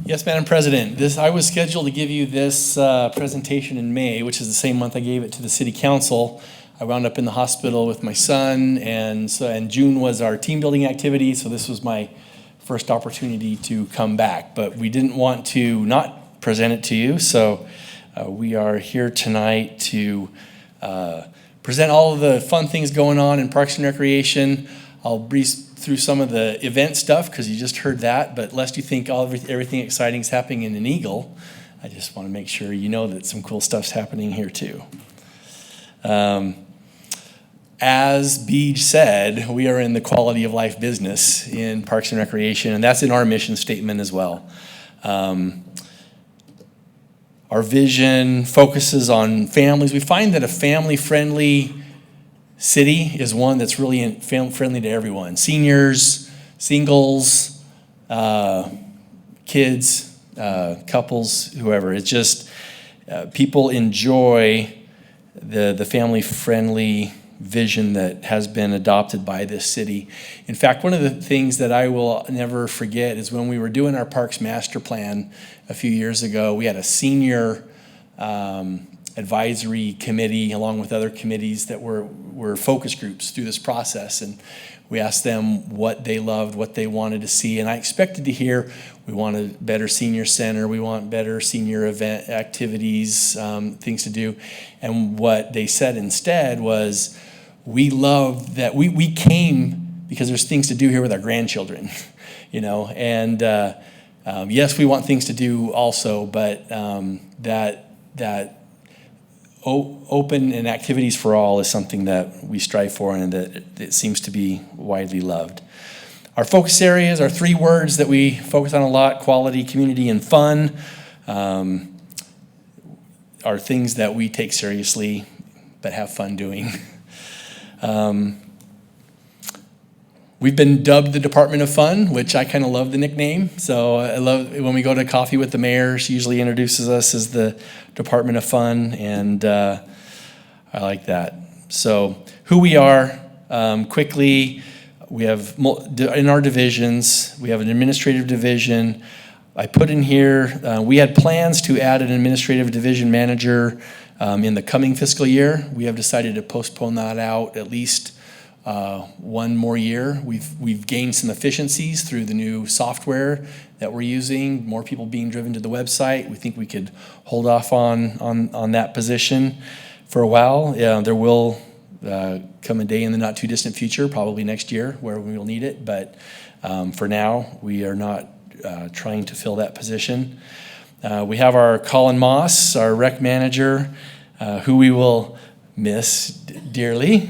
Yes, Madam President. I was scheduled to give you this presentation in May, which is the same month I gave it to the City Council. I wound up in the hospital with my son, and June was our team building activity, so this was my first opportunity to come back. But we didn't want to not present it to you, so we are here tonight to present all of the fun things going on in Parks and Recreation. I'll breeze through some of the event stuff because you just heard that, but lest you think everything exciting is happening in an Eagle, I just want to make sure you know that some cool stuff's happening here too. As Beej said, we are in the quality of life business in Parks and Recreation, and that's in our mission statement as well. Our vision focuses on families. We find that a family-friendly city is one that's really friendly to everyone. Seniors, singles, kids, couples, whoever. It's just people enjoy the family-friendly vision that has been adopted by this city. In fact, one of the things that I will never forget is when we were doing our Parks Master Plan a few years ago, we had a senior advisory committee along with other committees that were focus groups through this process, and we asked them what they loved, what they wanted to see, and I expected to hear we want a better senior center, we want better senior event activities, things to do, and what they said instead was, we love that we came because there's things to do here with our grandchildren, and yes, we want things to do also, but that open and activities for all is something that we strive for and that it seems to be widely loved. Our focus areas are 3 words that we focus on a lot: quality, community, and fun. Are things that we take seriously but have fun doing. We've been dubbed the Department of Fun, which I kind of love the nickname. So I love when we go to coffee with the mayor, she usually introduces us as the Department of Fun, and I like that. So who we are, quickly, we have in our divisions, we have an administrative division. I put in here, we had plans to add an administrative division manager in the coming fiscal year. We have decided to postpone that out at least one more year. We've gained some efficiencies through the new software that we're using, more people being driven to the website. We think we could hold off on that position for a while. There will come a day in the not too distant future, probably next year, where we will need it, but for now, we are not trying to fill that position. We have our Colin Moss, our rec manager, who we will miss dearly.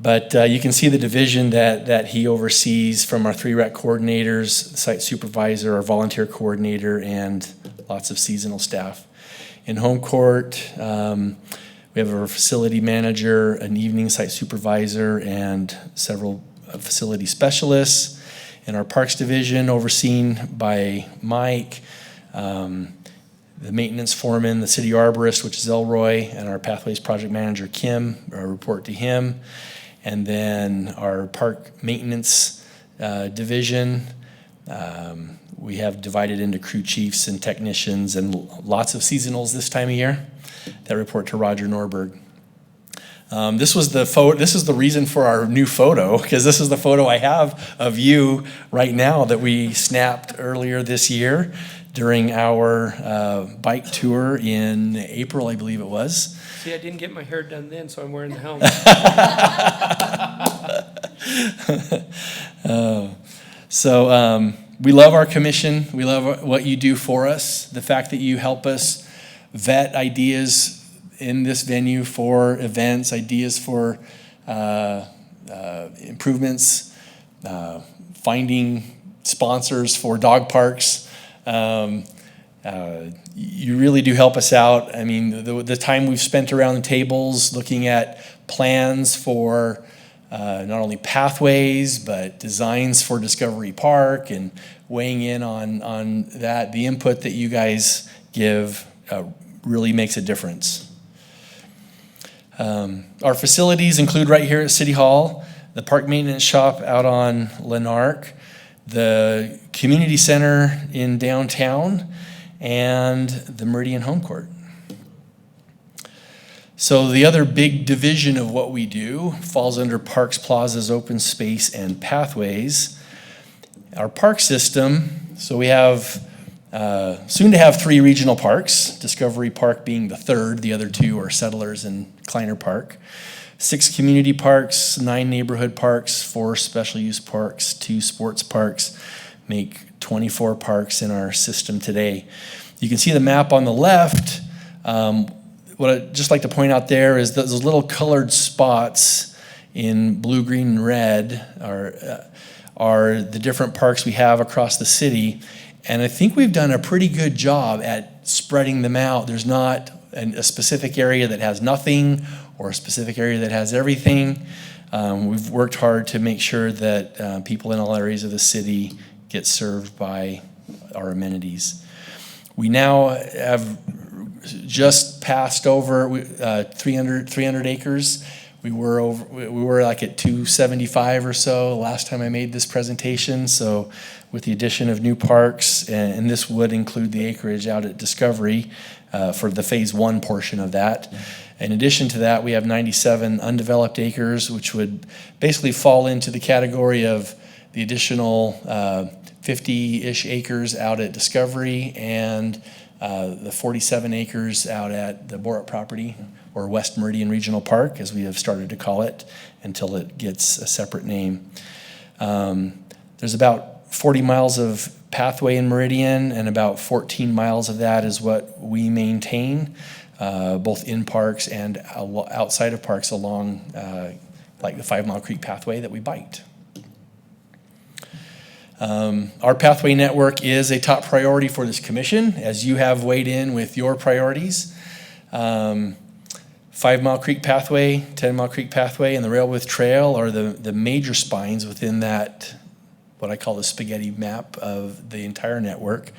But you can see the division that he oversees from our 3 rec coordinators, site supervisor, our volunteer coordinator, and lots of seasonal staff. In home court, we have our facility manager, an evening site supervisor, and several facility specialists. In our parks division, overseen by Mike, the maintenance foreman, the city arborist, which is Elroy, and our pathways project manager, Kim, report to him. And then our park maintenance division, we have divided into crew chiefs and technicians and lots of seasonals this time of year that report to Roger Norberg. This was this is the reason for our new photo, because this is the photo I have of you right now that we snapped earlier this year during our bike tour in April, I believe it was. See, I didn't get my hair done then, so I'm wearing the helmet. We love our commission. We love what you do for us. The fact that you help us vet ideas in this venue for events, ideas for improvements, finding sponsors for dog parks. You really do help us out. I mean, the time we've spent around the tables looking at plans for not only pathways, but designs for Discovery Park and weighing in on that, the input that you guys give really makes a difference. Our facilities include right here at City Hall, the park maintenance shop out on Lanark, the community center in downtown, and the Meridian Home Court. So the other big division of what we do falls under parks, plazas, open space, and pathways. Our park system, so we have soon to have 3 regional parks, Discovery Park being the third, the other 2 are Settlers and Kleiner Park. 6 community parks, 9 neighborhood parks, 4 special use parks, 2 sports parks, make 24 parks in our system today. You can see the map on the left. What I'd just like to point out there is those little colored spots in blue, green, and red are the different parks we have across the city. And I think we've done a pretty good job at spreading them out. There's not a specific area that has nothing or a specific area that has everything. We've worked hard to make sure that people in all areas of the city get served by our amenities. We now have just passed over 300 acres. We were like at 275 or so last time I made this presentation. So with the addition of new parks, and this would include the acreage out at Discovery for the phase 1 portion of that. In addition to that, we have 97 undeveloped acres, which would basically fall into the category of the additional 50-ish acres out at Discovery and the 47 acres out at the Borup property, or West Meridian Regional Park, as we have started to call it, until it gets a separate name. There's about 40 miles of pathway in Meridian, and about 14 miles of that is what we maintain, both in parks and outside of parks along like the 5 Mile Creek pathway that we biked. Our pathway network is a top priority for this commission, as you have weighed in with your priorities. 5 Mile Creek Pathway, 10 Mile Creek Pathway, and the Railway Trail are the major spines within that, what I call the spaghetti map of the entire network.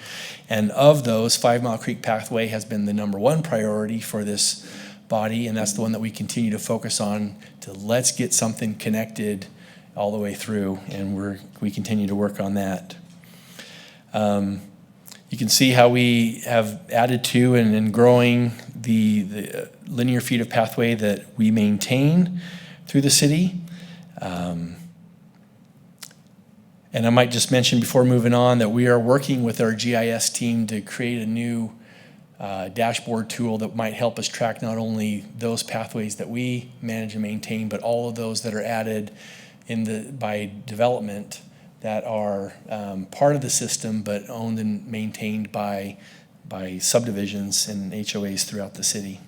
And of those, 5 Mile Creek Pathway has been the #1 priority for this body, and that's the one that we continue to focus on to let's get something connected all the way through, and we continue to work on that. You can see how we have added to and growing the linear feet of pathway that we maintain through the city. And I might just mention before moving on that we are working with our GIS team to create a new dashboard tool that might help us track not only those pathways that we manage and maintain, but all of those that are added by development that are part of the system but owned and maintained by subdivisions and HOAs throughout the city.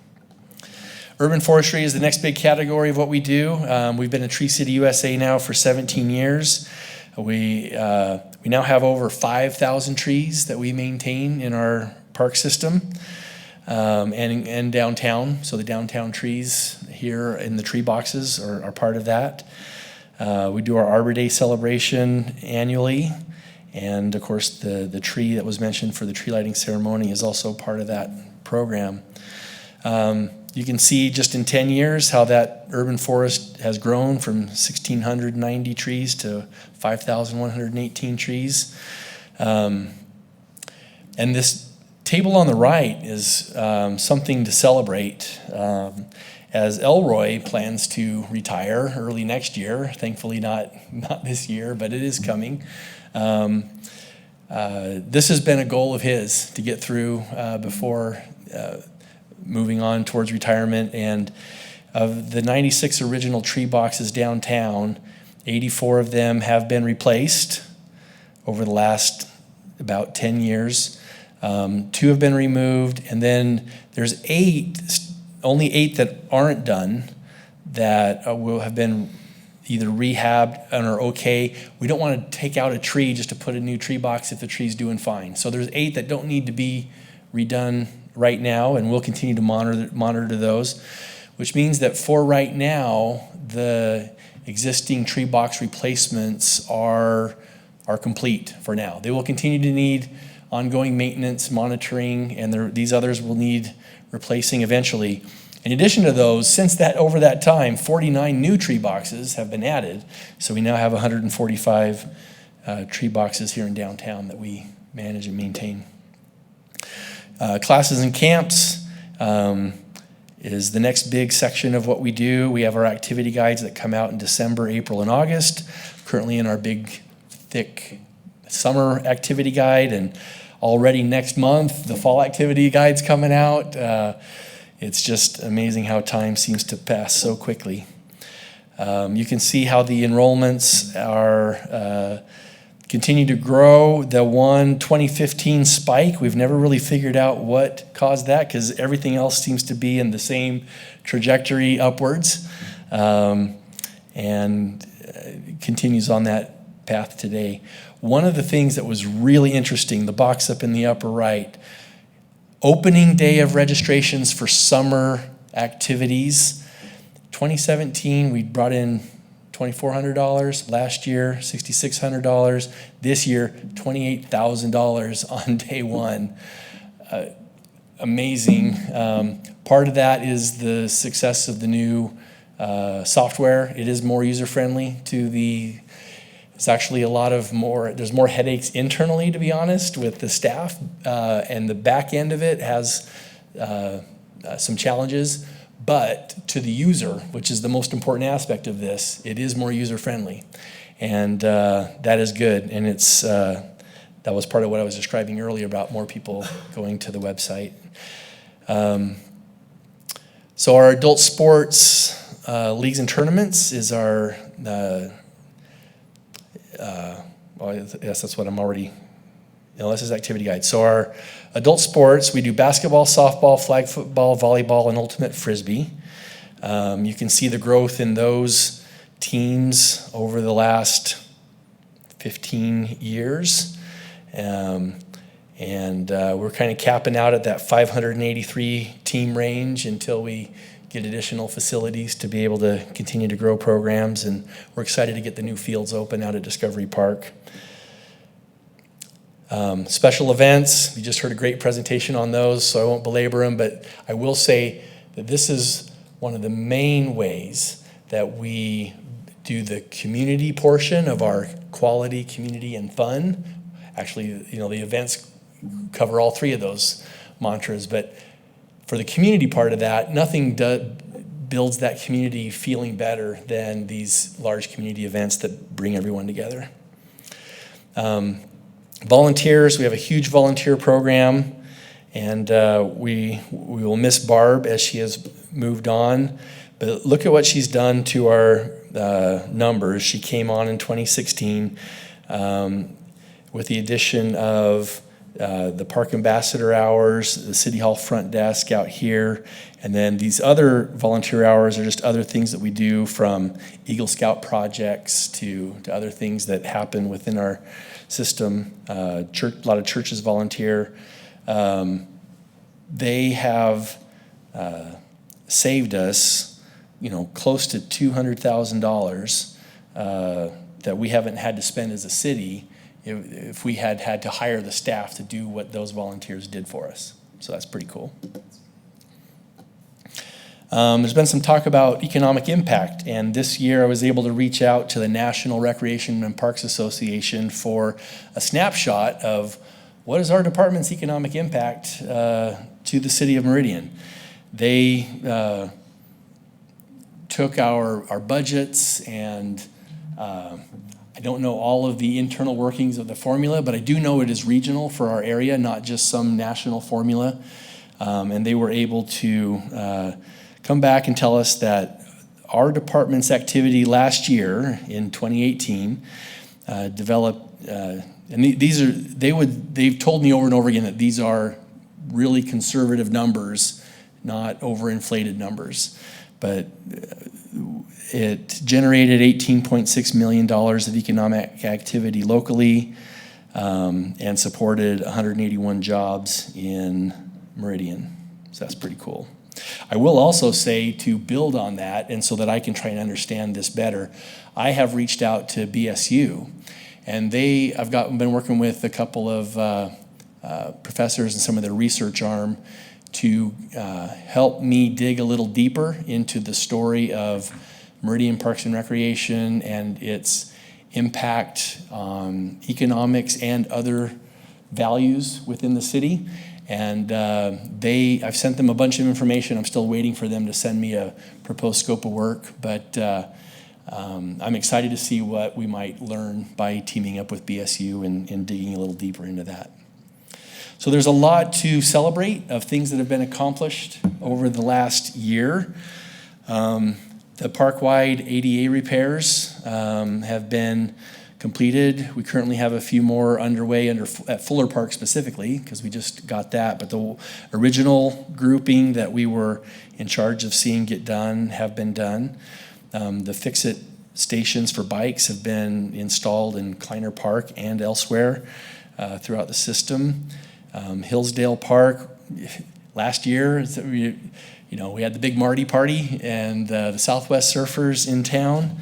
Urban forestry is the next big category of what we do. We've been at Tree City USA now for 17 years. We now have over 5,000 trees that we maintain in our park system and downtown. So the downtown trees here in the tree boxes are part of that. We do our Arbor Day celebration annually. And of course, the tree that was mentioned for the tree lighting ceremony is also part of that program. You can see just in 10 years how that urban forest has grown from 1,690 trees to 5,118 trees. And this table on the right is something to celebrate. As Elroy plans to retire early next year, thankfully not this year, but it is coming. This has been a goal of his to get through before moving on towards retirement. And of the 96 original tree boxes downtown, 84 of them have been replaced over the last about 10 years. 2 have been removed, and then there's only 8 that aren't done that will have been either rehabbed and are okay. We don't want to take out a tree just to put a new tree box if the tree's doing fine. So there's 8 that don't need to be redone right now, and we'll continue to monitor those, which means that for right now, the existing tree box replacements are complete for now. They will continue to need ongoing maintenance, monitoring, and these others will need replacing eventually. In addition to those, over that time, 49 new tree boxes have been added. So we now have 145 tree boxes here in downtown that we manage and maintain. Classes and camps is the next big section of what we do. We have our activity guides that come out in December, April, and August. Currently in our big, thick summer activity guide, and already next month, the fall activity guide's coming out. It's just amazing how time seems to pass so quickly. You can see how the enrollments are continue to grow. The 2015 spike, we've never really figured out what caused that because everything else seems to be in the same trajectory upwards, and continues on that path today. One of the things that was really interesting, the box up in the upper right, opening day of registrations for summer activities. 2017, we brought in $2,400. Last year, $6,600. This year, $28,000 on day one. Amazing. Part of that is the success of the new software. It is more user-friendly it's actually there's more headaches internally, to be honest, with the staff, and the back end of it has some challenges, but to the user, which is the most important aspect of this, it is more user-friendly, and that is good, and that was part of what I was describing earlier about more people going to the website. So our adult sports leagues and tournaments is our yes, that's what I'm already, this is activity guide. So our adult sports, we do basketball, softball, flag football, volleyball, and ultimate frisbee. You can see the growth in those teams over the last 15 years. And we're kind of capping out at that 583 team range until we get additional facilities to be able to continue to grow programs, and we're excited to get the new fields open out at Discovery Park. Special events, we just heard a great presentation on those, so I won't belabor them, but I will say that this is one of the main ways that we do the community portion of our quality, community, and fun. Actually, the events cover all 3 of those mantras, but for the community part of that, nothing builds that community feeling better than these large community events that bring everyone together. Volunteers, we have a huge volunteer program, and we will miss Barb as she has moved on. But look at what she's done to our numbers. She came on in 2016 with the addition of the park ambassador hours, the city hall front desk out here, and then these other volunteer hours are just other things that we do, from Eagle Scout projects to other things that happen within our system. A lot of churches volunteer. They have saved us, close to $200,000 that we haven't had to spend as a city if we had to hire the staff to do what those volunteers did for us. So that's pretty cool. There's been some talk about economic impact, and this year I was able to reach out to the National Recreation and Parks Association for a snapshot of what is our department's economic impact to the city of Meridian. They took our budgets, and I don't know all of the internal workings of the formula, but I do know it is regional for our area, not just some national formula. And they were able to come back and tell us that our department's activity last year in 2018 developed, and they've told me over and over again that these are really conservative numbers, not overinflated numbers. But it generated $18.6 million of economic activity locally, and supported 181 jobs in Meridian. So that's pretty cool. I will also say, to build on that, and so that I can try and understand this better, I have reached out to BSU, and I've been working with a couple of professors and some of their research arm to help me dig a little deeper into the story of Meridian Parks and Recreation and its impact on economics and other values within the city. And I've sent them a bunch of information. I'm still waiting for them to send me a proposed scope of work, but I'm excited to see what we might learn by teaming up with BSU and digging a little deeper into that. So there's a lot to celebrate of things that have been accomplished over the last year. The park-wide ADA repairs have been completed. We currently have a few more underway at Fuller Park specifically, because we just got that. But the original grouping that we were in charge of seeing get done have been done. The fix-it stations for bikes have been installed in Kleiner Park and elsewhere throughout the system. Hillsdale Park, last year, we had the big Marty party and the Southwest Surfers in town.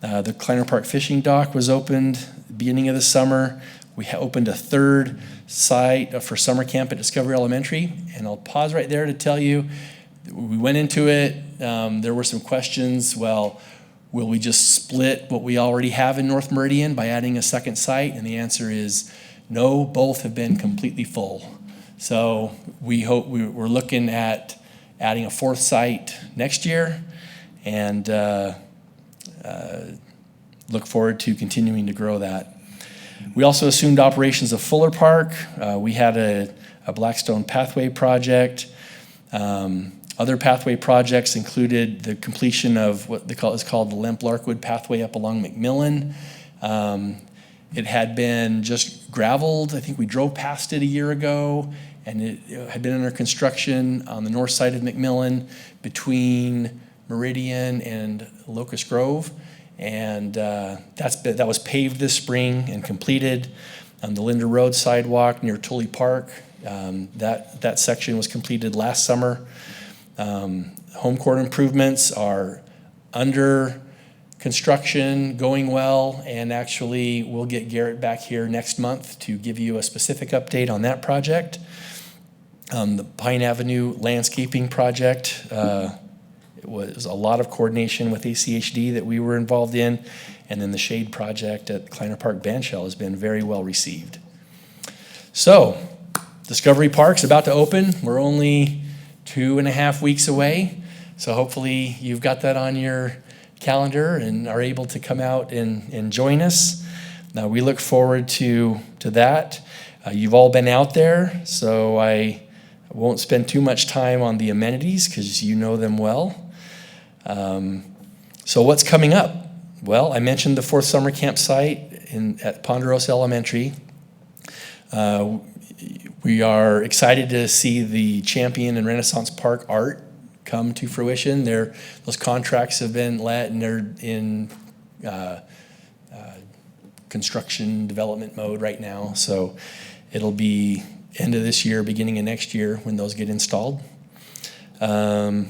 The Kleiner Park Fishing Dock was opened at the beginning of the summer. We opened a third site for summer camp at Discovery Elementary. And I'll pause right there to tell you, we went into it, there were some questions. Well, will we just split what we already have in North Meridian by adding a second site? And the answer is no, both have been completely full. So we're looking at adding a fourth site next year, and look forward to continuing to grow that. We also assumed operations of Fuller Park. We had a Blackstone Pathway project. Other pathway projects included the completion of what is called the Lemp-Larkwood Pathway up along McMillan. It had been just gravelled. I think we drove past it a year ago, and it had been under construction on the north side of McMillan between Meridian and Locust Grove. And that was paved this spring and completed. The Linda Road sidewalk near Tully Park, that section was completed last summer. Home court improvements are under construction, going well, and actually we'll get Garrett back here next month to give you a specific update on that project. The Pine Avenue landscaping project, it was a lot of coordination with ACHD that we were involved in, and then the shade project at Kleiner Park Bandshell has been very well received. So, Discovery Park's about to open. We're only 2.5 weeks away, so hopefully you've got that on your calendar and are able to come out and join us. Now, we look forward to that. You've all been out there, so I won't spend too much time on the amenities because you know them well. So what's coming up? Well, I mentioned the fourth summer campsite at Ponderosa Elementary. We are excited to see the Champion and Renaissance Park art come to fruition. Those contracts have been let, and they're in construction development mode right now. So it'll be end of this year, beginning of next year when those get installed. I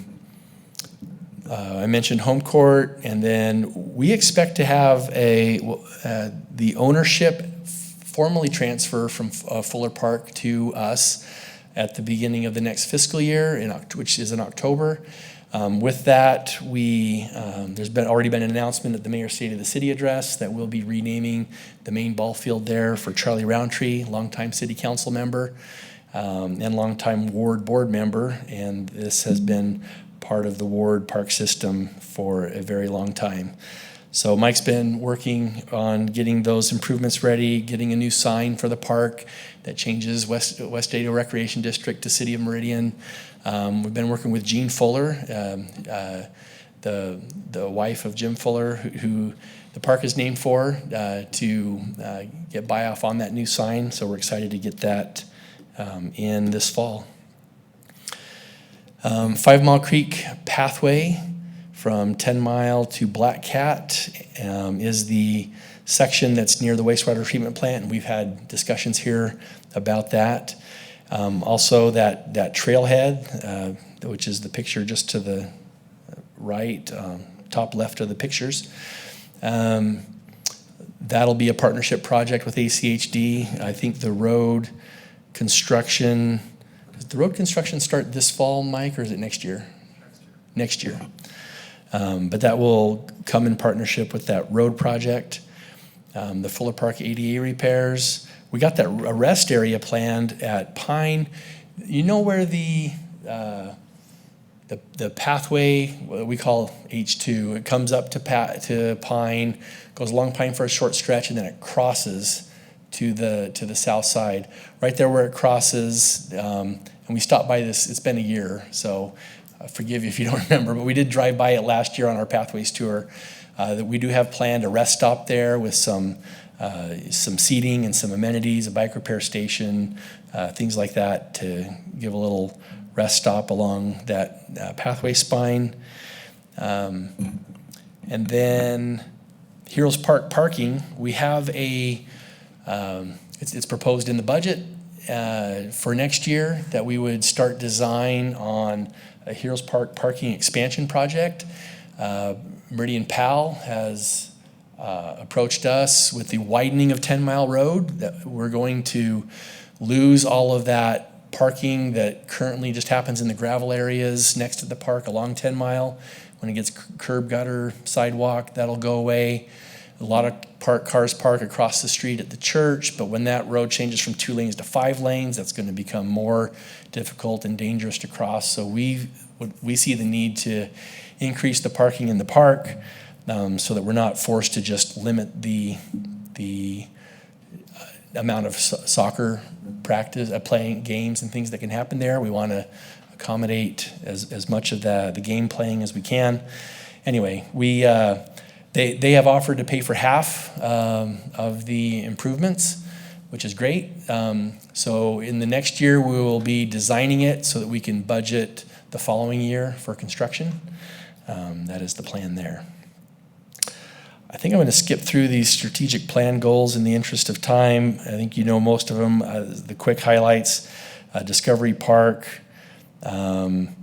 mentioned home court, and then we expect to have the ownership formally transfer from Fuller Park to us at the beginning of the next fiscal year, which is in October. With that, there's already been an announcement at the Mayor's State of the City address that we'll be renaming the main ball field there for Charlie Roundtree, longtime city council member and longtime ward board member. And this has been part of the ward park system for a very long time. So Mike's been working on getting those improvements ready, getting a new sign for the park that changes West Ada Recreation District to City of Meridian. We've been working with Jean Fuller, the wife of Jim Fuller, who the park is named for, to get buy-off on that new sign. So we're excited to get that in this fall. 5 Mile Creek Pathway from 10 Mile to Black Cat is the section that's near the wastewater treatment plant, and we've had discussions here about that. Also, that trailhead, which is the picture just to the right, top left of the pictures. That'll be a partnership project with ACHD. I think the road construction, does the road construction start this fall, Mike, or is it next year? Next year. But that will come in partnership with that road project. The Fuller Park ADA repairs. We got that a rest area planned at Pine. You know where the pathway, what we call H2, it comes up to Pine, goes along Pine for a short stretch, and then it crosses to the south side. Right there where it crosses, and we stopped by this, it's been a year, so forgive you if you don't remember, but we did drive by it last year on our Pathways tour. That we do have planned a rest stop there with some seating and some amenities, a bike repair station, things like that to give a little rest stop along that pathway spine. And then Heroes Park parking, we have it's proposed in the budget for next year that we would start design on a Heroes Park parking expansion project. Meridian PAL has approached us with the widening of 10 Mile Road, that we're going to lose all of that parking that currently just happens in the gravel areas next to the park along 10 Mile. When it gets curb, gutter, sidewalk, that'll go away. A lot of cars park across the street at the church, but when that road changes from 2 lanes to 5 lanes, that's going to become more difficult and dangerous to cross. So we see the need to increase the parking in the park so that we're not forced to just limit the amount of soccer practice, playing games and things that can happen there. We want to accommodate as much of the game playing as we can. Anyway, they have offered to pay for half of the improvements, which is great. So in the next year, we will be designing it so that we can budget the following year for construction. That is the plan there. I think I'm going to skip through these strategic plan goals in the interest of time. I think you know most of them. The quick highlights, Discovery Park. And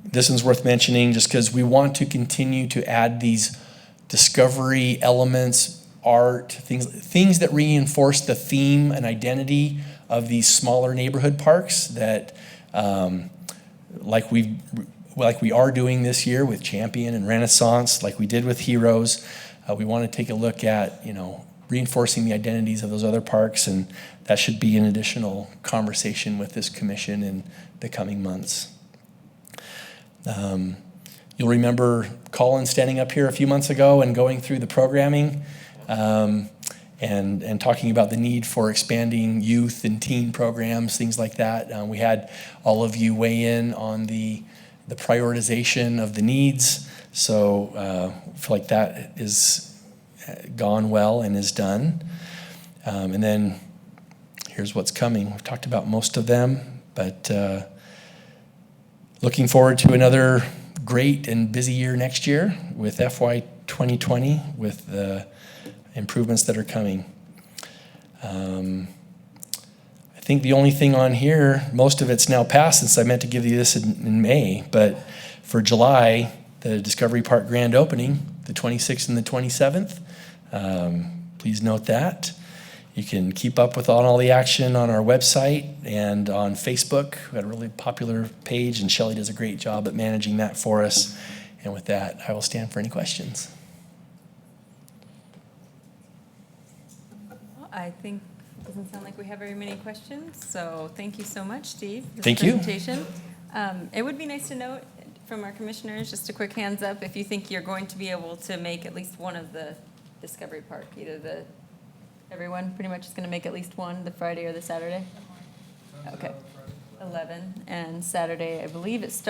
this one's worth mentioning just because we want to continue to add these discovery elements, art, things that reinforce the theme and identity of these smaller neighborhood parks that like we are doing this year with Champion and Renaissance, like we did with Heroes. We want to take a look at, reinforcing the identities of those other parks, and that should be an additional conversation with this commission in the coming months. You'll remember Colin standing up here a few months ago and going through the programming and talking about the need for expanding youth and teen programs, things like that. We had all of you weigh in on the prioritization of the needs. So I feel like that is gone well and is done. And then here's what's coming. We've talked about most of them, but looking forward to another great and busy year next year with FY 2020 with the improvements that are coming. I think the only thing on here, most of it's now passed since I meant to give you this in May, but for July, the Discovery Park grand opening, the 26th and the 27th. Please note that. You can keep up with all the action on our website and on Facebook. We've got a really popular page, and Shelley does a great job at managing that for us. And with that, I will stand for any questions. Well, I think it doesn't sound like we have very many questions, so thank you so much, Steve, for the Thank you. presentation. It would be nice to know, from our commissioners, just a quick hands up, if you think you're going to be able to make at least one of the Discovery Park, everyone pretty much is going to make at least one, the Friday or the Saturday? Okay. 11, and Saturday, I believe it's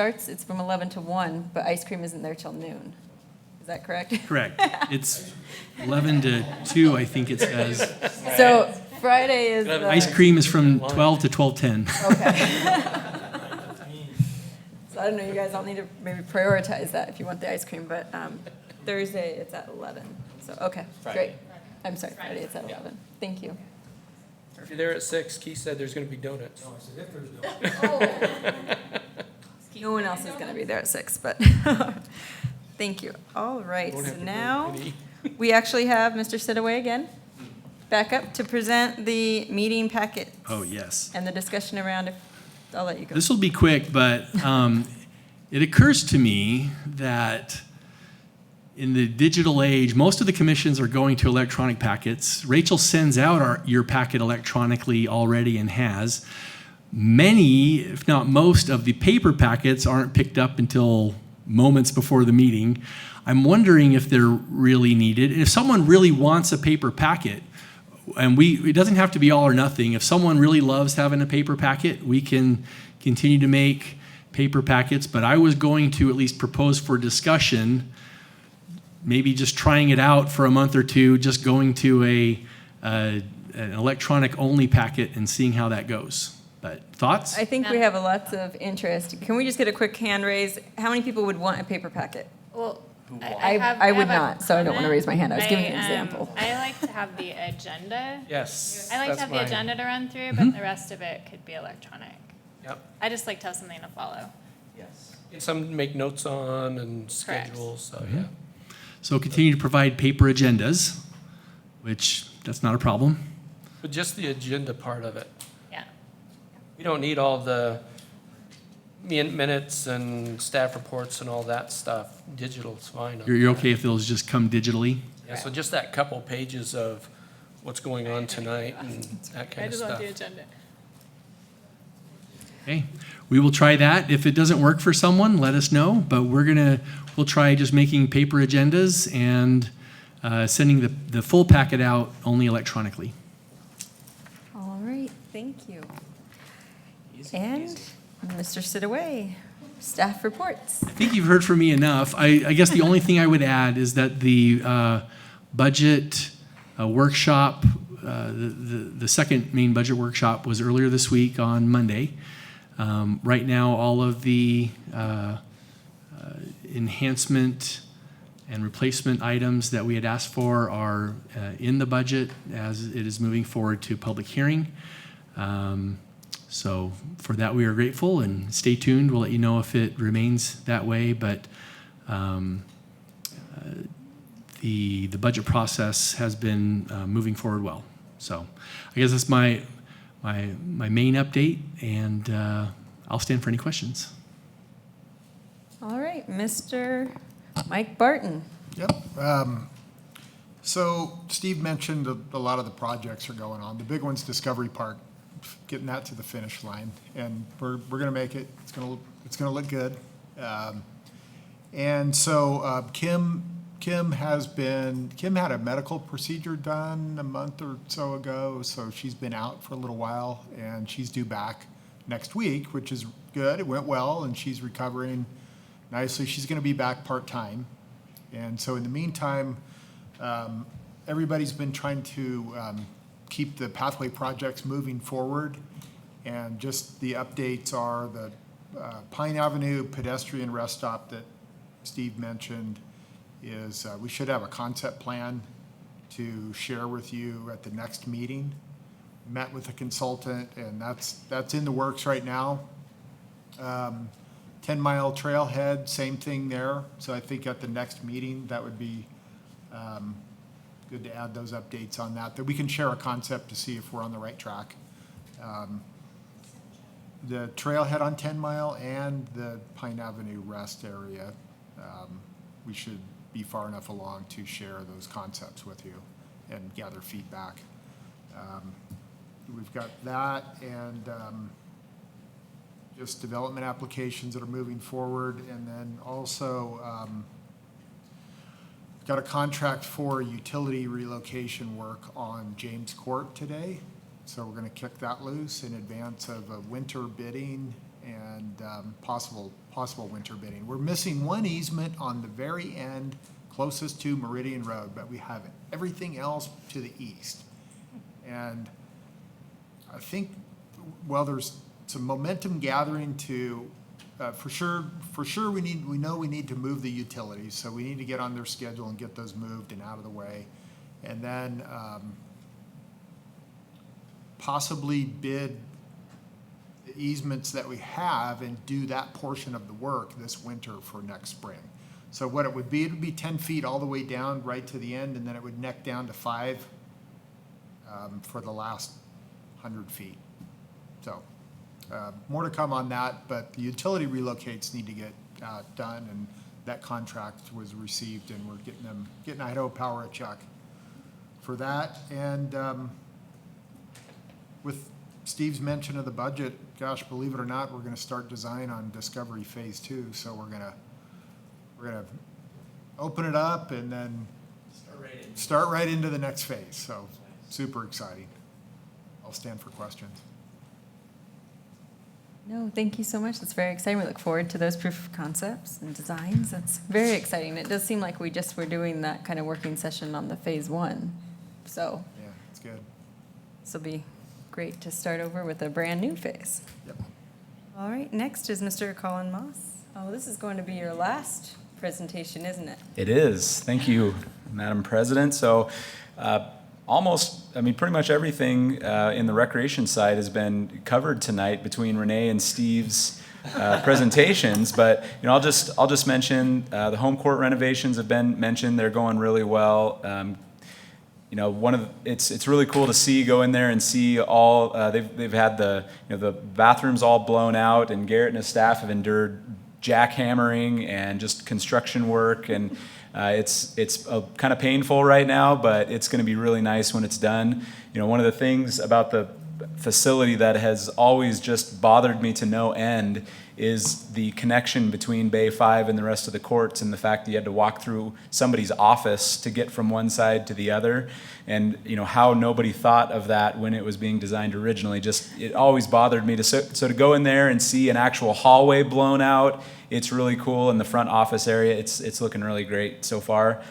from 11 to 1, but ice cream isn't there till noon. Is that correct? Correct. It's 11 to 2, I think it says. So Friday is Ice cream is from 12 to 12:10. So I don't know, you guys all need to maybe prioritize that if you want the ice cream, but Thursday, it's at 11. So, okay, great. I'm sorry, Friday, it's at 11. Thank you. If you're there at 6, Keith said there's going to be donuts. No, I said if there's no. No one else is going to be there at 6, but thank you. All right, Won't so have to now go any. we actually have Mr. Sitaway again, back up to present the meeting packet. Oh, yes. And the discussion around, I'll let you go. This will be quick, but it occurs to me that in the digital age, most of the commissions are going to electronic packets. Rachel sends out your packet electronically already and has. Many, if not most, of the paper packets aren't picked up until moments before the meeting. I'm wondering if they're really needed. If someone really wants a paper packet, and it doesn't have to be all or nothing. If someone really loves having a paper packet, we can continue to make paper packets. But I was going to at least propose for discussion, maybe just trying it out for a month or two, just going to an electronic only packet and seeing how that goes. But thoughts? I think we have lots of interest. Can we just get a quick hand raise? How many people would want a paper packet? Well, I would not, so I don't want to raise my hand. I was giving an example. I like to have the agenda. Yes. I like to that's have the mine. agenda to run through, but the rest of it could be electronic. Yep. I just like to have something to follow. Yes. Get something to make notes on and schedule, so yeah. So continue to provide paper agendas, which that's not a problem. But just the agenda part of it. Yeah. We don't need all the minutes and staff reports and all that stuff. Digital's fine. You're okay if those just come digitally? Yeah, so just that couple pages of what's going on tonight and that kind I of just want stuff. the agenda. Okay, we will try that. If it doesn't work for someone, let us know, but we'll try just making paper agendas and sending the full packet out only electronically. All right, thank you. And Mr. Sitaway, staff reports. I think you've heard from me enough. I guess the only thing I would add is that the budget workshop, the second main budget workshop was earlier this week on Monday. Right now, all of the enhancement and replacement items that we had asked for are in the budget as it is moving forward to public hearing. So for that, we are grateful, and stay tuned. We'll let you know if it remains that way, but the budget process has been moving forward well. So I guess that's my main update, and I'll stand for any questions. All right, Mr. Mike Barton. Yep. So Steve mentioned a lot of the projects are going on. The big one's Discovery Park, getting that to the finish line, and we're gonna make it. It's gonna look good. And so Kim had a medical procedure done a month or so ago, so she's been out for a little while, and she's due back next week, which is good. It went well, and she's recovering nicely. She's going to be back part-time. And so in the meantime, everybody's been trying to keep the pathway projects moving forward, and just the updates are the Pine Avenue pedestrian rest stop that Steve mentioned is we should have a concept plan to share with you at the next meeting. Met with a consultant, and that's in the works right now. 10-mile trailhead, same thing there. So I think at the next meeting, that would be good to add those updates on that we can share a concept to see if we're on the right track. The trailhead on 10 Mile and the Pine Avenue rest area, we should be far enough along to share those concepts with you and gather feedback. We've got that, and just development applications that are moving forward. And then also got a contract for utility relocation work on James Court today. So we're going to kick that loose in advance of a winter bidding and possible winter bidding. We're missing one easement on the very end closest to Meridian Road, but we have everything else to the east. And I think, well, there's some momentum gathering to, for sure we know we need to move the utilities, so we need to get on their schedule and get those moved and out of the way. And then possibly bid the easements that we have and do that portion of the work this winter for next spring. So what it would be 10 feet all the way down right to the end, and then it would neck down to 5 for the last 100 feet. So more to come on that, but the utility relocates need to get done, and that contract was received, and we're getting Idaho Power a check for that. And with Steve's mention of the budget, gosh, believe it or not, we're going to start design on Discovery Phase 2. So we're going to open it up and then start right into the next phase. So super exciting. I'll stand for questions. No, thank you so much. That's very exciting. We look forward to those proof of concepts and designs. That's very exciting. It does seem like we just were doing that kind of working session on the Phase 1. So yeah, it's good. This will be great to start over with a brand new phase. Yep. All right, next is Mr. Colin Moss. Oh, this is going to be your last presentation, isn't it? It is. Thank you, Madam President. So pretty much everything in the recreation side has been covered tonight between Renee and Steve's presentations. But I'll just mention the home court renovations have been mentioned. They're going really well. It's really cool to go in there and see all they've had the bathrooms all blown out, and Garrett and his staff have endured jackhammering and just construction work, and it's kind of painful right now, but it's going to be really nice when it's done. One of the things about the facility that has always just bothered me to no end is the connection between Bay 5 and the rest of the courts, and the fact that you had to walk through somebody's office to get from one side to the other, and how nobody thought of that when it was being designed originally. It always bothered me so to go in there and see an actual hallway blown out, it's really cool. In the front office area, it's looking really great so far.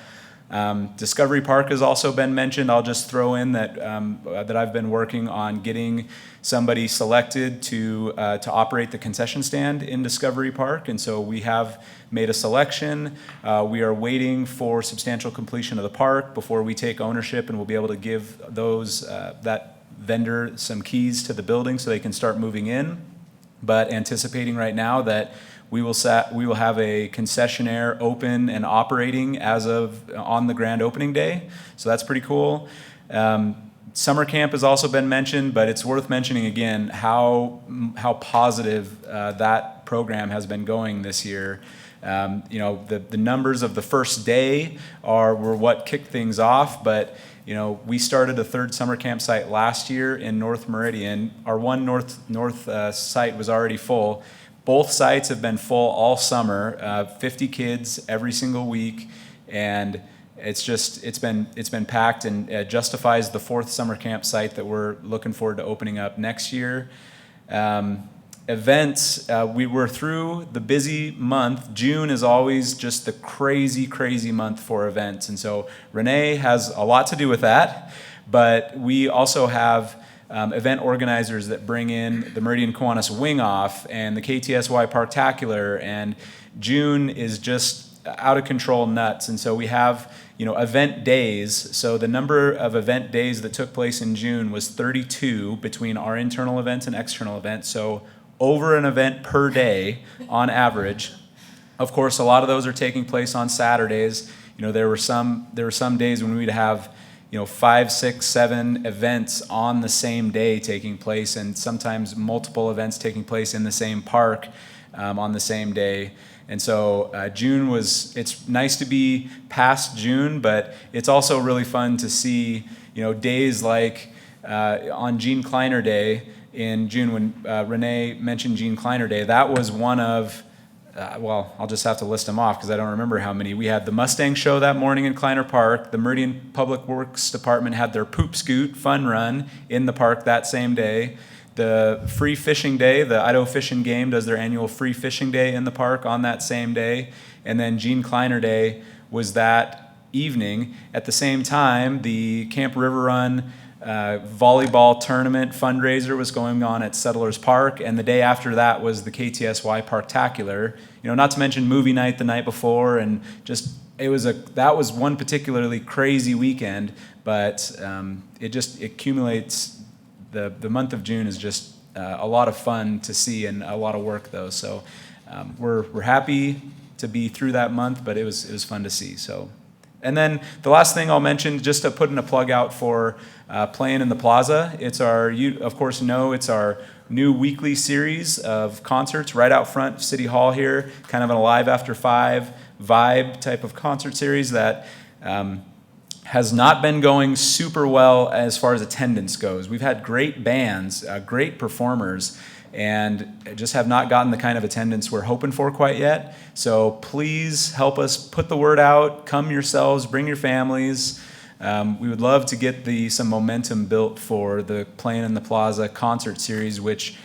Discovery Park has also been mentioned. I'll just throw in that I've been working on getting somebody selected to operate the concession stand in Discovery Park, and so we have made a selection. We are waiting for substantial completion of the park before we take ownership, and we'll be able to give that vendor some keys to the building so they can start moving in. But anticipating right now that we will have a concessionaire open and operating on the grand opening day. So that's pretty cool. Summer camp has also been mentioned, but it's worth mentioning again how positive that program has been going this year. The numbers of the first day were what kicked things off, but we started a third summer campsite last year in North Meridian. Our one north site was already full. Both sites have been full all summer, 50 kids every single week, and it's been packed, and justifies the fourth summer campsite that we're looking forward to opening up next year. Events, we were through the busy month. June is always just the crazy month for events, and so Renee has a lot to do with that, but we also have event organizers that bring in the Meridian Kiwanis Wing Off and the KTSY Parktacular, and June is just out of control nuts. And so we have event days. So the number of event days that took place in June was 32 between our internal events and external events, so over an event per day on average. Of course, a lot of those are taking place on Saturdays. There were some days when we'd have 5, 6, 7 events on the same day taking place, and sometimes multiple events taking place in the same park on the same day. And so it's nice to be past June, but it's also really fun to see, days like on Gene Kleiner Day in June when Renee mentioned Gene Kleiner Day. That was one of, well, I'll just have to list them off because I don't remember how many. We had the Mustang Show that morning in Kleiner Park. The Meridian Public Works Department had their Poop Scoot fun run in the park that same day. The Free Fishing Day, the Idaho Fish and Game does their annual Free Fishing Day in the park on that same day. And then Gene Kleiner Day was that evening. At the same time, the Camp River Run volleyball tournament fundraiser was going on at Settlers Park, and the day after that was the KTSY Parktacular. You know, not to mention movie night the night before, and just that was one particularly crazy weekend. But it just accumulates. The month of June is just a lot of fun to see and a lot of work though. So we're happy to be through that month, but it was fun to see. So. And then the last thing I'll mention, just to put in a plug out for Playing in the Plaza. It's you of course know, it's our new weekly series of concerts right out front of City Hall here, kind of an Alive After 5 vibe type of concert series that has not been going super well as far as attendance goes. We've had great bands, great performers, and just have not gotten the kind of attendance we're hoping for quite yet. So please help us put the word out. Come yourselves, bring your families. We would love to get some momentum built for the Playing in the Plaza concert series, which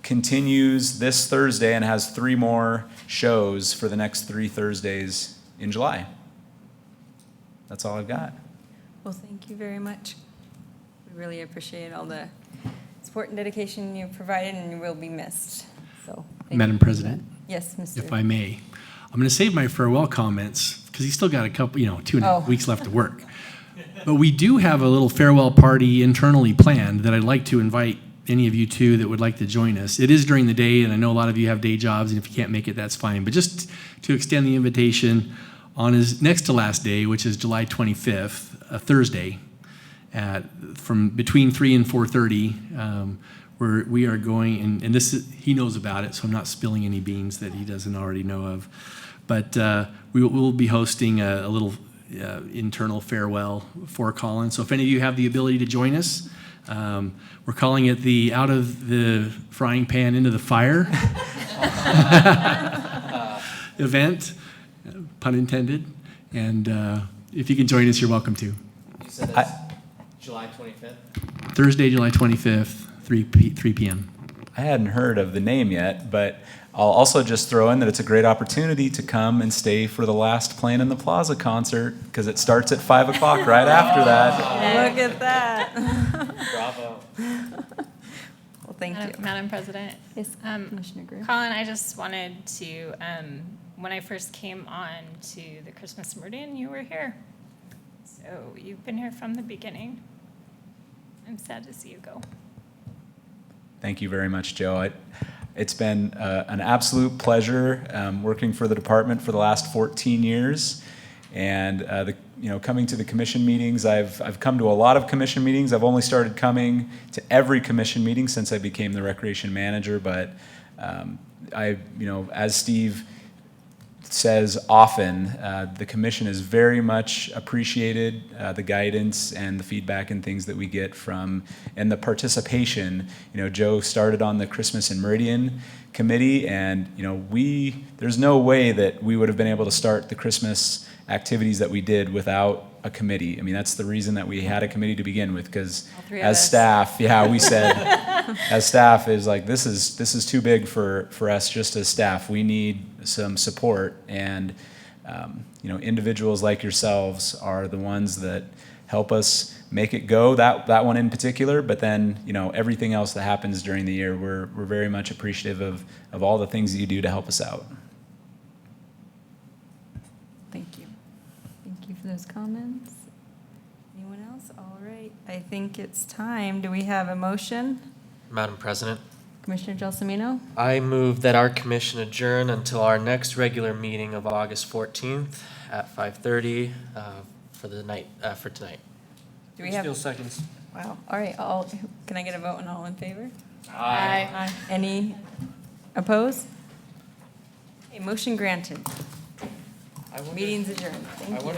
continues this Thursday and has 3 more shows for the next 3 Thursdays in July. That's all I've got. Well, thank you very much. We really appreciate all the support and dedication you've provided, and you will be missed. So, Madam President? Yes, Mr. If I may, I'm going to save my farewell comments because he's still got a couple, 2.5 weeks left to work. But we do have a little farewell party internally planned that I'd like to invite any of you to that would like to join us. It is during the day, and I know a lot of you have day jobs, and if you can't make it, that's fine. But just to extend the invitation, on his next to last day, which is July 25th, a Thursday, from between 3 and 4:30, where we are going, and he knows about it, so I'm not spilling any beans that he doesn't already know of. But we'll be hosting a little internal farewell for Colin. So if any of you have the ability to join us, we're calling it the Out of the Frying Pan into the Fire event, pun intended. And if you can join us, you're welcome to. You said that's July 25th? Thursday, July 25th, 3 p.m. I hadn't heard of the name yet, but I'll also just throw in that it's a great opportunity to come and stay for the last Playing in the Plaza concert, because it starts at 5 o'clock right after that. Look at that. Bravo. Well, thank you. Madam President. Yes, Commissioner Greer. Colin, I just wanted to, when I first came on to the Christmas Meridian, you were here. So you've been here from the beginning. I'm sad to see you go. Thank you very much, Joe. It's been an absolute pleasure working for the department for the last 14 years. And coming to the commission meetings, I've come to a lot of commission meetings. I've only started coming to every commission meeting since I became the recreation manager. But as Steve says often, the commission is very much appreciated, the guidance and the feedback and things that we get from, and the participation. Joe started on the Christmas and Meridian committee, and there's no way that we would have been able to start the Christmas activities that we did without a committee. I mean, that's the reason that we had a committee to begin with, because as staff, we said, as staff is like, this is too big for us just as staff. We need some support, and individuals like yourselves are the ones that help us make it go, that one in particular, but then everything else that happens during the year, we're very much appreciative of all the things that you do to help us out. Thank you. Thank you for those comments. Anyone else? All right. I think it's time. Do we have a motion? Madam President, Commissioner Gelsomino? I move that our commission adjourn until our next regular meeting of August 14th at 5:30 for tonight. Do we have? Still seconds. Wow. All right. Can I get a vote on all in favor? Aye. Any opposed? Okay, motion granted. Meeting's adjourned. Thank you.